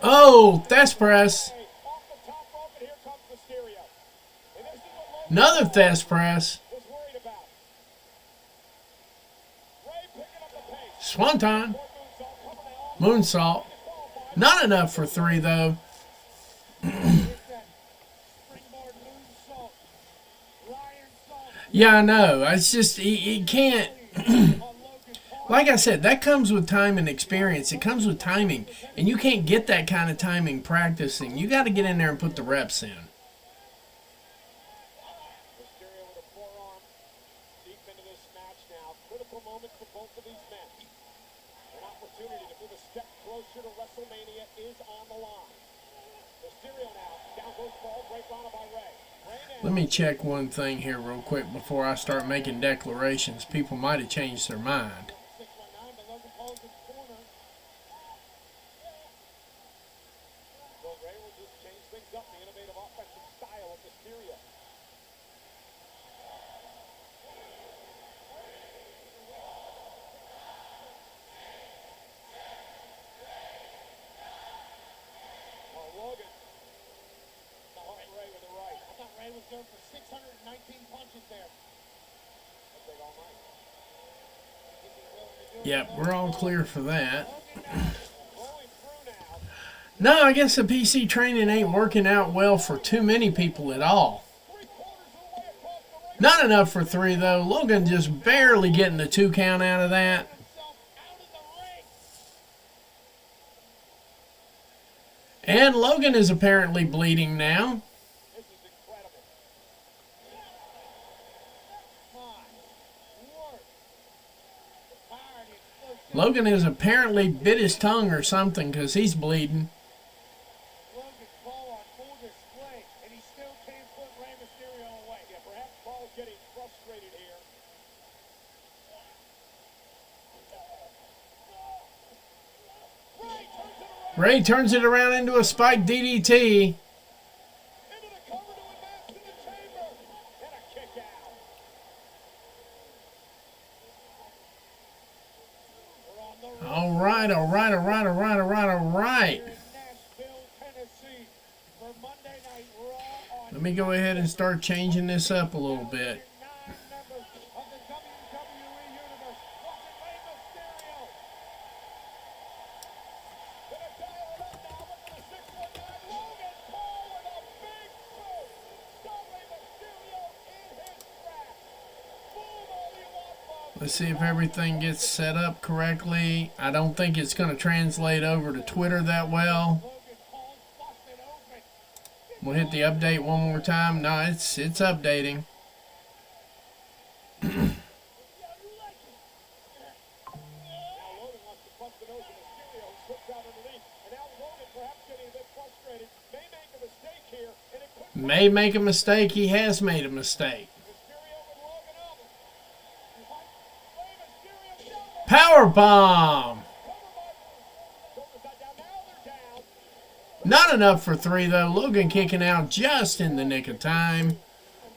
oh, Thesz press. Another Thesz press. Swanton. Moonsault. Not enough for 3, though. Yeah, I know. It's just, he can't. Like I said, that comes with time and experience. It comes with timing. And you can't get that kind of timing practicing. You got to get in there and put the reps in. Mysterio with a forearm deep into this match now. Critical moment for both of these men. An opportunity to move a step closer to WrestleMania is on the line. Mysterio now. Down goes Paul. Great run by Ray. Let me check one thing here real quick before I start making declarations. People might have changed their mind. For 619 punches there. Yep, we're all clear for that. No, I guess the PC training ain't working out well for too many people at all. Not enough for 3, though. Logan just barely getting the 2 count out of that. And Logan is apparently bleeding now. Logan has apparently bit his tongue or something because he's bleeding. Logan Paul on full display, and he still can't put Rey Mysterio away. Yeah, perhaps Paul's getting frustrated here. Ray turns it around into a spike DDT. Into the cover to advance to the chamber. And a kick out. We're on the road All right. here in Nashville, Tennessee for Monday Night Raw on Let me go ahead and start changing this up a little bit. 9 members of the WWE Universe. Watching Rey Mysterio. Gonna dial it up now. Look for the 619. Logan Paul with a big boot. Got Rey Mysterio in his trap. Boom, all you want, folks. Let's see if everything gets set up correctly. I don't think it's going to translate over to Twitter that well. Logan Paul busted open. We'll hit the update one more time. No, it's updating. Now Logan wants to bust the nose of Mysterio, who slips out underneath. And now Logan perhaps getting a bit frustrated. May make a mistake here, and it could May make a mistake. He has made a mistake. Mysterio with Logan up. Rey Mysterio down. Power bomb. Shoulders not down. Now they're down. Not enough for 3 though. Logan kicking out just in the nick of time.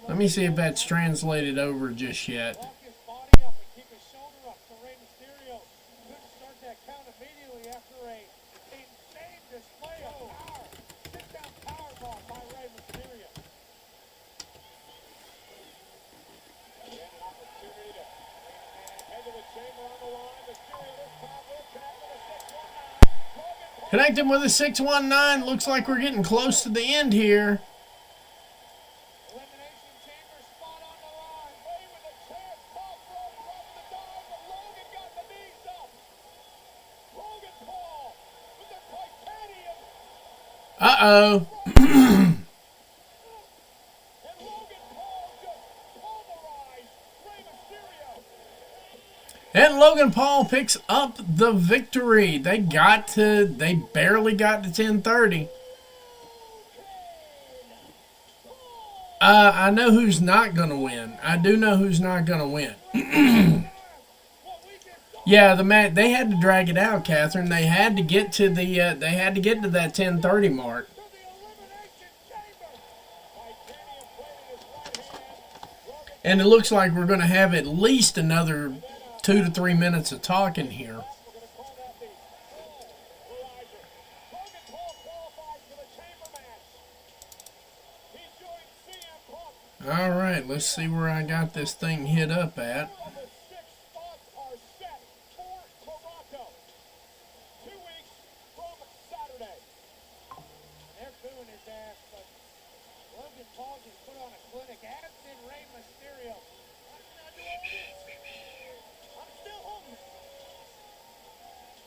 Let me see if that's translated over just yet. Lock his body up and keep his shoulder up for Rey Mysterio. Couldn't start that count immediately after a insane display of power. Sit-down powerbomb by Rey Mysterio. Again, an opportunity to head to the chamber on the line. Mysterio this time will connect with a 619. Logan Paul. Connecting with a 619. Looks like we're getting close to the end here. Elimination chamber spot on the line. Rey with a chance. Top rope from the dive, but Logan got the knees up. Logan Paul with the titanium. Uh-oh. And Logan Paul just pulverized Rey Mysterio. And Logan Paul picks up the victory. They barely got to 10:30. I know who's not going to win. I do know who's not going to win. Yeah, the match, they had to drag it out, Catherine. They had to get to that 10:30 mark. To the elimination chamber. Titanium plate in his right hand. Logan And it looks like we're going to have at least another 2 to 3 minutes of talking here. We're going to call that the Equalizer. Logan Paul qualifies for the chamber match. He joins CM Punk. All right, let's see where I got this thing hit up at. All the 6 spots are set for Toronto. 2 weeks from Saturday. They're booing his ass, but Logan Paul just put on a clinic. As did Rey Mysterio. I'm still hungry.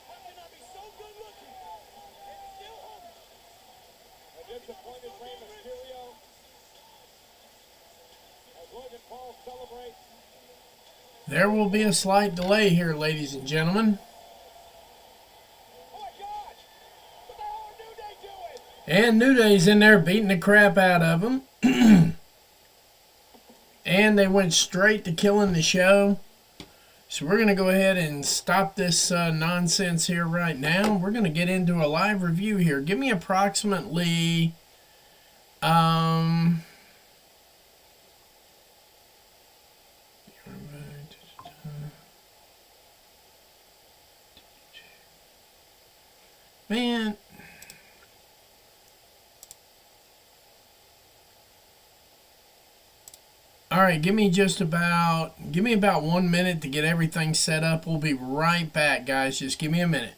How can I be so good looking and still hungry? A disappointed Rey Mysterio as Logan Paul celebrates. There will be a slight delay here, ladies and gentlemen. Oh my God! What the hell are New Day doing? And New Day's in there beating the crap out of them. And they went straight to killing the show. So we're going to go ahead and stop this nonsense here right now. We're going to get into a live review here. Give me approximately... Man... All right, give me about 1 minute to get everything set up. We'll be right back, guys. Just give me a minute.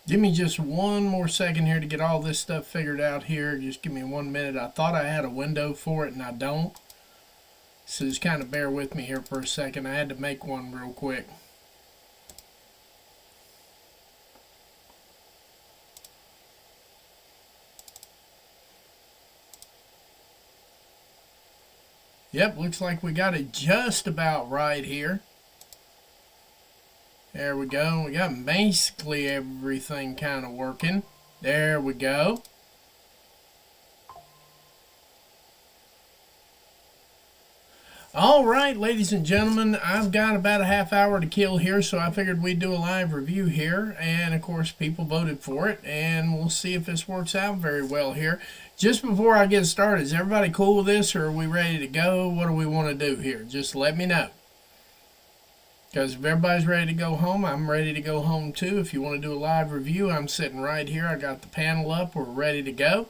Give me just one more second here to get all this stuff figured out here. Just give me 1 minute. I thought I had a window for it, and I don't. So just kind of bear with me here for a second. I had to make one real quick. Yep, looks like we got it just about right here. There we go. We got basically everything kind of working. There we go. All right, ladies and gentlemen, I've got about a half hour to kill here, so I figured we'd do a live review here. And, of course, people voted for it, and we'll see if this works out very well here. Just before I get started, is everybody cool with this, or are we ready to go? What do we want to do here? Just let me know. Because if everybody's ready to go home, I'm ready to go home too. If you want to do a live review, I'm sitting right here. I got the panel up. We're ready to go.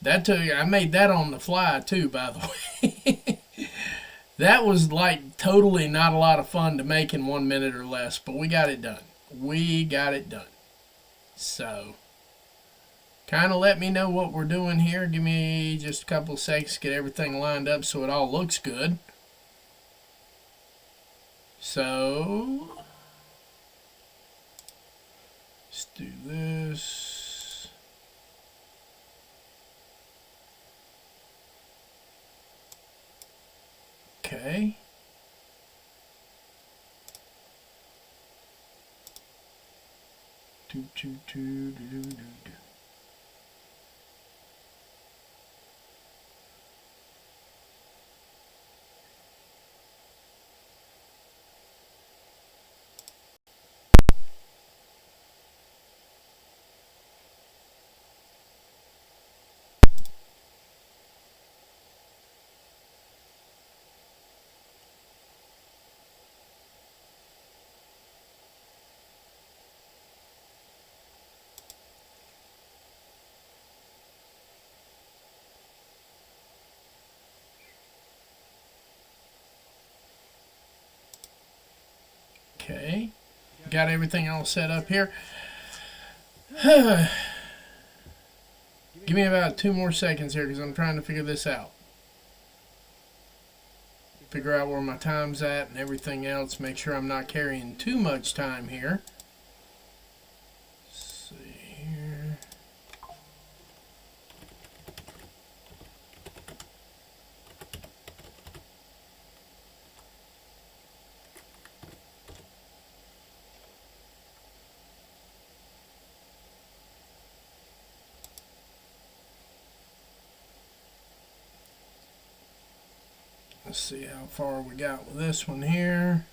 That took, I made that on the fly too, by the way. That was like totally not a lot of fun to make in 1 minute or less, but we got it done. We got it done. So, kind of let me know what we're doing here. Give me just a couple of seconds to get everything lined up so it all looks good. So, let's do this. Okay. Do, do, do, do, do, do. Okay, got everything all set up here. Give me about 2 more seconds here because I'm trying to figure this out. Figure out where my time's at and everything else. Make sure I'm not carrying too much time here. Let's see here. Let's see how far we got with this one here.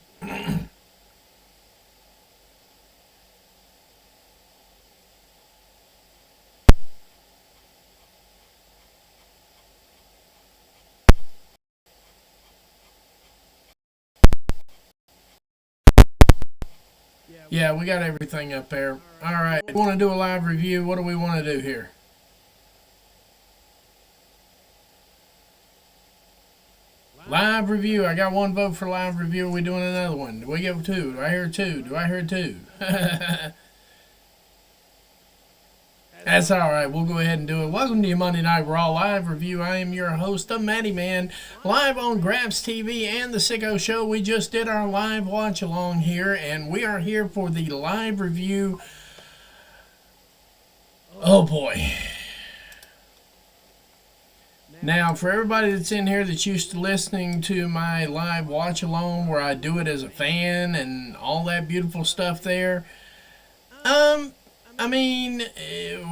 Yeah, we got everything up there. All right, we want to do a live review. What do we want to do here? Live review. I got 1 vote for live review. Are we doing another one? Do we get 2? Do I hear 2? Do I hear 2? That's all right. We'll go ahead and do it. Welcome to your Monday Night Raw live review. I am your host, the Matty Man, live on Grabs TV and the Sicko Show. We just did our live watch along here, and we are here for the live review. Oh boy. Now, for everybody that's in here that's used to listening to my live watch along where I do it as a fan and all that beautiful stuff there, I mean,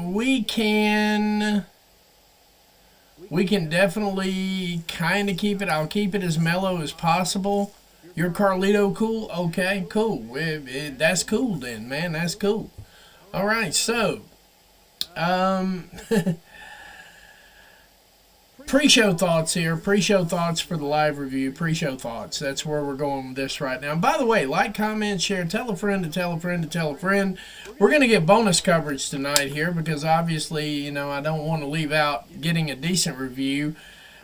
we can definitely kind of keep it. I'll keep it as mellow as possible. Your Carlito cool? Okay, cool. That's cool then, man. That's cool. All right, so, pre-show thoughts here. Pre-show thoughts for the live review. Pre-show thoughts. That's where we're going with this right now. And by the way, like, comment, share, tell a friend to tell a friend to tell a friend. We're going to get bonus coverage tonight here because obviously, you know, I don't want to leave out getting a decent review.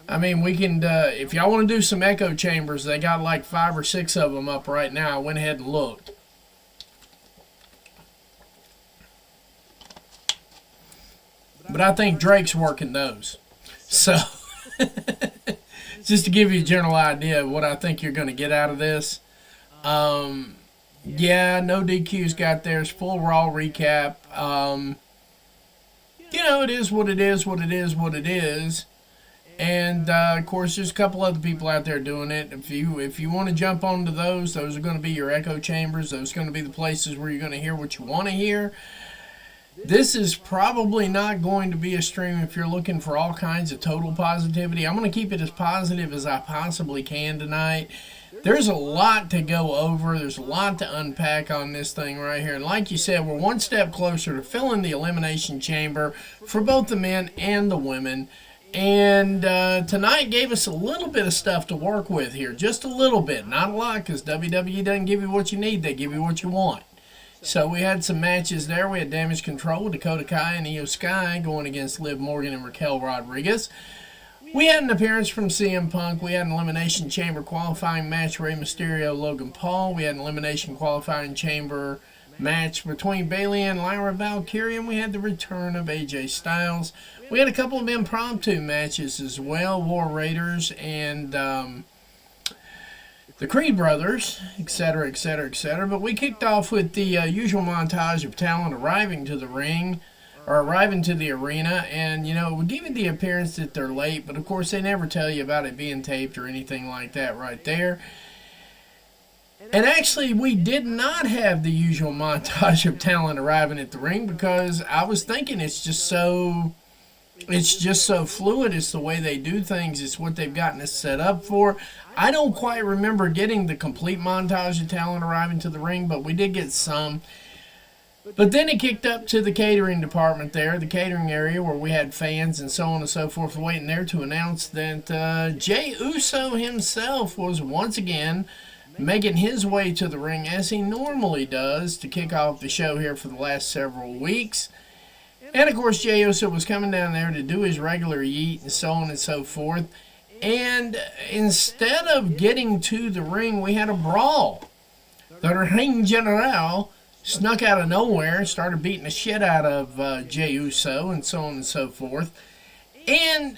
I mean, we can, if y'all want to do some echo chambers, they got like 5 or 6 of them up right now. I went ahead and looked. but I think Drake's working those. So, just to give you a general idea of what I think you're going to get out of this. Yeah, no DQs got theirs. Full Raw recap. It is what it is, what it is, what it is. And, of course, there's a couple other people out there doing it. If you want to jump onto those are going to be your echo chambers. Those are going to be the places where you're going to hear what you want to hear. This is probably not going to be a stream if you're looking for all kinds of total positivity. I'm going to keep it as positive as I possibly can tonight. There's a lot to go over. There's a lot to unpack on this thing right here. And like you said, we're one step closer to filling the Elimination Chamber for both the men and the women. And tonight gave us a little bit of stuff to work with here. Just a little bit. Not a lot, because WWE doesn't give you what you need. They give you what you want. So we had some matches there. We had Damage Control with Dakota Kai and Io Sky going against Liv Morgan and Raquel Rodriguez. We had an appearance from CM Punk. We had an Elimination Chamber qualifying match, Rey Mysterio, Logan Paul. We had an Elimination qualifying chamber match between Bayley and Lyra Valkyria. And we had the return of AJ Styles. We had a couple of impromptu matches as well, War Raiders and the Creed Brothers, etc., etc., etc. But we kicked off with the usual montage of talent arriving to the ring, or arriving to the arena, and, we give you the appearance that they're late, but of course they never tell you about it being taped or anything like that right there. And actually, we did not have the usual montage of talent arriving at the ring, because I was thinking it's just so fluid. It's the way they do things. It's what they've gotten us set up for. I don't quite remember getting the complete montage of talent arriving to the ring, but we did get some. But then it kicked up to the catering department there, the catering area, where we had fans and so on and so forth waiting there to announce that Jey Uso himself was once again making his way to the ring, as he normally does, to kick off the show here for the last several weeks. And, of course, Jey Uso was coming down there to do his regular yeet and so on and so forth. And instead of getting to the ring, we had a brawl. The Ring General snuck out of nowhere and started beating the shit out of Jey Uso and so on and so forth. And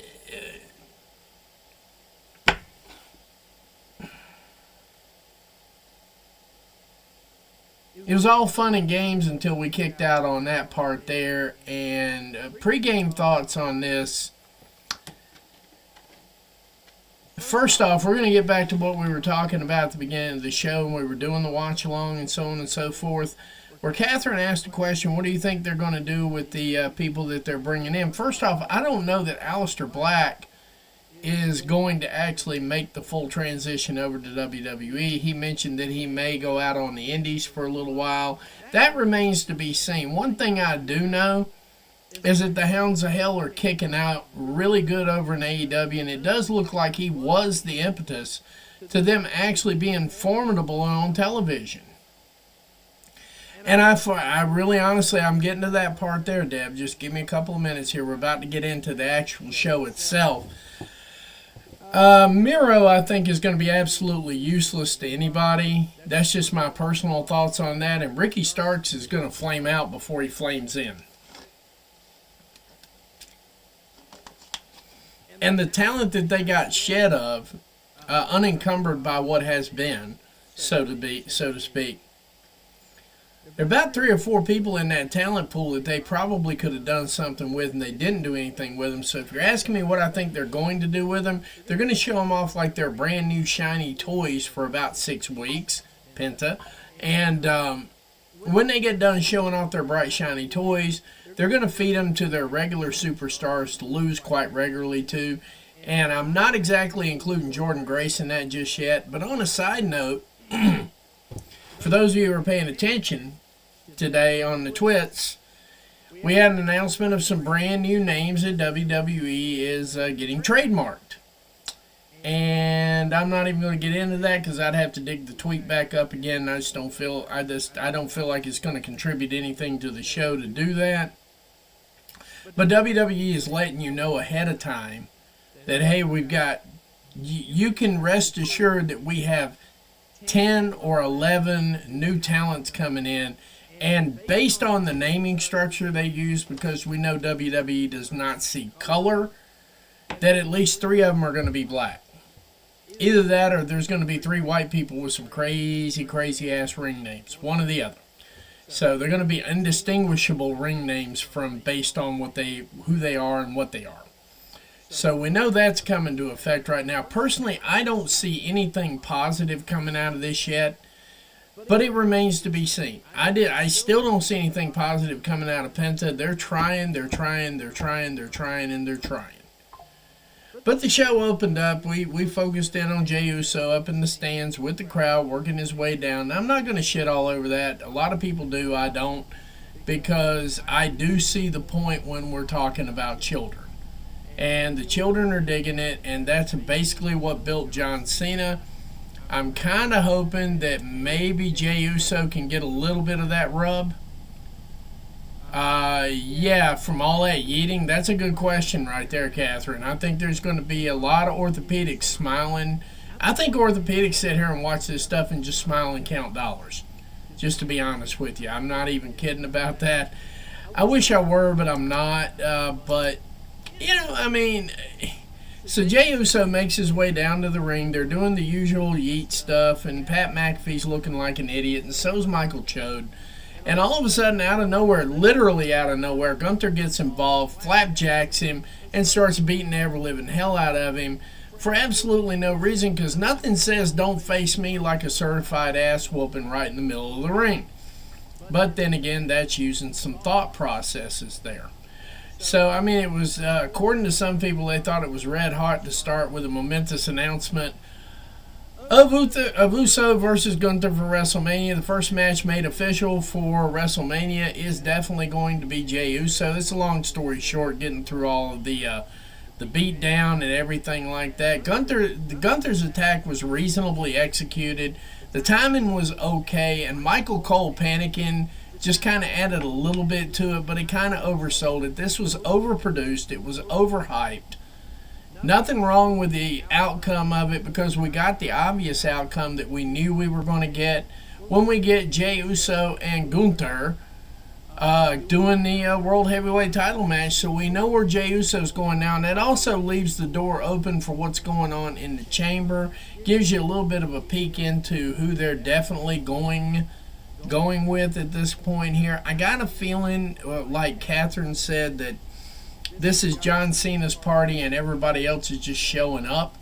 it was all fun and games until we kicked out on that part there. And pre-game thoughts on this. First off, we're going to get back to what we were talking about at the beginning of the show when we were doing the watch-along and so on and so forth, where Catherine asked a question, what do you think they're going to do with the people that they're bringing in? First off, I don't know that Aleister Black is going to actually make the full transition over to WWE. He mentioned that he may go out on the indies for a little while. That remains to be seen. One thing I do know is that the Hounds of Hell are kicking out really good over in AEW, and it does look like he was the impetus to them actually being formidable on television. And I really honestly, I'm getting to that part there, Deb. Just give me a couple of minutes here. We're about to get into the actual show itself. Miro, I think, is going to be absolutely useless to anybody. That's just my personal thoughts on that. And Ricky Starks is going to flame out before he flames in. And the talent that they got shed of, unencumbered by what has been, so to speak. There are about 3 or 4 people in that talent pool that they probably could have done something with, and they didn't do anything with them. So if you're asking me what I think they're going to do with them, they're going to show them off like they're brand new shiny toys for about 6 weeks, Penta. And when they get done showing off their bright shiny toys, they're going to feed them to their regular superstars to lose quite regularly to. And I'm not exactly including Jordan Grace in that just yet. But on a side note, for those of you who are paying attention today on the twits, we had an announcement of some brand new names that WWE is getting trademarked. And I'm not even going to get into that because I'd have to dig the tweet back up again. I don't feel like it's going to contribute anything to the show to do that. But WWE is letting you know ahead of time that, hey, we've got, you can rest assured that we have 10 or 11 new talents coming in, And based on the naming structure they use, because we know WWE does not see color, that at least 3 of them are going to be black. Either that or there's going to be 3 white people with some crazy, crazy ass ring names. One or the other. So they're going to be indistinguishable ring names from based on who they are and what they are. So we know that's coming to effect right now. Personally, I don't see anything positive coming out of this yet, but it remains to be seen. I still don't see anything positive coming out of Penta. They're trying. But the show opened up. We focused in on Jey Uso up in the stands with the crowd, working his way down. Now, I'm not going to shit all over that. A lot of people do. I don't, because I do see the point when we're talking about children. And the children are digging it, and that's basically what built John Cena. I'm kind of hoping that maybe Jey Uso can get a little bit of that rub. Yeah, from all that yeeting, that's a good question right there, Catherine. I think there's going to be a lot of orthopedics smiling. I think orthopedics sit here and watch this stuff and just smile and count dollars. Just to be honest with you. I'm not even kidding about that. I wish I were, but I'm not. But, you know, I mean, so Jey Uso makes his way down to the ring. They're doing the usual yeet stuff, and Pat McAfee's looking like an idiot, and so's Michael Chode. And all of a sudden, out of nowhere, literally out of nowhere, Gunther gets involved, flapjacks him, and starts beating the ever-living hell out of him for absolutely no reason, because nothing says don't face me like a certified ass-whooping right in the middle of the ring. But then again, that's using some thought processes there. So, I mean, it was, according to some people, they thought it was red hot to start with a momentous announcement of Uso versus Gunther for WrestleMania. The first match made official for WrestleMania is definitely going to be Jey Uso. It's a long story short, getting through all of the beat down and everything like that. Gunther's attack was reasonably executed. The timing was okay, and Michael Cole panicking just kind of added a little bit to it, but it kind of oversold it. This was overproduced. It was overhyped. Nothing wrong with the outcome of it, because we got the obvious outcome that we knew we were going to get when we get Jey Uso and Gunther doing the World Heavyweight title match. So we know where Jey Uso's going now, and that also leaves the door open for what's going on in the chamber. Gives you a little bit of a peek into who they're definitely going with at this point here. I got a feeling, like Catherine said, that this is John Cena's party and everybody else is just showing up.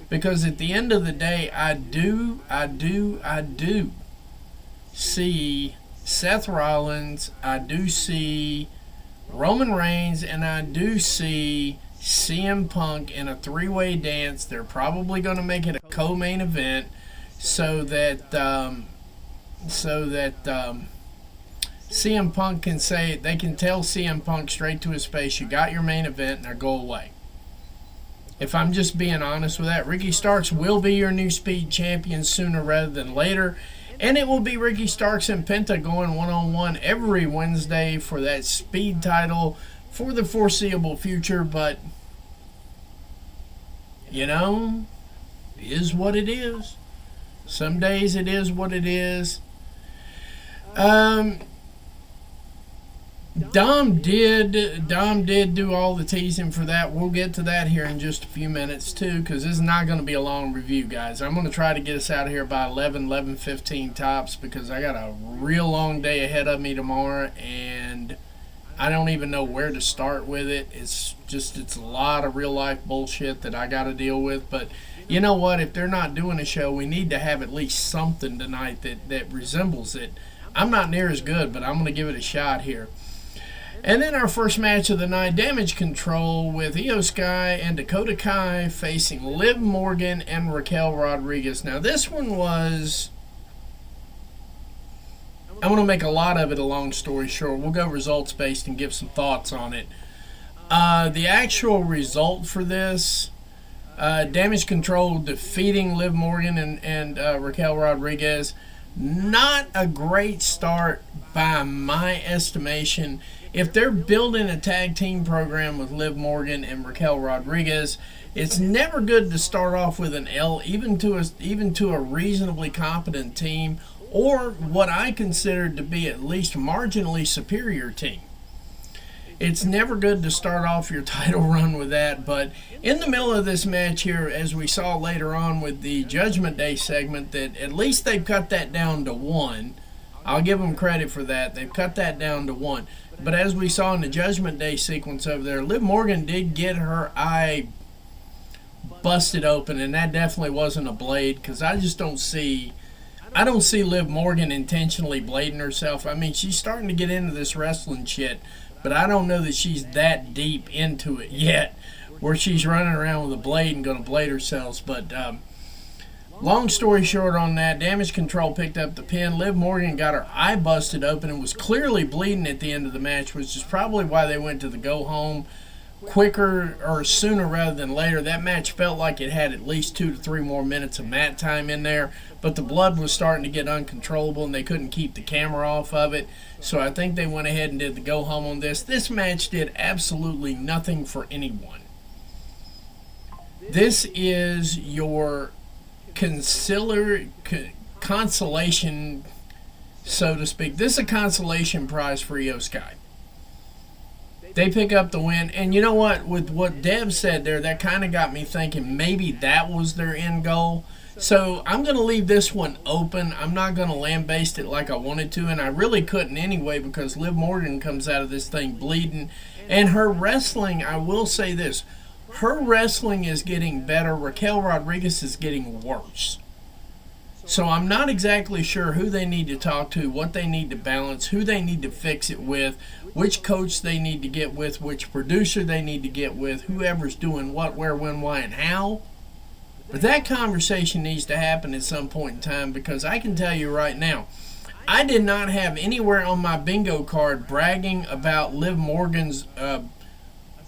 Because at the end of the day, I do see Seth Rollins, I do see Roman Reigns, and I do see CM Punk in a 3-way dance. They're probably going to make it a co-main event so that CM Punk can say, they can tell CM Punk straight to his face, you got your main event, now go away. If I'm just being honest with that, Ricky Starks will be your new Speed champion sooner rather than later. And it will be Ricky Starks and Penta going one-on-one every Wednesday for that Speed title for the foreseeable future. But, you know, it is what it is. Some days it is what it is. Dom did do all the teasing for that. We'll get to that here in just a few minutes too, because this is not going to be a long review, guys. I'm going to try to get us out of here by 11:15 tops, because I got a real long day ahead of me tomorrow, and I don't even know where to start with it. It's a lot of real life bullshit that I got to deal with. But you know what? If they're not doing a show, we need to have at least something tonight that resembles it. I'm not near as good, but I'm going to give it a shot here. And then our first match of the night, Damage Control, with Io Sky and Dakota Kai facing Liv Morgan and Raquel Rodriguez. Now this one was, I want to make a lot of it a long story short. We'll go results based and give some thoughts on it. The actual result for this, Damage Control defeating Liv Morgan and Raquel Rodriguez. Not a great start by my estimation. If they're building a tag team program with Liv Morgan and Raquel Rodriguez, it's never good to start off with an L, even to a reasonably competent team, or what I considered to be at least marginally superior team. It's never good to start off your title run with that, but in the middle of this match here, as we saw later on with the Judgment Day segment, that at least they've cut that down to 1. I'll give them credit for that. They've cut that down to 1. But as we saw in the Judgment Day sequence over there, Liv Morgan did get her eye busted open, and that definitely wasn't a blade, because I don't see Liv Morgan intentionally blading herself. I mean, she's starting to get into this wrestling shit, but I don't know that she's that deep into it yet where she's running around with a blade and going to blade herself. But long story short on that, Damage Control picked up the pin. Liv Morgan got her eye busted open and was clearly bleeding at the end of the match, which is probably why they went to the go home quicker or sooner rather than later. That match felt like it had at least 2 to 3 more minutes of mat time in there, but the blood was starting to get uncontrollable and they couldn't keep the camera off of it. So I think they went ahead and did the go home on this. This match did absolutely nothing for anyone. This is your consolation, so to speak. This is a consolation prize for Io Sky. They pick up the win, and you know what? With what Deb said there, that kind of got me thinking maybe that was their end goal. So I'm going to leave this one open. I'm not going to lambaste it like I wanted to, and I really couldn't anyway, because Liv Morgan comes out of this thing bleeding. And her wrestling, I will say this, her wrestling is getting better. Raquel Rodriguez is getting worse. So I'm not exactly sure who they need to talk to, what they need to balance, who they need to fix it with, which coach they need to get with, which producer they need to get with, whoever's doing what, where, when, why, and how. But that conversation needs to happen at some point in time, because I can tell you right now, I did not have anywhere on my bingo card bragging about Liv Morgan's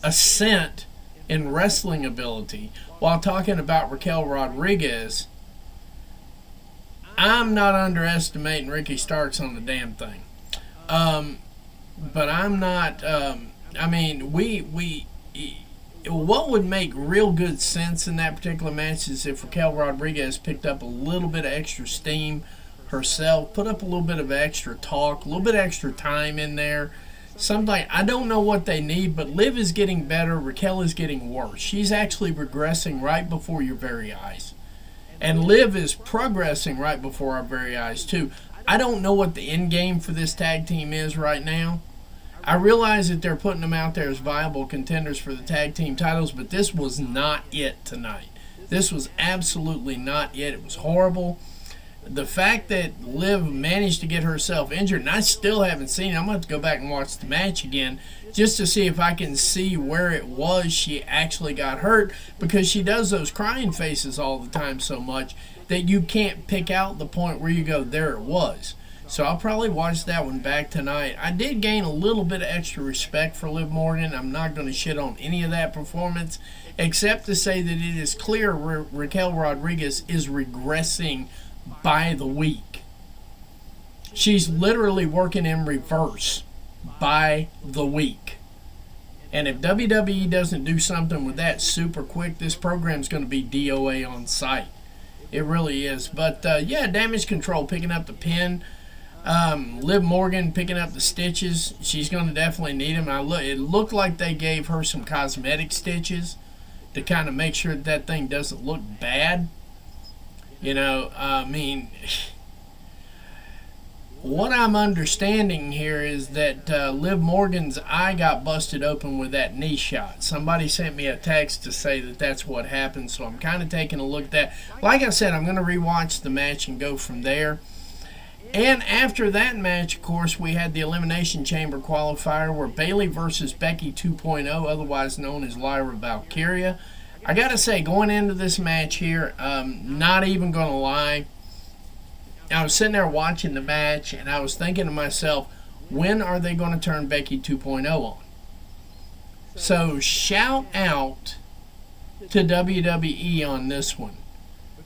ascent in wrestling ability while talking about Raquel Rodriguez. I'm not underestimating Ricky Starks on the damn thing. But I'm not, I mean, what would make real good sense in that particular match is if Raquel Rodriguez picked up a little bit of extra steam herself, put up a little bit of extra talk, a little bit extra time in there. Something, I don't know what they need, but Liv is getting better, Raquel is getting worse. She's actually regressing right before your very eyes. And Liv is progressing right before our very eyes, too. I don't know what the end game for this tag team is right now. I realize that they're putting them out there as viable contenders for the tag team titles, but this was not it tonight. This was absolutely not it. It was horrible. The fact that Liv managed to get herself injured, and I still haven't seen it. I'm going to have to go back and watch the match again just to see if I can see where it was she actually got hurt, because she does those crying faces all the time so much that you can't pick out the point where you go, there it was. So I'll probably watch that one back tonight. I did gain a little bit of extra respect for Liv Morgan. I'm not going to shit on any of that performance, except to say that it is clear Raquel Rodriguez is regressing by the week. She's literally working in reverse by the week. And if WWE doesn't do something with that super quick, this program's going to be DOA on site. It really is. But yeah, Damage Control picking up the pin. Liv Morgan picking up the stitches. She's going to definitely need them. It looked like they gave her some cosmetic stitches to kind of make sure that thing doesn't look bad. You know, I mean, what I'm understanding here is that Liv Morgan's eye got busted open with that knee shot. Somebody sent me a text to say that that's what happened, so I'm kind of taking a look at that. Like I said, I'm going to rewatch the match and go from there. And after that match, of course, we had the Elimination Chamber qualifier where Bayley versus Becky 2.0, otherwise known as Lyra Valkyria. I got to say, going into this match here, not even going to lie, I was sitting there watching the match, and I was thinking to myself, when are they going to turn Becky 2.0 on? So shout out to WWE on this one,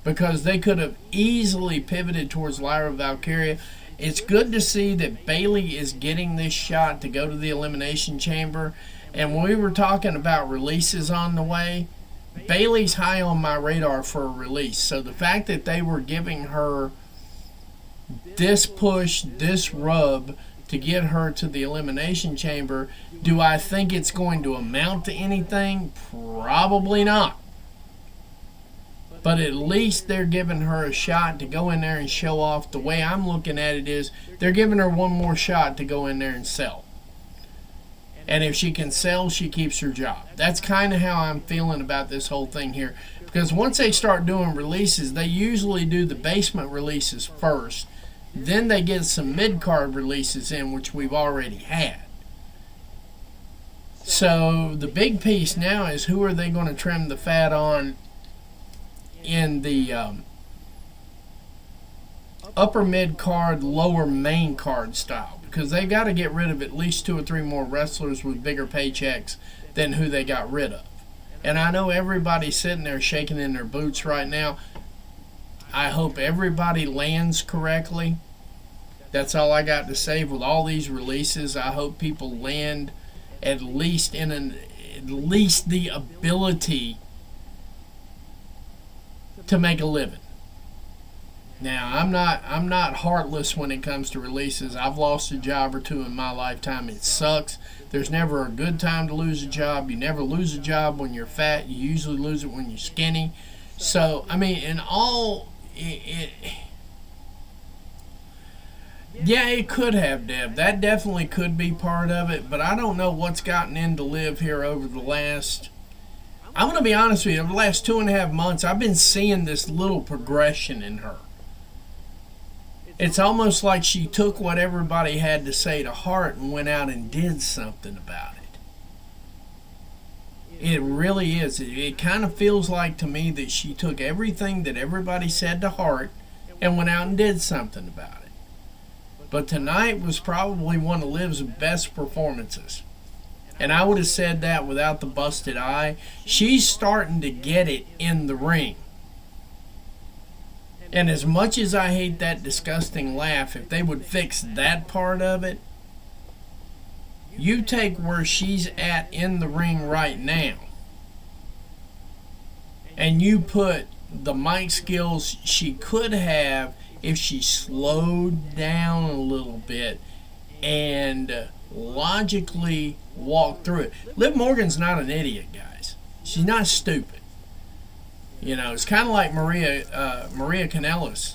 because they could have easily pivoted towards Lyra Valkyria. It's good to see that Bayley is getting this shot to go to the Elimination Chamber. And when we were talking about releases on the way, Bayley's high on my radar for a release. So the fact that they were giving her this push, this rub to get her to the Elimination Chamber. Do I think it's going to amount to anything? Probably not. But at least they're giving her a shot to go in there and show off. The way I'm looking at it is they're giving her one more shot to go in there and sell. And if she can sell, she keeps her job. That's kind of how I'm feeling about this whole thing here. Because once they start doing releases, they usually do the basement releases first. Then they get some mid-card releases in, which we've already had. So the big piece now is who are they going to trim the fat on in the upper mid-card, lower main card style. Because they got to get rid of at least 2 or 3 more wrestlers with bigger paychecks than who they got rid of. And I know everybody's sitting there shaking in their boots right now. I hope everybody lands correctly. That's all I got to say with all these releases. I hope people land at least the ability to make a living. Now, I'm not heartless when it comes to releases. I've lost a job or 2 in my lifetime. It sucks. There's never a good time to lose a job. You never lose a job when you're fat. You usually lose it when you're skinny. So, I mean, in all, yeah, it could have, Deb. That definitely could be part of it. But I don't know what's gotten into Liv here over the last, I'm going to be honest with you, over the last 2.5 months, I've been seeing this little progression in her. It's almost like she took what everybody had to say to heart and went out and did something about it. It really is. It kind of feels like to me that she took everything that everybody said to heart and went out and did something about it. But tonight was probably one of Liv's best performances. And I would have said that without the busted eye. She's starting to get it in the ring. And as much as I hate that disgusting laugh, if they would fix that part of it, you take where she's at in the ring right now, and you put the mic skills she could have if she slowed down a little bit and logically walked through it. Liv Morgan's not an idiot, guys. She's not stupid. You know, it's kind of like Maria Kanellis.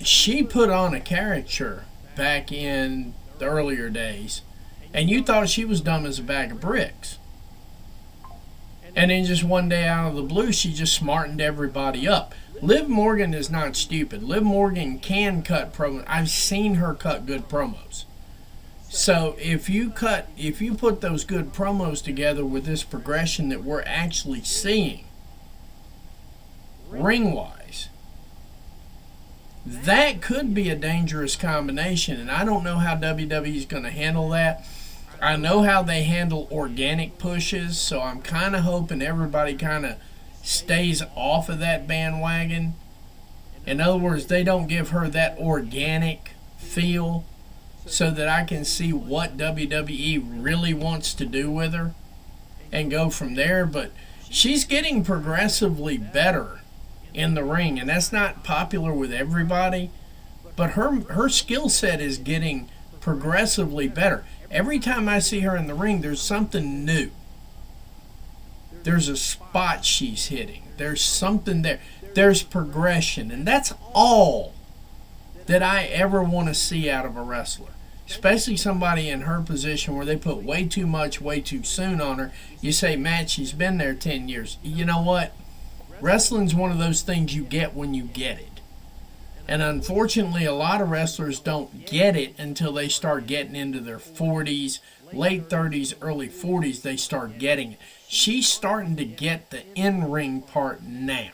She put on a caricature back in the earlier days, and you thought she was dumb as a bag of bricks. And then just one day out of the blue, she just smartened everybody up. Liv Morgan is not stupid. Liv Morgan can cut promos. I've seen her cut good promos. So if you put those good promos together with this progression that we're actually seeing, ring-wise, that could be a dangerous combination. And I don't know how WWE is going to handle that. I know how they handle organic pushes, so I'm kind of hoping everybody kind of stays off of that bandwagon. In other words, they don't give her that organic feel, so that I can see what WWE really wants to do with her and go from there. But she's getting progressively better in the ring, and that's not popular with everybody, but her skill set is getting progressively better. Every time I see her in the ring, there's something new. There's a spot she's hitting. There's something there. There's progression, and that's all that I ever want to see out of a wrestler. Especially somebody in her position where they put way too much, way too soon on her. You say, Matt, she's been there 10 years. You know what? Wrestling's one of those things you get when you get it. And unfortunately, a lot of wrestlers don't get it until they start getting into their 40s, late 30s, early 40s, they start getting it. She's starting to get the in-ring part now.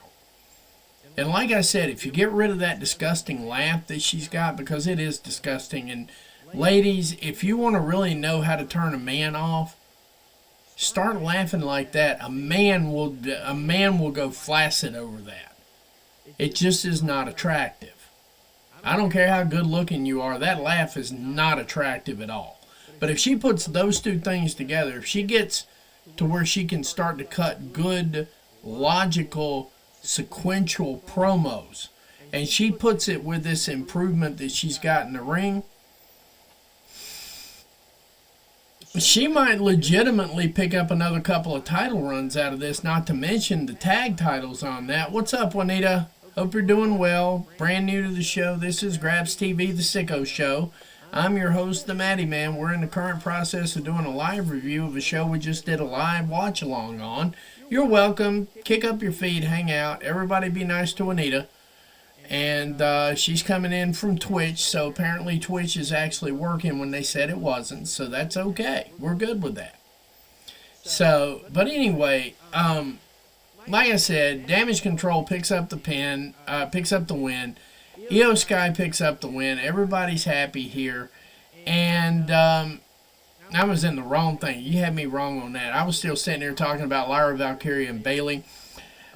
And like I said, if you get rid of that disgusting laugh that she's got, because it is disgusting, and ladies, if you want to really know how to turn a man off, start laughing like that. A man will go flaccid over that. It just is not attractive. I don't care how good looking you are, that laugh is not attractive at all. But if she puts those two things together, if she gets to where she can start to cut good, logical, sequential promos. And she puts it with this improvement that she's got in the ring. She might legitimately pick up another couple of title runs out of this, not to mention the tag titles on that. What's up, Juanita? Hope you're doing well. Brand new to the show. This is Grabs TV, the Sicko Show. I'm your host, the Matty Man. We're in the current process of doing a live review of a show we just did a live watch-along on. You're welcome. Kick up your feet, hang out. Everybody be nice to Juanita. And she's coming in from Twitch, so apparently Twitch is actually working when they said it wasn't, so that's okay. We're good with that. So, but anyway, like I said, Damage Control picks up the pin, picks up the win. Io Sky picks up the win. Everybody's happy here. And I was in the wrong thing. You had me wrong on that. I was still sitting there talking about Lyra Valkyria and Bayley.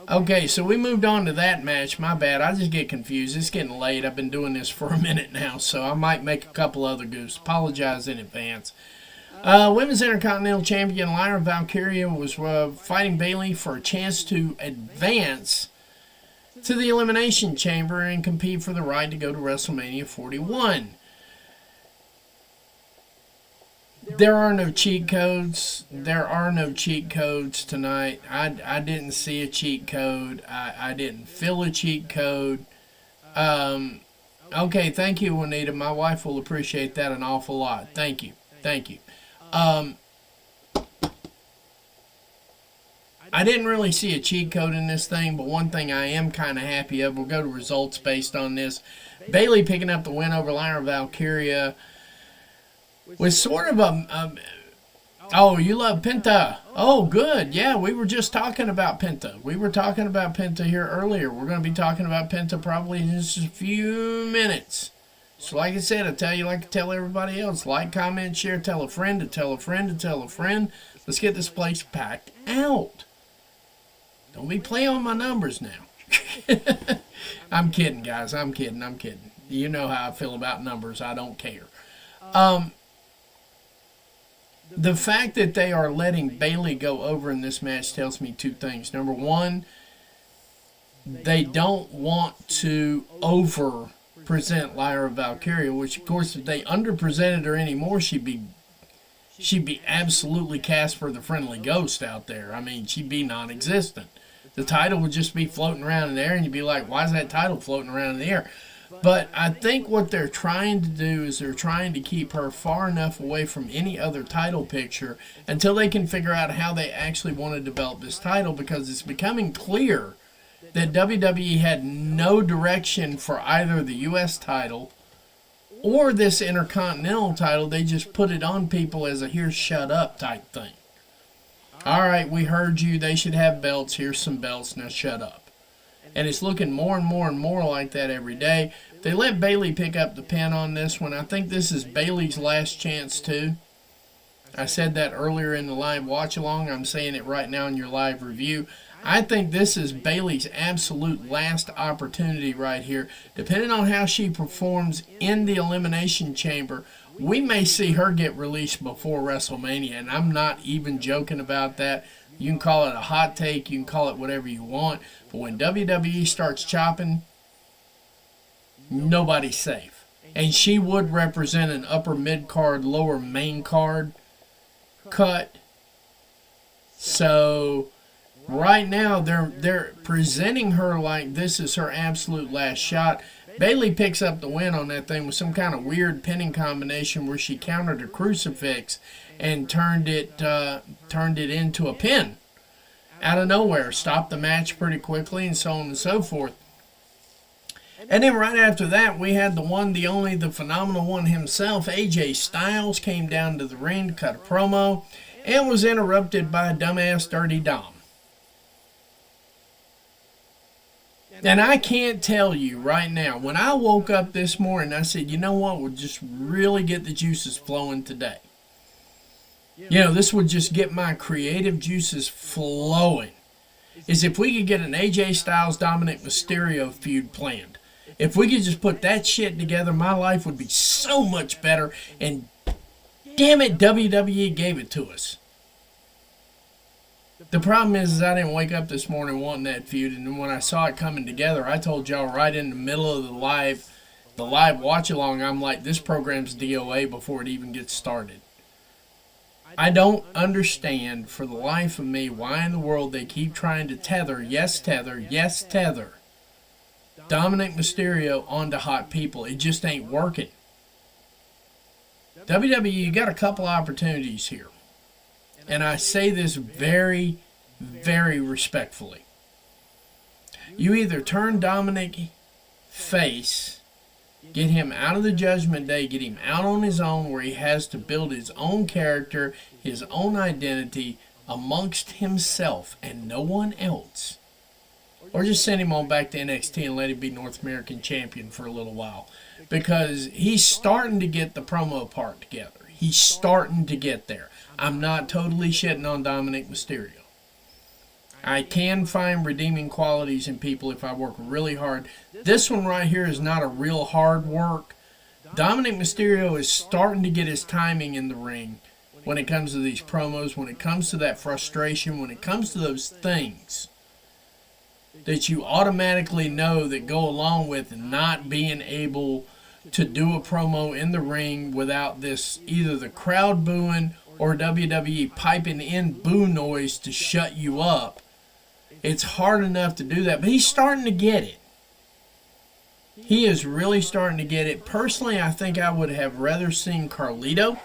Okay, so we moved on to that match. My bad. I just get confused. It's getting late. I've been doing this for a minute now, so I might make a couple other goofs. Apologize in advance. Women's Intercontinental Champion Lyra Valkyria was fighting Bayley for a chance to advance to the Elimination Chamber and compete for the right to go to WrestleMania 41. There are no cheat codes. There are no cheat codes tonight. I didn't see a cheat code. I didn't feel a cheat code. Okay, thank you, Juanita. My wife will appreciate that an awful lot. Thank you. Thank you. I didn't really see a cheat code in this thing, but one thing I am kind of happy of, we'll go to results based on this. Bayley picking up the win over Lyra Valkyria was sort of oh, you love Penta. Oh, good. Yeah, we were just talking about Penta. We were talking about Penta here earlier. We're going to be talking about Penta probably in just a few minutes. So like I said, I tell you like I tell everybody else. Like, comment, share, tell a friend to tell a friend to tell a friend. Let's get this place packed out. Don't be playing on my numbers now. I'm kidding, guys. I'm kidding. You know how I feel about numbers. I don't care. The fact that they are letting Bayley go over in this match tells me two things. Number one, they don't want to over-present Lyra Valkyria, which, of course, if they under-presented her anymore, she'd be absolutely Casper the Friendly Ghost out there. I mean, she'd be non-existent. The title would just be floating around in the air, and you'd be like, why is that title floating around in the air? But I think what they're trying to do is they're trying to keep her far enough away from any other title picture until they can figure out how they actually want to develop this title, because it's becoming clear that WWE had no direction for either the U.S. title or this Intercontinental title. They just put it on people as a here, shut up type thing. All right, we heard you. They should have belts. Here's some belts. Now shut up. And it's looking more and more and more like that every day. They let Bayley pick up the pin on this one. I think this is Bayley's last chance too. I said that earlier in the live watch-along. I'm saying it right now in your live review. I think this is Bayley's absolute last opportunity right here. Depending on how she performs in the Elimination Chamber, we may see her get released before WrestleMania. And I'm not even joking about that. You can call it a hot take. You can call it whatever you want. But when WWE starts chopping, nobody's safe. And she would represent an upper mid-card, lower main card cut. So right now they're presenting her like this is her absolute last shot. Bayley picks up the win on that thing with some kind of weird pinning combination where she countered a crucifix and turned it into a pin out of nowhere. Stopped the match pretty quickly and so on and so forth. And then right after that, we had the one, the only, the phenomenal one himself, AJ Styles, came down to the ring to cut a promo and was interrupted by dumbass Dirty Dom. And I can't tell you right now, when I woke up this morning, I said, you know what would just really get the juices flowing today? You know, this would just get my creative juices flowing. Is if we could get an AJ Styles Dominic Mysterio feud planned. If we could just put that shit together, my life would be so much better. And damn it, WWE gave it to us. The problem is I didn't wake up this morning wanting that feud, and then when I saw it coming together, I told y'all right in the middle of the live watch along, I'm like, this program's DOA before it even gets started. I don't understand for the life of me why in the world they keep trying to tether Dominic Mysterio onto hot people. It just ain't working. WWE, you got a couple opportunities here. And I say this very, very respectfully. You either turn Dominic face, get him out of the Judgment Day, get him out on his own where he has to build his own character, his own identity amongst himself and no one else. Or just send him on back to NXT and let him be North American champion for a little while. Because he's starting to get the promo part together. He's starting to get there. I'm not totally shitting on Dominic Mysterio. I can find redeeming qualities in people if I work really hard. This one right here is not a real hard work. Dominic Mysterio is starting to get his timing in the ring when it comes to these promos, when it comes to that frustration, when it comes to those things that you automatically know that go along with not being able to do a promo in the ring without this, either the crowd booing or WWE piping in boo noise to shut you up. It's hard enough to do that, but he's starting to get it. He is really starting to get it. Personally, I think I would have rather seen Carlito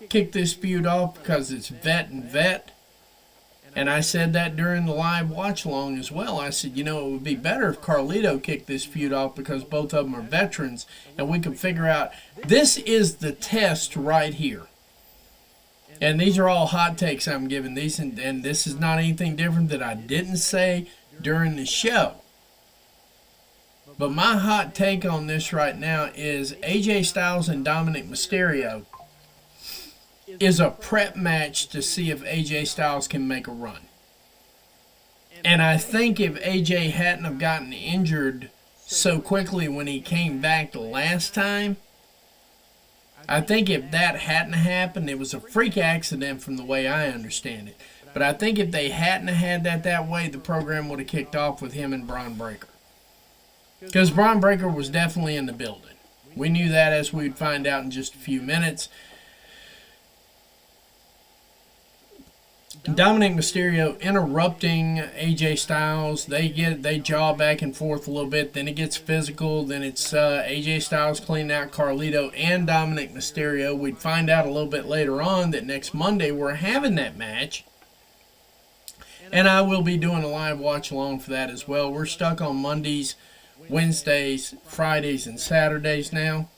kick this feud off because it's vet and vet. And I said that during the live watch along as well. I said, it would be better if Carlito kicked this feud off because both of them are veterans and we could figure out, this is the test right here. And these are all hot takes I'm giving these, and this is not anything different that I didn't say during the show. But my hot take on this right now is AJ Styles and Dominic Mysterio is a prep match to see if AJ Styles can make a run. And I think if AJ hadn't have gotten injured so quickly when he came back the last time, I think if that hadn't happened, it was a freak accident from the way I understand it. But I think if they hadn't had that way, the program would have kicked off with him and Braun Breaker. Because Braun Breaker was definitely in the building. We knew that, as we'd find out in just a few minutes. Dominic Mysterio interrupting AJ Styles. They jaw back and forth a little bit. Then it gets physical. Then it's AJ Styles cleaning out Carlito and Dominic Mysterio. We'd find out a little bit later on that next Monday we're having that match. And I will be doing a live watch along for that as well. We're stuck on Mondays, Wednesdays, Fridays, and Saturdays now.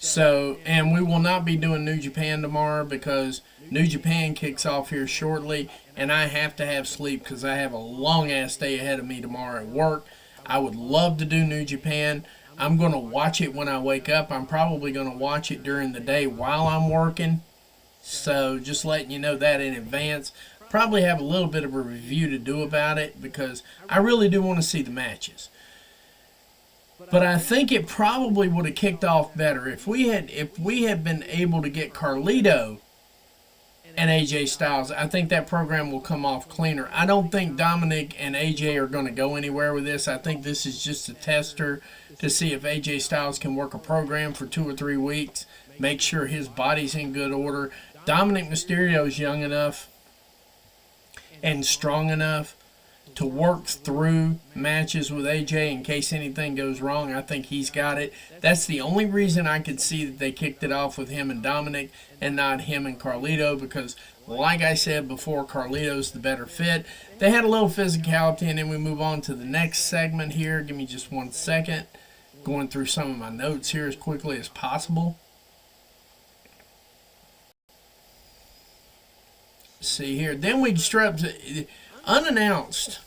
So, and we will not be doing New Japan tomorrow because New Japan kicks off here shortly, and I have to have sleep because I have a long-ass day ahead of me tomorrow at work. I would love to do New Japan. I'm going to watch it when I wake up. I'm probably going to watch it during the day while I'm working. So, just letting you know that in advance. Probably have a little bit of a review to do about it because I really do want to see the matches. But I think it probably would have kicked off better if we had been able to get Carlito and AJ Styles. I think that program will come off cleaner. I don't think Dominic and AJ are going to go anywhere with this. I think this is just a tester to see if AJ Styles can work a program for 2 or 3 weeks, make sure his body's in good order. Dominic Mysterio is young enough and strong enough to work through matches with AJ in case anything goes wrong. I think he's got it. That's the only reason I could see that they kicked it off with him and Dominic and not him and Carlito because, like I said before, Carlito's the better fit. They had a little physicality, and then we move on to the next segment here. Give me just 1 second. Going through some of my notes here as quickly as possible. See here. Then we strap to unannounced,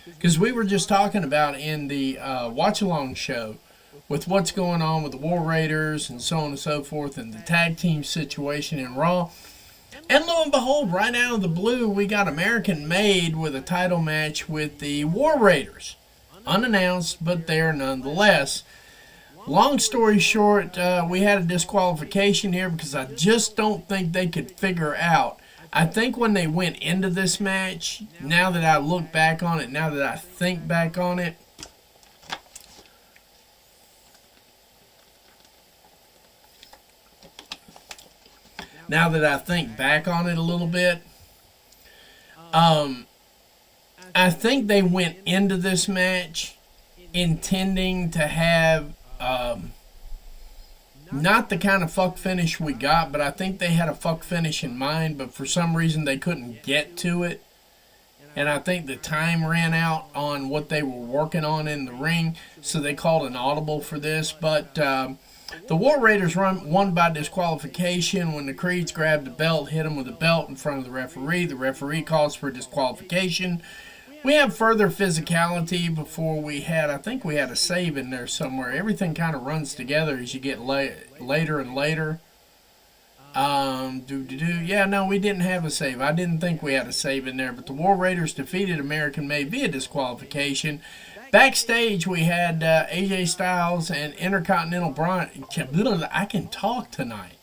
because we were just talking about in the watch-along show with what's going on with the War Raiders and so on and so forth and the tag team situation in Raw. And lo and behold, right out of the blue, we got American Made with a title match with the War Raiders. Unannounced, but there nonetheless. Long story short, we had a disqualification here because I just don't think they could figure out I think when they went into this match, now that I look back on it, now that I think back on it, now that I think back on it a little bit, I think they went into this match intending to have not the kind of fuck finish we got, but I think they had a fuck finish in mind, but for some reason they couldn't get to it. And I think the time ran out on what they were working on in the ring, so they called an audible for this. But the War Raiders won by disqualification when the Creeds grabbed the belt, hit them with the belt in front of the referee. The referee calls for disqualification. We have further physicality before we had, I think we had a save in there somewhere. Everything kind of runs together as you get later and later. Yeah, no, we didn't have a save. I didn't think we had a save in there, but the War Raiders defeated American Made via disqualification. Backstage, we had AJ Styles and Intercontinental Braun. I can talk tonight.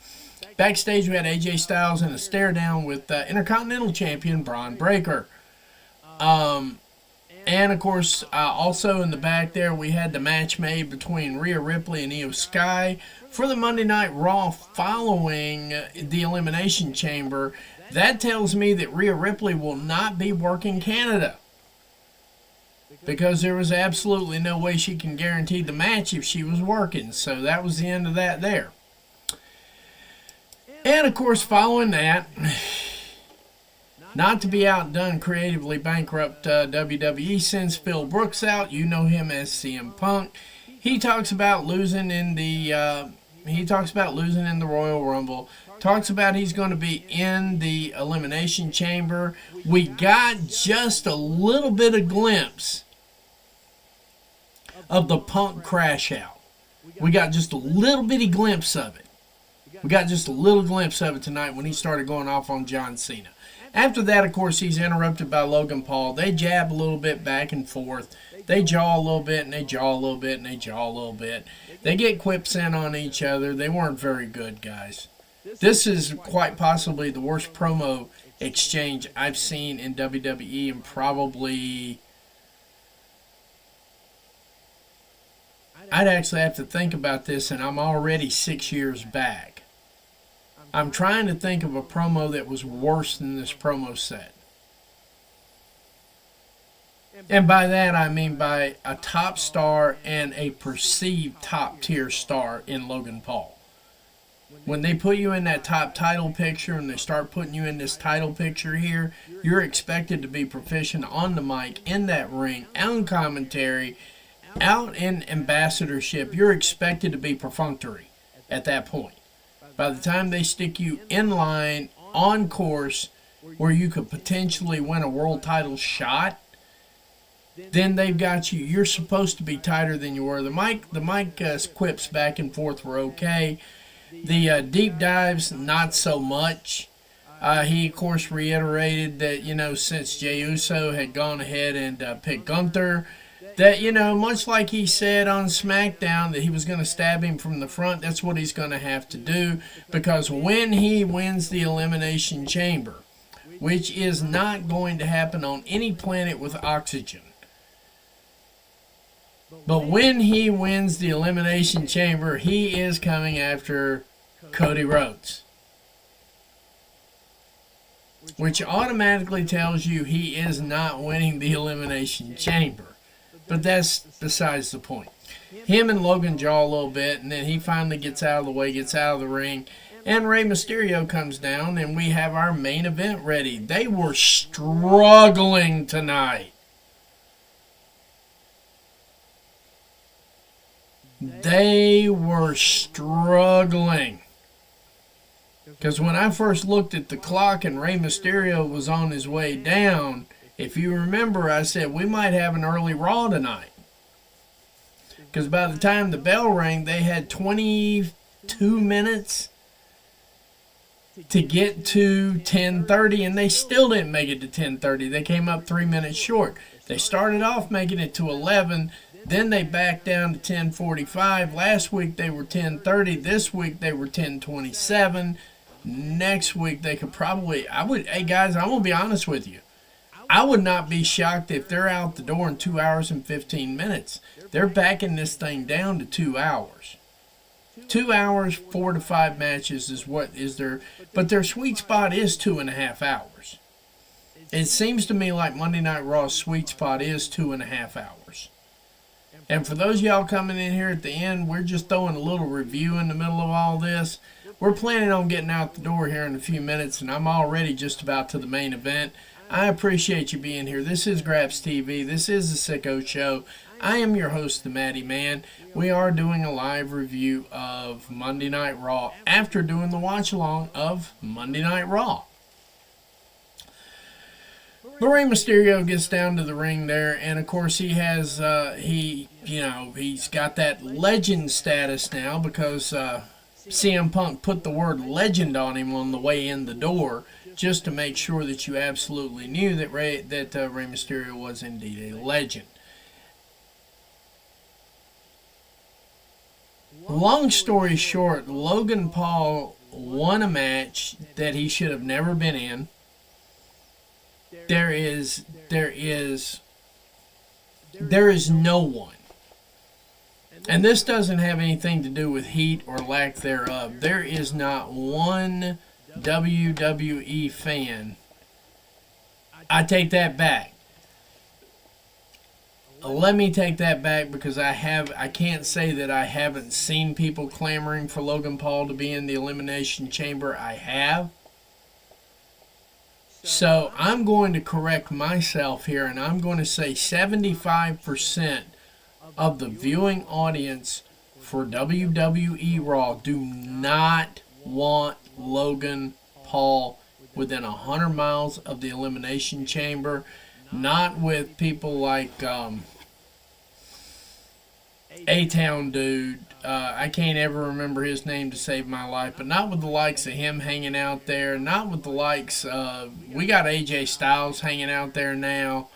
Backstage, we had AJ Styles in a stare down with Intercontinental Champion Braun Breaker. And of course, also in the back there, we had the match made between Rhea Ripley and Io Sky for the Monday Night Raw following the Elimination Chamber. That tells me that Rhea Ripley will not be working Canada, because there was absolutely no way she can guarantee the match if she was working. So that was the end of that there. And of course, following that, not to be outdone, creatively bankrupt WWE sends Phil Brooks out. You know him as CM Punk. He talks about losing in the Royal Rumble. Talks about he's going to be in the Elimination Chamber. We got just a little bit of glimpse of the Punk crash out. We got just a little bitty glimpse of it. We got just a little glimpse of it tonight when he started going off on John Cena. After that, of course, he's interrupted by Logan Paul. They jab a little bit back and forth. They jaw a little bit, and they jaw a little bit, and they jaw a little bit. They get quips in on each other. They weren't very good, guys. This is quite possibly the worst promo exchange I've seen in WWE in probably... I'd actually have to think about this, and I'm already 6 years back. I'm trying to think of a promo that was worse than this promo set. And by that, I mean by a top star and a perceived top-tier star in Logan Paul. When they put you in that top title picture and they start putting you in this title picture here, you're expected to be proficient on the mic, in that ring, on commentary, out in ambassadorship. You're expected to be perfunctory at that point. By the time they stick you in line, on course, where you could potentially win a world title shot, then they've got you. You're supposed to be tighter than you were. The mic quips back and forth were okay. The deep dives, not so much. He, of course, reiterated that, since Jey Uso had gone ahead and picked Gunther, that, much like he said on SmackDown that he was going to stab him from the front, that's what he's going to have to do, because when he wins the Elimination Chamber, which is not going to happen on any planet with oxygen, but when he wins the Elimination Chamber, he is coming after Cody Rhodes, which automatically tells you he is not winning the Elimination Chamber. But that's besides the point. Him and Logan jaw a little bit, and then he finally gets out of the way, gets out of the ring, and Rey Mysterio comes down, and we have our main event ready. They were struggling tonight. They were struggling. Because when I first looked at the clock and Rey Mysterio was on his way down, if you remember, I said we might have an early Raw tonight. Because by the time the bell rang, they had 22 minutes to get to 10:30, and they still didn't make it to 10:30. They came up 3 minutes short. They started off making it to 11, then they backed down to 10:45. Last week they were 10:30. This week they were 10:27. next week they could probably, hey guys, I'm going to be honest with you. I would not be shocked if they're out the door in 2 hours and 15 minutes. They're backing this thing down to 2 hours. 2 hours, 4 to 5 matches is what is their, but their sweet spot is 2.5 hours. It seems to me like Monday Night Raw's sweet spot is 2.5 hours. And for those of y'all coming in here at the end, we're just throwing a little review in the middle of all this. We're planning on getting out the door here in a few minutes, and I'm already just about to the main event. I appreciate you being here. This is Graps TV. This is the Sicko Show. I am your host, the Matty Man. We are doing a live review of Monday Night Raw after doing the watch-along of Monday Night Raw. But Rey Mysterio gets down to the ring there, and of course he has, he's got that legend status now because CM Punk put the word legend on him on the way in the door, just to make sure that you absolutely knew that Rey Mysterio was indeed a legend. Long story short, Logan Paul won a match that he should have never been in. There is no one. And this doesn't have anything to do with heat or lack thereof. There is not one WWE fan. I take that back. Let me take that back because I can't say that I haven't seen people clamoring for Logan Paul to be in the Elimination Chamber. I have. So I'm going to correct myself here, and I'm going to say 75% of the viewing audience for WWE Raw do not want Logan Paul within 100 miles of the Elimination Chamber. Not with people like A-Town dude. I can't ever remember his name to save my life, but not with the likes of him hanging out there. Not with the likes of, we got AJ Styles hanging out there now.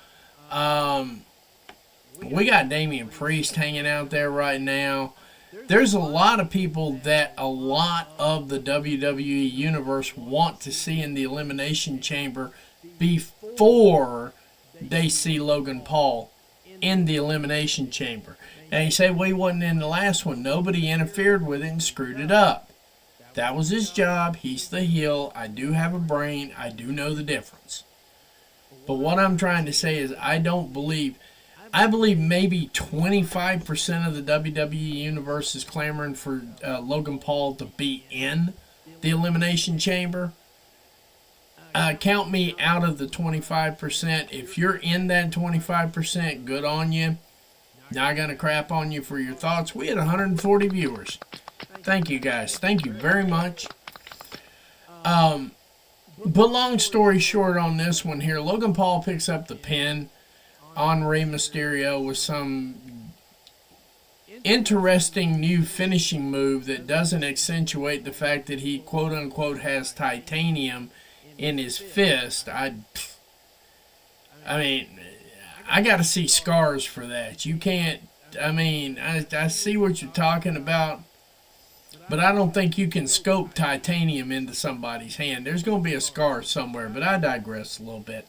We got Damian Priest hanging out there right now. There's a lot of people that a lot of the WWE Universe want to see in the Elimination Chamber before they see Logan Paul in the Elimination Chamber. And you say, well, he wasn't in the last one. Nobody interfered with it and screwed it up. That was his job. He's the heel. I do have a brain. I do know the difference. But what I'm trying to say is I believe maybe 25% of the WWE Universe is clamoring for Logan Paul to be in the Elimination Chamber. Count me out of the 25%. If you're in that 25%, good on you. Not going to crap on you for your thoughts. We had 140 viewers. Thank you, guys. Thank you very much. But long story short on this one here, Logan Paul picks up the pin on Rey Mysterio with some interesting new finishing move that doesn't accentuate the fact that he quote-unquote has titanium in his fist. I mean, I got to see scars for that. You can't, I see what you're talking about, but I don't think you can scope titanium into somebody's hand. There's going to be a scar somewhere, but I digress a little bit.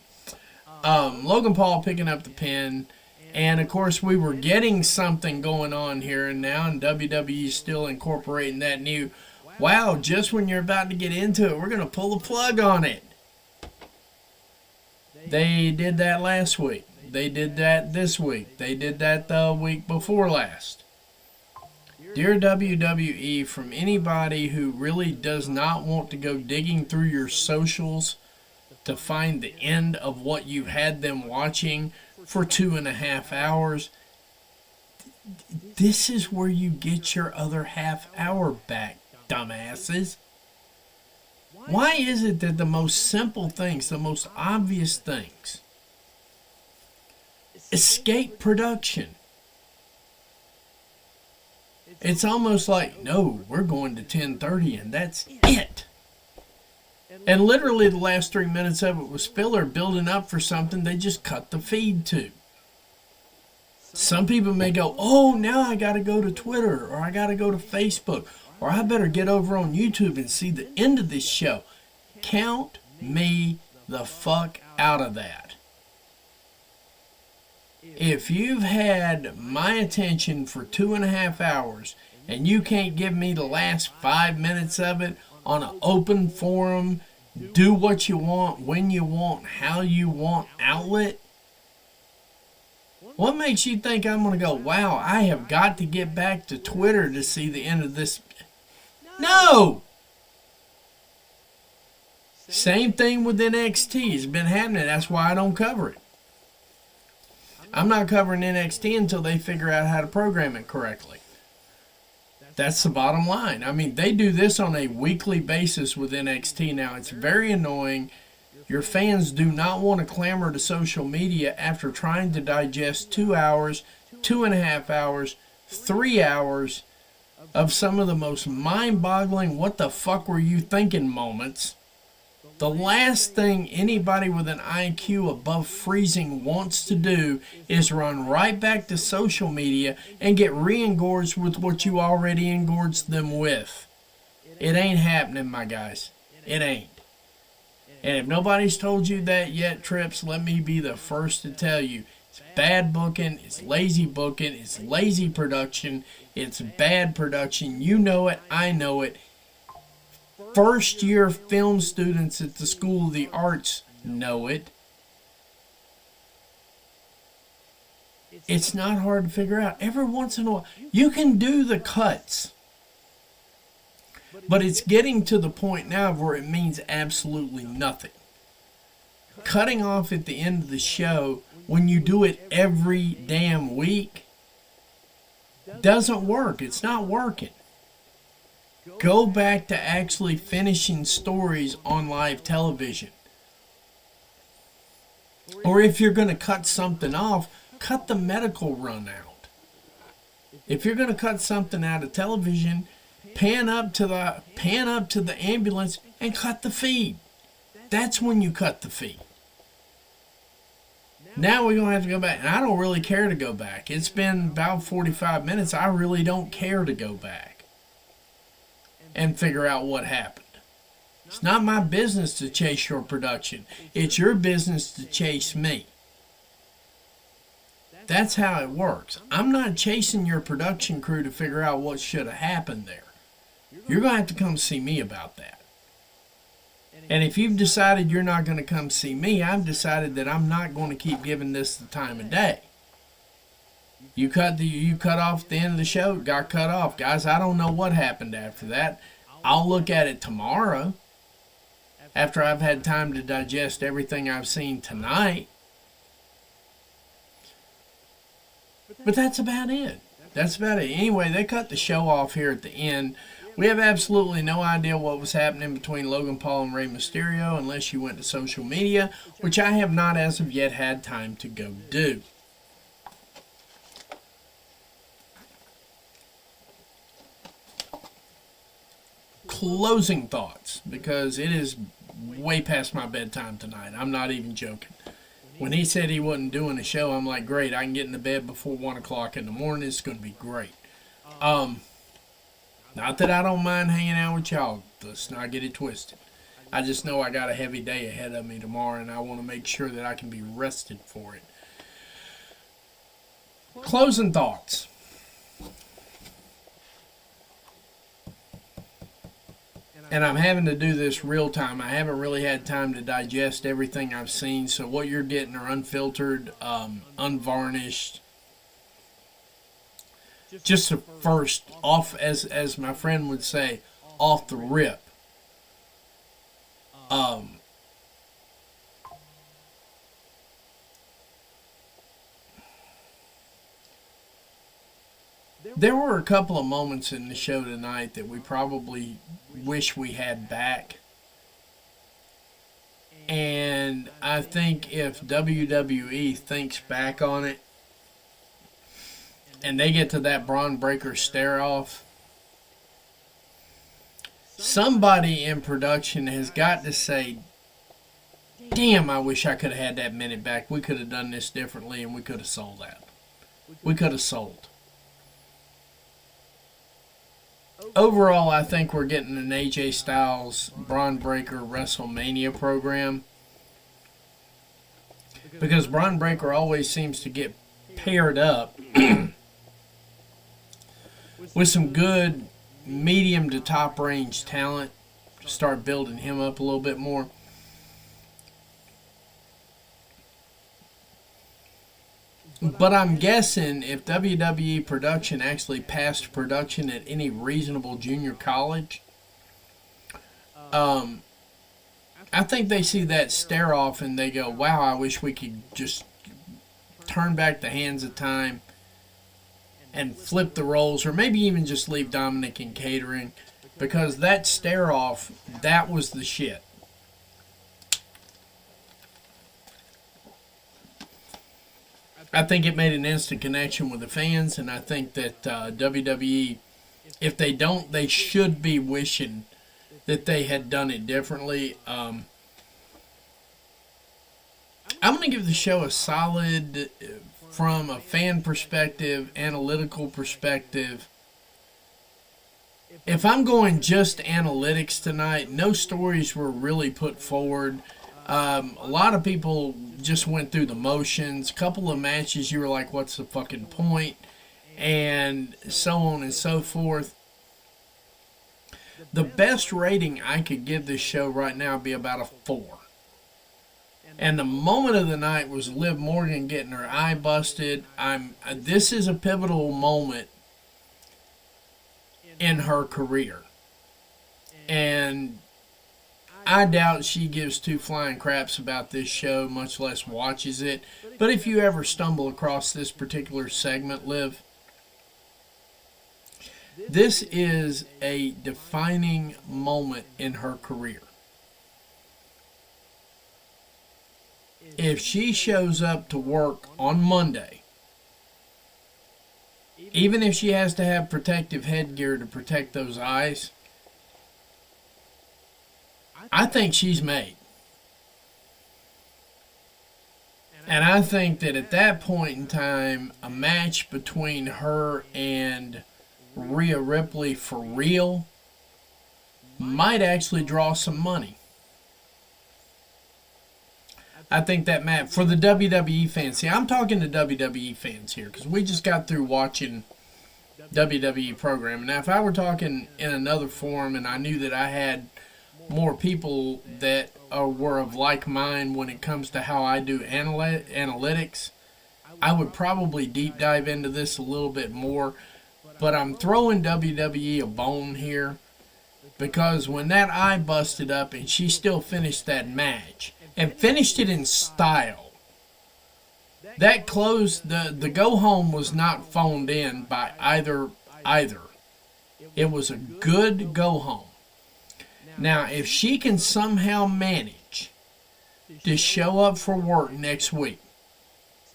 Logan Paul picking up the pin, and of course we were getting something going on here and now, and WWE is still incorporating that new, wow, just when you're about to get into it, we're going to pull the plug on it. They did that last week. They did that this week. They did that the week before last. Dear WWE, from anybody who really does not want to go digging through your socials to find the end of what you had them watching for 2.5 hours, this is where you get your other half hour back, dumbasses. Why is it that the most simple things, the most obvious things, escape production? It's almost like, no, we're going to 10:30 and that's it. And literally the last 3 minutes of it was filler building up for something they just cut the feed to. Some people may go, oh, now I got to go to Twitter, or I got to go to Facebook, or I better get over on YouTube and see the end of this show. Count me the fuck out of that. If you've had my attention for 2.5 hours and you can't give me the last 5 minutes of it on an open forum, do what you want, when you want, how you want outlet, what makes you think I'm going to go, wow, I have got to get back to Twitter to see the end of this? No! Same thing with NXT. It's been happening. That's why I don't cover it. I'm not covering NXT until they figure out how to program it correctly. That's the bottom line. I mean, they do this on a weekly basis with NXT now. It's very annoying. Your fans do not want to clamor to social media after trying to digest 2 hours, 2.5 hours, 3 hours of some of the most mind-boggling, what the fuck were you thinking moments. The last thing anybody with an IQ above freezing wants to do is run right back to social media and get re-engorged with what you already engorged them with. It ain't happening, my guys. It ain't. And if nobody's told you that yet, Trips, let me be the first to tell you. It's bad booking, it's lazy booking, it's lazy production, it's bad production. You know it, I know it. First-year film students at the School of the Arts know it. It's not hard to figure out. Every once in a while, you can do the cuts. But it's getting to the point now where it means absolutely nothing. Cutting off at the end of the show when you do it every damn week doesn't work. It's not working. Go back to actually finishing stories on live television. Or if you're going to cut something off, cut the medical run out. If you're going to cut something out of television, pan up to the ambulance and cut the feed. That's when you cut the feed. Now we're going to have to go back. And I don't really care to go back. It's been about 45 minutes. I really don't care to go back and figure out what happened. It's not my business to chase your production. It's your business to chase me. That's how it works. I'm not chasing your production crew to figure out what should have happened there. You're going to have to come see me about that. And if you've decided you're not going to come see me, I've decided that I'm not going to keep giving this the time of day. You cut off the end of the show, it got cut off. Guys, I don't know what happened after that. I'll look at it tomorrow after I've had time to digest everything I've seen tonight. But that's about it. That's about it. Anyway, they cut the show off here at the end. We have absolutely no idea what was happening between Logan Paul and Rey Mysterio unless you went to social media, which I have not as of yet had time to go do. Closing thoughts, because it is way past my bedtime tonight. I'm not even joking. When he said he wasn't doing a show, I'm like, great, I can get into bed before 1 o'clock in the morning. It's going to be great. Not that I don't mind hanging out with y'all. Let's not get it twisted. I just know I got a heavy day ahead of me tomorrow, and I want to make sure that I can be rested for it. Closing thoughts. And I'm having to do this real time. I haven't really had time to digest everything I've seen. So what you're getting are unfiltered, unvarnished. Just the first, off, as my friend would say, off the rip. There were a couple of moments in the show tonight that we probably wish we had back. And I think if WWE thinks back on it and they get to that Braun Breaker stare-off, somebody in production has got to say, damn, I wish I could have had that minute back. We could have done this differently and we could have sold that. We could have sold. overall, I think we're getting an AJ Styles Braun Breaker WrestleMania program, because Braun Breaker always seems to get paired up with some good medium to top range talent to start building him up a little bit more. But I'm guessing if WWE production actually passed production at any reasonable junior college, I think they see that stare off and they go, wow, I wish we could just turn back the hands of time and flip the roles, or maybe even just leave Dominic in catering, because that stare off, that was the shit. I think it made an instant connection with the fans, and I think that WWE, if they don't, they should be wishing that they had done it differently. I'm going to give the show a solid, from a fan perspective, analytical perspective. If I'm going just analytics tonight, no stories were really put forward. A lot of people just went through the motions. A couple of matches you were like, what's the fucking point? And so on and so forth. The best rating I could give this show right now would be about a 4. And the moment of the night was Liv Morgan getting her eye busted. This is a pivotal moment in her career. And I doubt she gives two flying craps about this show, much less watches it. But if you ever stumble across this particular segment, Liv, this is a defining moment in her career. If she shows up to work on Monday, even if she has to have protective headgear to protect those eyes, I think she's made. And I think that at that point in time, a match between her and Rhea Ripley for real might actually draw some money. I think that match, for the WWE fans, see, I'm talking to WWE fans here, because we just got through watching WWE program. Now, if I were talking in another forum and I knew that I had more people that were of like mind when it comes to how I do analytics, I would probably deep dive into this a little bit more. But I'm throwing WWE a bone here, because when that eye busted up and she still finished that match, and finished it in style, that closed, the go home was not phoned in by either. It was a good go home. Now, if she can somehow manage to show up for work next week,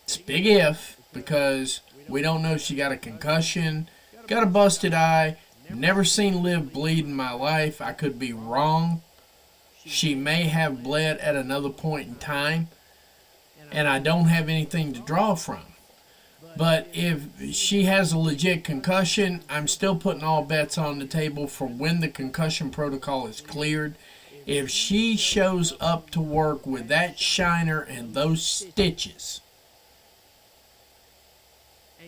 it's a big if, because we don't know if she got a concussion, got a busted eye, never seen Liv bleed in my life. I could be wrong. She may have bled at another point in time, and I don't have anything to draw from. But if she has a legit concussion, I'm still putting all bets on the table for when the concussion protocol is cleared. If she shows up to work with that shiner and those stitches,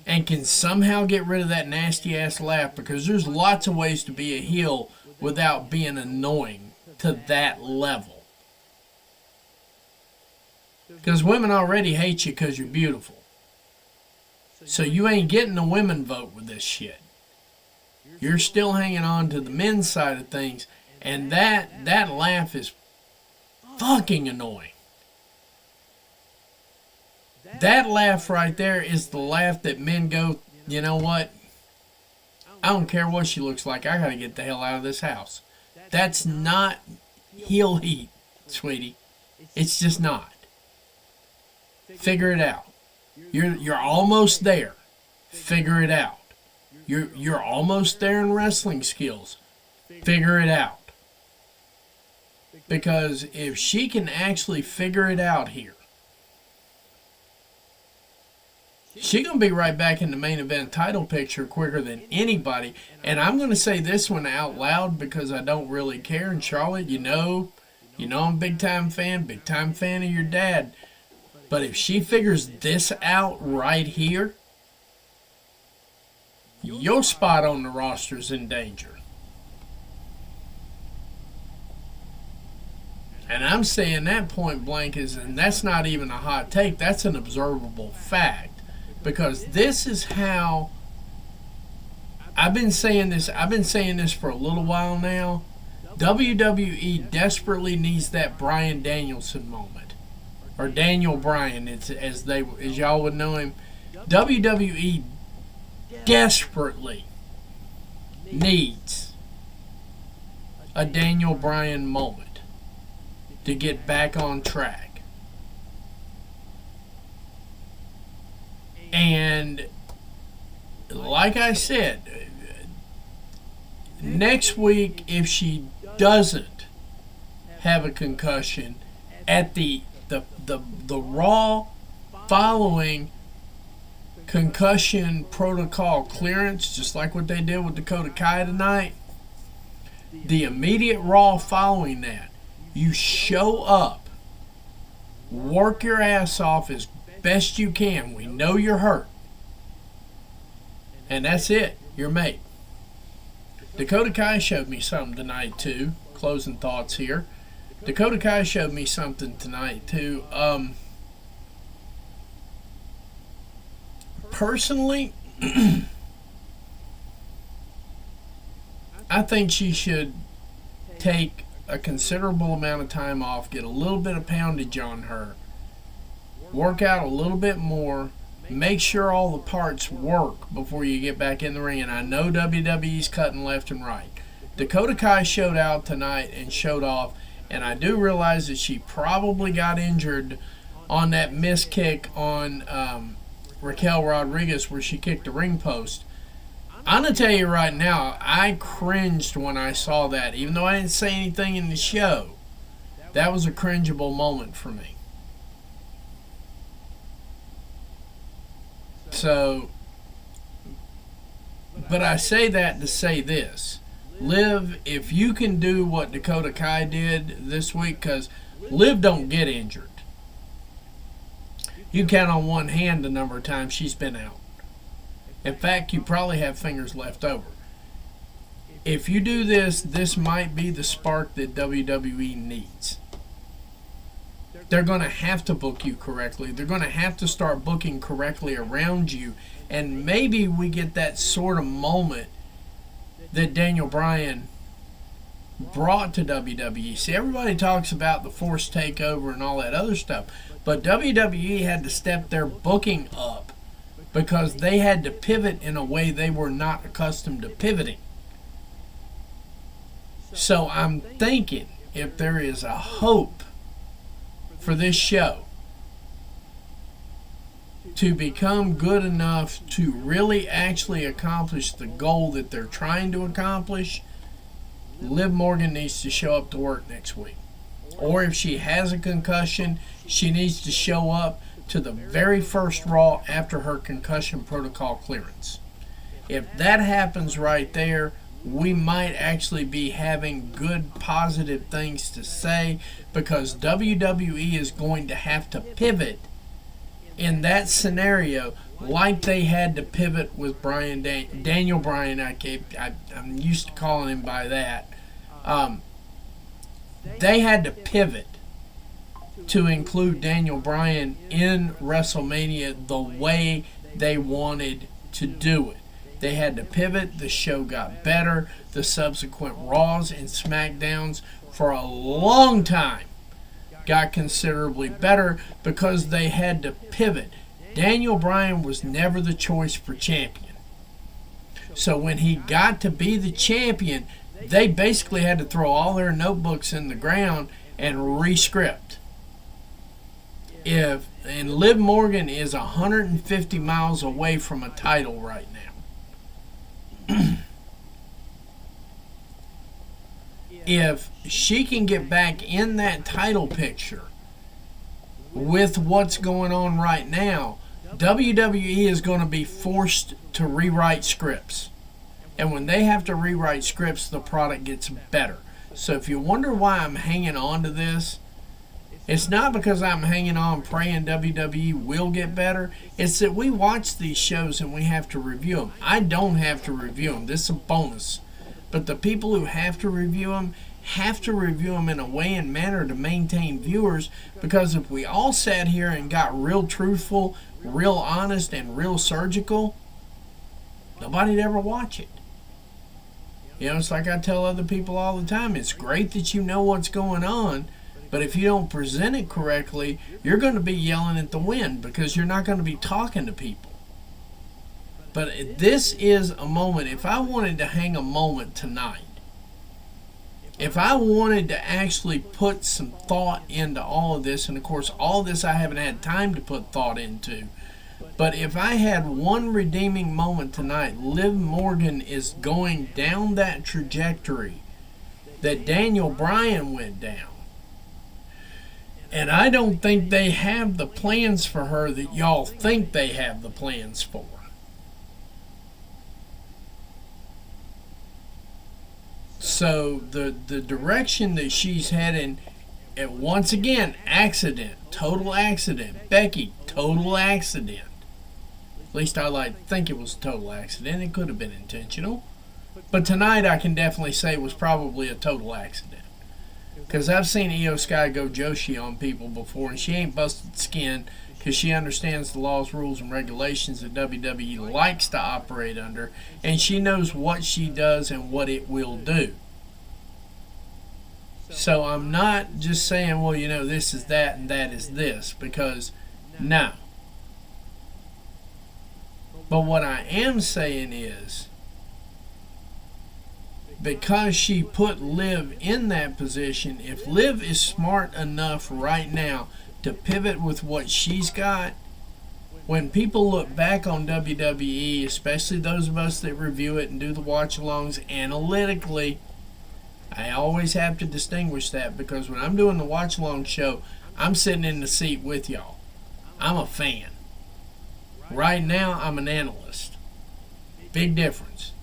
and can somehow get rid of that nasty ass laugh, because there's lots of ways to be a heel without being annoying to that level. Because women already hate you because you're beautiful. So you ain't getting the women vote with this shit. You're still hanging on to the men's side of things, and that laugh is fucking annoying. That laugh right there is the laugh that men go, you know what? I don't care what she looks like. I gotta get the hell out of this house. That's not heel heat, sweetie. It's just not. Figure it out. You're almost there. Figure it out. You're almost there in wrestling skills. Figure it out. Because if she can actually figure it out here, She gonna be right back in the main event title picture quicker than anybody. And I'm gonna say this one out loud because I don't really care. And Charlotte, you know I'm a big time fan of your dad. But if she figures this out right here, your spot on the roster's in danger. And I'm saying that point blank and that's not even a hot take, that's an observable fact. Because this is how I've been saying this for a little while now. WWE desperately needs that Bryan Danielson moment. Or Daniel Bryan, as y'all would know him. WWE desperately needs a Daniel Bryan moment to get back on track. And like I said, next week, if she doesn't have a concussion, at the Raw following concussion protocol clearance, just like what they did with Dakota Kai tonight, the immediate Raw following that, you show up, work your ass off as best you can. We know you're hurt. And that's it. You're made. Dakota Kai showed me something tonight, too. Closing thoughts here. Dakota Kai showed me something tonight, too. Personally, I think she should take a considerable amount of time off, get a little bit of poundage on her, work out a little bit more, make sure all the parts work before you get back in the ring. And I know WWE's cutting left and right. Dakota Kai showed out tonight and showed off, and I do realize that she probably got injured on that missed kick on Raquel Rodriguez where she kicked the ring post. I'm going to tell you right now, I cringed when I saw that. Even though I didn't say anything in the show, that was a cringeable moment for me. So, but I say that to say this. Liv, if you can do what Dakota Kai did this week, because Liv don't get injured. You count on one hand the number of times she's been out. In fact, you probably have fingers left over. If you do this, this might be the spark that WWE needs. They're going to have to book you correctly. They're going to have to start booking correctly around you. And maybe we get that sort of moment that Daniel Bryan brought to WWE. See, everybody talks about the forced takeover and all that other stuff. But WWE had to step their booking up because they had to pivot in a way they were not accustomed to pivoting. So I'm thinking if there is a hope for this show to become good enough to really actually accomplish the goal that they're trying to accomplish, Liv Morgan needs to show up to work next week. Or if she has a concussion, she needs to show up to the very first Raw after her concussion protocol clearance. If that happens right there, we might actually be having good, positive things to say, because WWE is going to have to pivot in that scenario like they had to pivot with Daniel Bryan. I'm used to calling him by that. They had to pivot to include Daniel Bryan in WrestleMania the way they wanted to do it. They had to pivot. The show got better. The subsequent Raws and SmackDowns for a long time got considerably better because they had to pivot. Daniel Bryan was never the choice for champion. So when he got to be the champion, they basically had to throw all their notebooks in the ground and re-script. And Liv Morgan is 150 miles away from a title right now. If she can get back in that title picture with what's going on right now, WWE is going to be forced to rewrite scripts. And when they have to rewrite scripts, the product gets better. So if you wonder why I'm hanging on to this, it's not because I'm hanging on praying WWE will get better. It's that we watch these shows and we have to review them. I don't have to review them. This is a bonus. But the people who have to review them in a way and manner to maintain viewers, because if we all sat here and got real truthful, real honest, and real surgical, nobody'd ever watch it. You know, it's like I tell other people all the time, it's great that you know what's going on, but if you don't present it correctly, you're going to be yelling at the wind because you're not going to be talking to people. But this is a moment, if I wanted to hang a moment tonight, if I wanted to actually put some thought into all of this, and of course all of this I haven't had time to put thought into, but if I had one redeeming moment tonight, Liv Morgan is going down that trajectory that Daniel Bryan went down. And I don't think they have the plans for her that y'all think they have the plans for. So the direction that she's heading, and once again, accident, total accident. Becky, total accident. At least I like to think it was a total accident. It could have been intentional. But tonight I can definitely say it was probably a total accident. Because I've seen Io Sky go Joshi on people before, and she ain't busted skin because she understands the laws, rules, and regulations that WWE likes to operate under, and she knows what she does and what it will do. So I'm not just saying, well, you know, this is that and that is this, because no. But what I am saying is, because she put Liv in that position, if Liv is smart enough right now to pivot with what she's got, when people look back on WWE, especially those of us that review it and do the watch-alongs analytically, I always have to distinguish that, because when I'm doing the watch-along show, I'm sitting in the seat with y'all. I'm a fan. Right now, I'm an analyst. Big difference.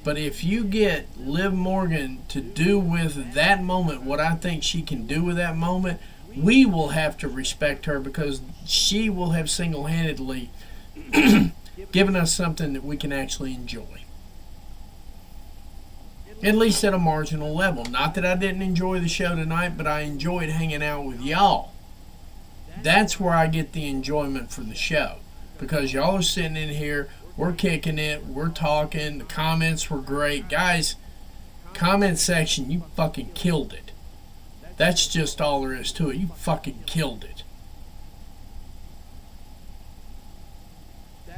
But if you get Liv Morgan to do with that moment what I think she can do with that moment, we will have to respect her, because she will have single-handedly given us something that we can actually enjoy. At least at a marginal level. Not that I didn't enjoy the show tonight, but I enjoyed hanging out with y'all. That's where I get the enjoyment for the show. Because y'all are sitting in here, we're kicking it, we're talking, the comments were great. Guys, comment section, you fucking killed it. That's just all there is to it. You fucking killed it.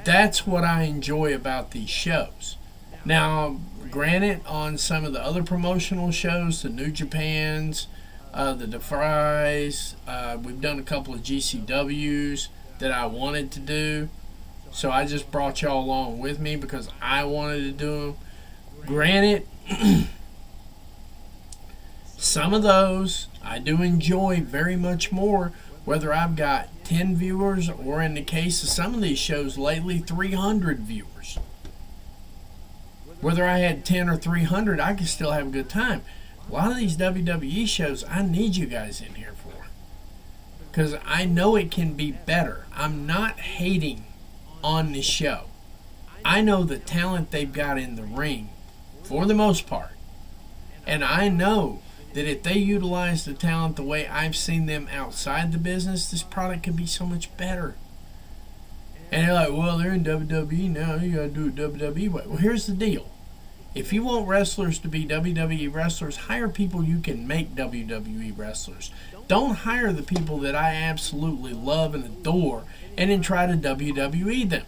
That's what I enjoy about these shows. Now, granted, on some of the other promotional shows, the New Japans, the Defries, we've done a couple of GCWs that I wanted to do. So I just brought y'all along with me because I wanted to do them. Granted, some of those I do enjoy very much more, whether I've got 10 viewers or, in the case of some of these shows lately, 300 viewers. Whether I had 10 or 300, I can still have a good time. A lot of these WWE shows, I need you guys in here for, because I know it can be better. I'm not hating on the show. I know the talent they've got in the ring, for the most part. And I know that if they utilize the talent the way I've seen them outside the business, this product could be so much better. And they're like, well, they're in WWE now, you gotta do it WWE way. Well, here's the deal. If you want wrestlers to be WWE wrestlers, hire people you can make WWE wrestlers. Don't hire the people that I absolutely love and adore and then try to WWE them.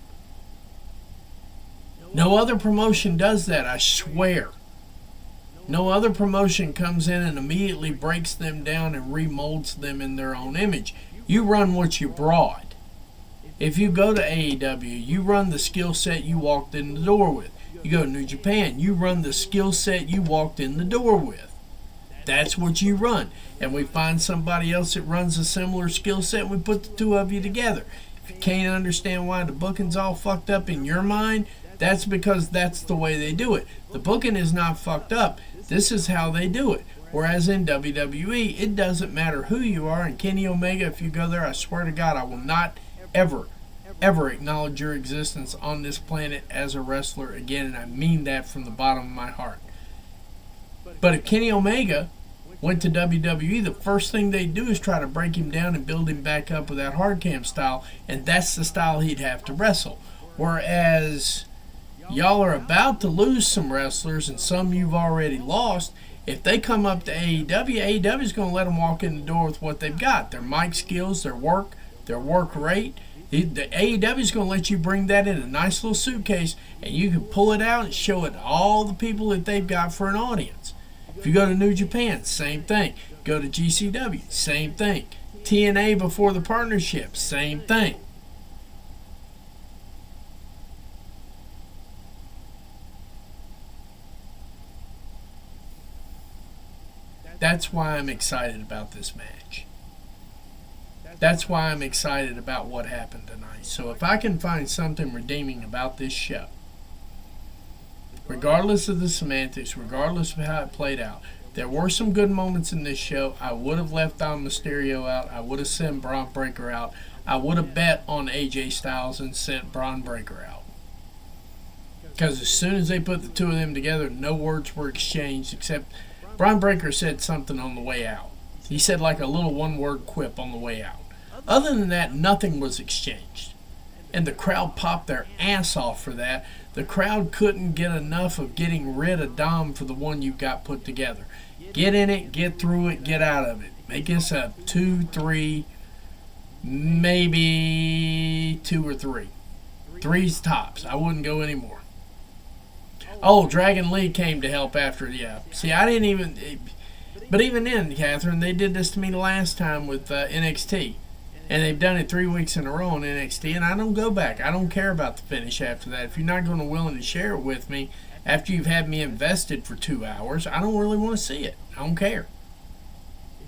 No other promotion does that, I swear. No other promotion comes in and immediately breaks them down and remolds them in their own image. You run what you brought. If you go to AEW, you run the skill set you walked in the door with. You go to New Japan, you run the skill set you walked in the door with. That's what you run. And we find somebody else that runs a similar skill set, and we put the two of you together. If If you can't understand why the booking's all fucked up in your mind, that's because that's the way they do it. The booking is not fucked up. This is how they do it. Whereas in WWE, it doesn't matter who you are. And Kenny Omega, if you go there, I swear to God, I will not ever acknowledge your existence on this planet as a wrestler again. And I mean that from the bottom of my heart. But if Kenny Omega went to WWE, the first thing they do is try to break him down and build him back up with that hard cam style. And that's the style he'd have to wrestle. Whereas y'all are about to lose some wrestlers, and some you've already lost. If they come up to AEW is going to let them walk in the door with what they've got. Their mic skills, their work rate. The AEW is going to let you bring that in a nice little suitcase, and you can pull it out and show it to all the people that they've got for an audience. If you go to New Japan, same thing. Go to GCW, same thing. TNA before the partnership, same thing. That's why I'm excited about this match. That's why I'm excited about what happened tonight. So if I can find something redeeming about this show, regardless of the semantics, regardless of how it played out, there were some good moments in this show. I would have left Dom Mysterio out. I would have sent Braun Breaker out. I would have bet on AJ Styles and sent Braun Breaker out. Because as soon as they put the two of them together, no words were exchanged except Braun Breaker said something on the way out. He said like a little one-word quip on the way out. Other than that, nothing was exchanged. And the crowd popped their ass off for that. The crowd couldn't get enough of getting rid of Dom for the one you've got put together. Get in it, get through it, get out of it. Make this a 2, 3, maybe 2 or 3. 3's tops. I wouldn't go anymore. Oh, Dragon Lee came to help after, yeah. See, I didn't even... But even then, Catherine, they did this to me the last time with NXT. And they've done it 3 weeks in a row on NXT, and I don't go back. I don't care about the finish after that. If you're not going to willing to share it with me after you've had me invested for 2 hours, I don't really want to see it. I don't care.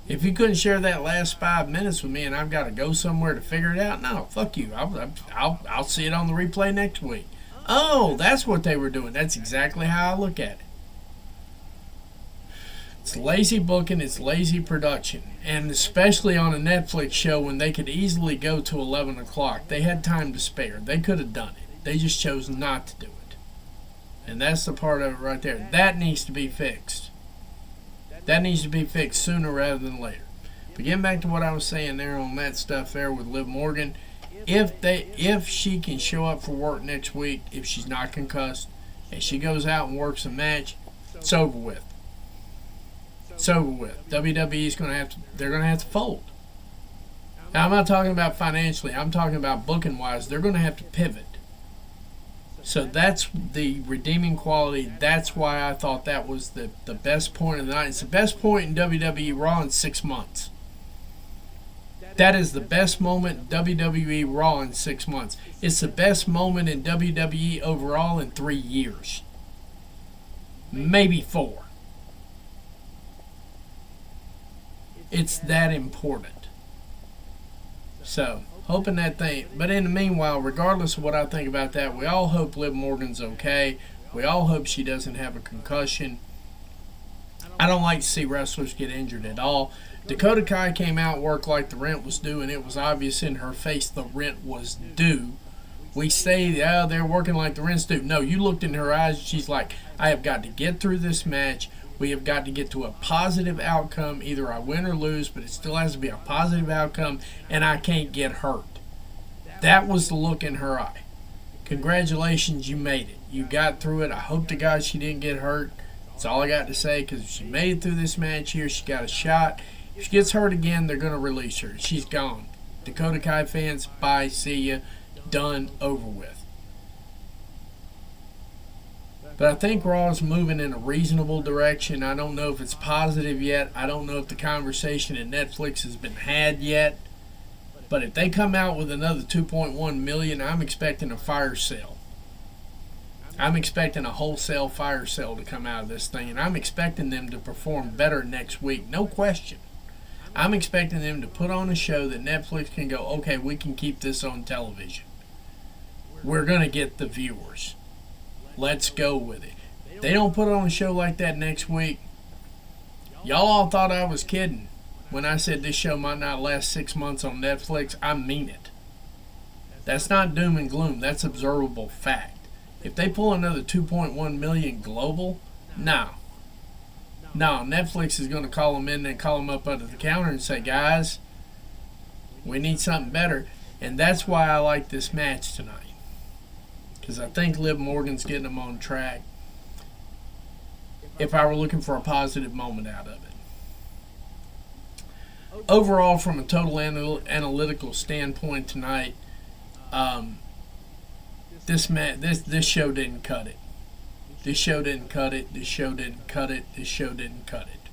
If you couldn't share that last 5 minutes with me and I've got to go somewhere to figure it out, no, fuck you. I'll see it on the replay next week. Oh, that's what they were doing. That's exactly how I look at it. It's lazy booking, it's lazy production. And especially on a Netflix show when they could easily go to 11 o'clock. They had time to spare. They could have done it. They just chose not to do it. And that's the part of it right there. That needs to be fixed. That needs to be fixed sooner rather than later. But getting back to what I was saying there on that stuff there with Liv Morgan, if she can show up for work next week, if she's not concussed, and she goes out and works a match, it's over with. It's over with. WWE's they're gonna have to fold. Now I'm not talking about financially, I'm talking about booking wise, they're gonna have to pivot. So that's the redeeming quality. That's why I thought that was the best point of the night. It's the best point in WWE Raw in 6 months. That is the best moment WWE Raw in 6 months. It's the best moment in WWE overall in 3 years. Maybe 4. It's that important. So, hoping that thing. But in the meanwhile, regardless of what I think about that, we all hope Liv Morgan's okay. We all hope she doesn't have a concussion. I don't like to see wrestlers get injured at all. Dakota Kai came out, worked like the rent was due, and it was obvious in her face the rent was due. We say, oh, they're working like the rent's due. No, you looked in her eyes, and she's like, I have got to get through this match. We have got to get to a positive outcome. Either I win or lose, but it still has to be a positive outcome, and I can't get hurt. That was the look in her eye. Congratulations, you made it. You got through it. I hope to God she didn't get hurt. That's all I got to say, because if she made it through this match here, she got a shot. If she gets hurt again, they're going to release her. She's gone. Dakota Kai fans, bye, see ya. Done, over with. But I think Raw's moving in a reasonable direction. I don't know if it's positive yet. I don't know if the conversation at Netflix has been had yet. But if they come out with another 2.1 million, I'm expecting a fire sale. I'm expecting a wholesale fire sale to come out of this thing. And I'm expecting them to perform better next week. No question. I'm expecting them to put on a show that Netflix can go, okay, we can keep this on television. We're going to get the viewers. Let's go with it. They don't put on a show like that next week. Y'all all thought I was kidding when I said this show might not last 6 months on Netflix. I mean it. That's not doom and gloom. That's observable fact. If they pull another 2.1 million global, no, Netflix is going to call them in and call them up under the counter and say, guys, we need something better. And that's why I like this match tonight. Because I think Liv Morgan's getting them on track. If I were looking for a positive moment out of it. Overall, from a total analytical standpoint tonight, this show didn't cut it. This show didn't cut it. This show didn't cut it. This show didn't cut it.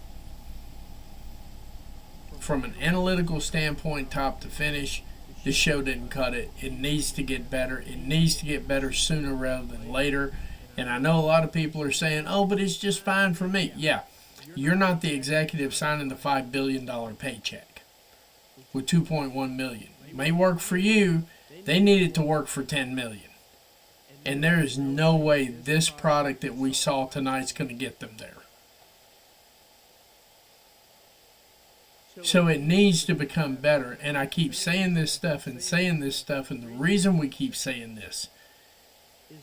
From an analytical standpoint, top to finish, this show didn't cut it. It needs to get better. It needs to get better sooner rather than later. And I know a lot of people are saying, oh, but it's just fine for me. Yeah, you're not the executive signing the $5 billion paycheck with $2.1 million. It may work for you. They need it to work for $10 million. And there is no way this product that we saw tonight is going to get them there. So it needs to become better. And I keep saying this stuff. And the reason we keep saying this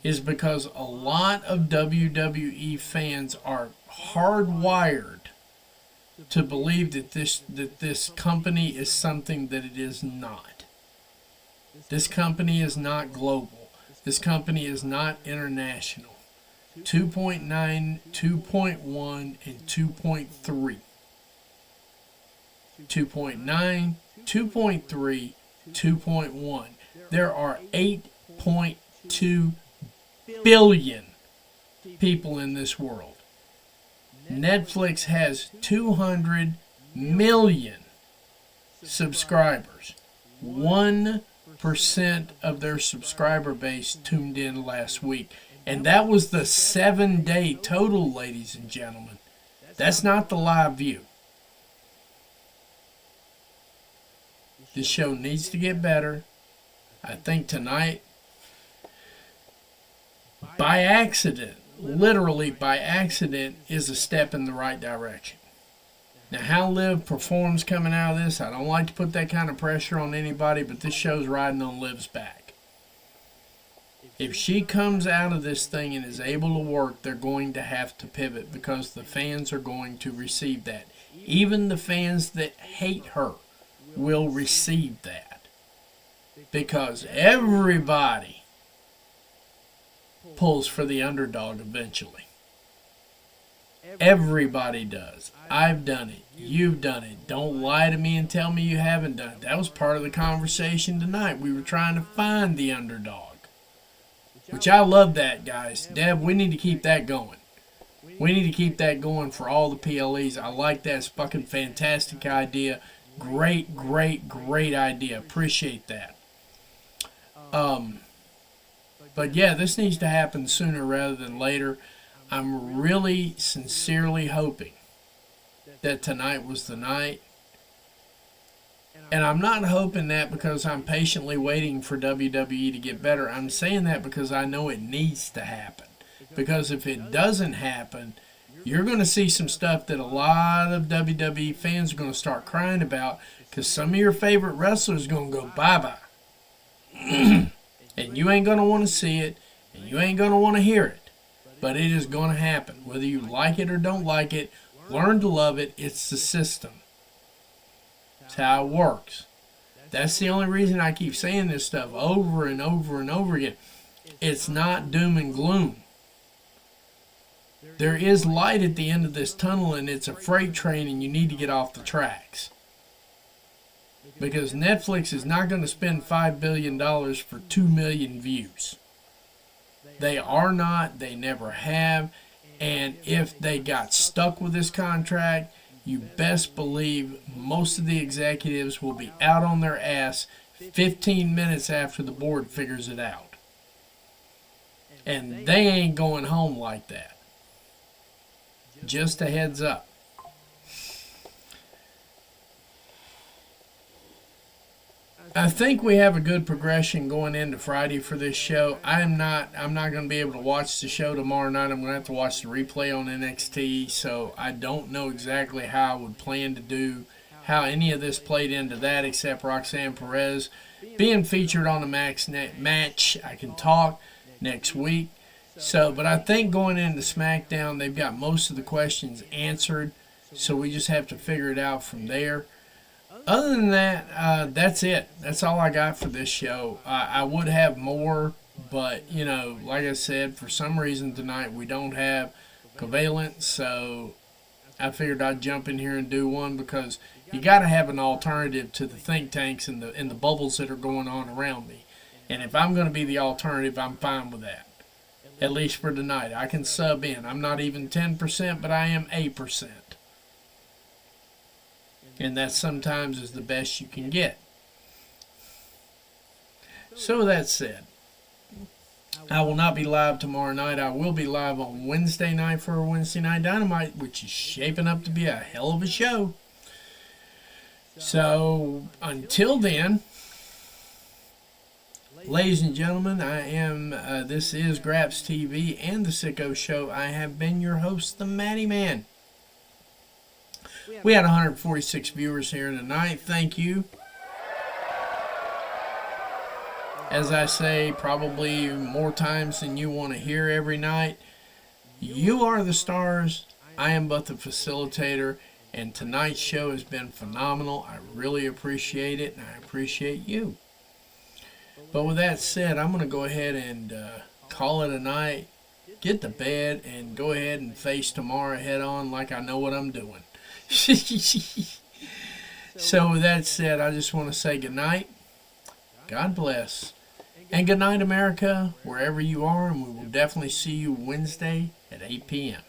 is because a lot of WWE fans are hardwired to believe that this company is something that it is not. This company is not global. This company is not international. 2.9, 2.1, and 2.3. 2.9, 2.3, 2.1. There are 8.2 billion people in this world. Netflix has 200 million subscribers. 1% of their subscriber base tuned in last week. And that was the 7-day total, ladies and gentlemen. That's not the live view. This show needs to get better. I think tonight, by accident, literally by accident, is a step in the right direction. Now, how Liv performs coming out of this, I don't like to put that kind of pressure on anybody, but this show's riding on Liv's back. If she comes out of this thing and is able to work, they're going to have to pivot because the fans are going to receive that. Even the fans that hate her will receive that. Because everybody pulls for the underdog eventually. Everybody does. I've done it. You've done it. Don't lie to me and tell me you haven't done it. That was part of the conversation tonight. We were trying to find the underdog. Which I love that, guys. Deb, we need to keep that going. We need to keep that going for all the PLEs. I like that. It's a fucking fantastic idea. Great idea. Appreciate that. But yeah, this needs to happen sooner rather than later. I'm really sincerely hoping that tonight was the night. And I'm not hoping that because I'm patiently waiting for WWE to get better. I'm saying that because I know it needs to happen. Because if it doesn't happen, you're going to see some stuff that a lot of WWE fans are going to start crying about because some of your favorite wrestlers are going to go bye-bye. And you ain't going to want to see it, and you ain't going to want to hear it. But it is going to happen. Whether you like it or don't like it, learn to love it. It's the system. It's how it works. That's the only reason I keep saying this stuff over and over and over again. It's not doom and gloom. There is light at the end of this tunnel, and it's a freight train, and you need to get off the tracks. Because Netflix is not going to spend $5 billion for 2 million views. They are not. They never have. And if they got stuck with this contract, you best believe most of the executives will be out on their ass 15 minutes after the board figures it out. And they ain't going home like that. Just a heads up. I think we have a good progression going into Friday for this show. I'm not going to be able to watch the show tomorrow night. I'm going to have to watch the replay on NXT, so I don't know exactly how I would plan to do how any of this played into that, except Roxanne Perez being featured on the match. I can talk next week. So, but I think going into SmackDown, they've got most of the questions answered, so we just have to figure it out from there. Other than that, that's it. That's all I got for this show. I would have more, but, you know, like I said, for some reason tonight we don't have Covalent, so I figured I'd jump in here and do one because you got to have an alternative to the think tanks and the bubbles that are going on around me. And if I'm going to be the alternative, I'm fine with that. At least for tonight. I can sub in. I'm not even 10%, but I am 8%. And that sometimes is the best you can get. So with that said, I will not be live tomorrow night. I will be live on Wednesday night for a Wednesday Night Dynamite, which is shaping up to be a hell of a show. So until then, ladies and gentlemen, this is Graps TV and the Sicko Show. I have been your host, the Matty Man. We had 146 viewers here tonight. Thank you. As I say, probably more times than you want to hear every night. You are the stars. I am but the facilitator. And tonight's show has been phenomenal. I really appreciate it, and I appreciate you. But with that said, I'm going to go ahead and call it a night, get to bed, and go ahead and face tomorrow head on like I know what I'm doing. So with that said, I just want to say good night, God bless, and good night, America, wherever you are, and we will definitely see you Wednesday at 8 p.m.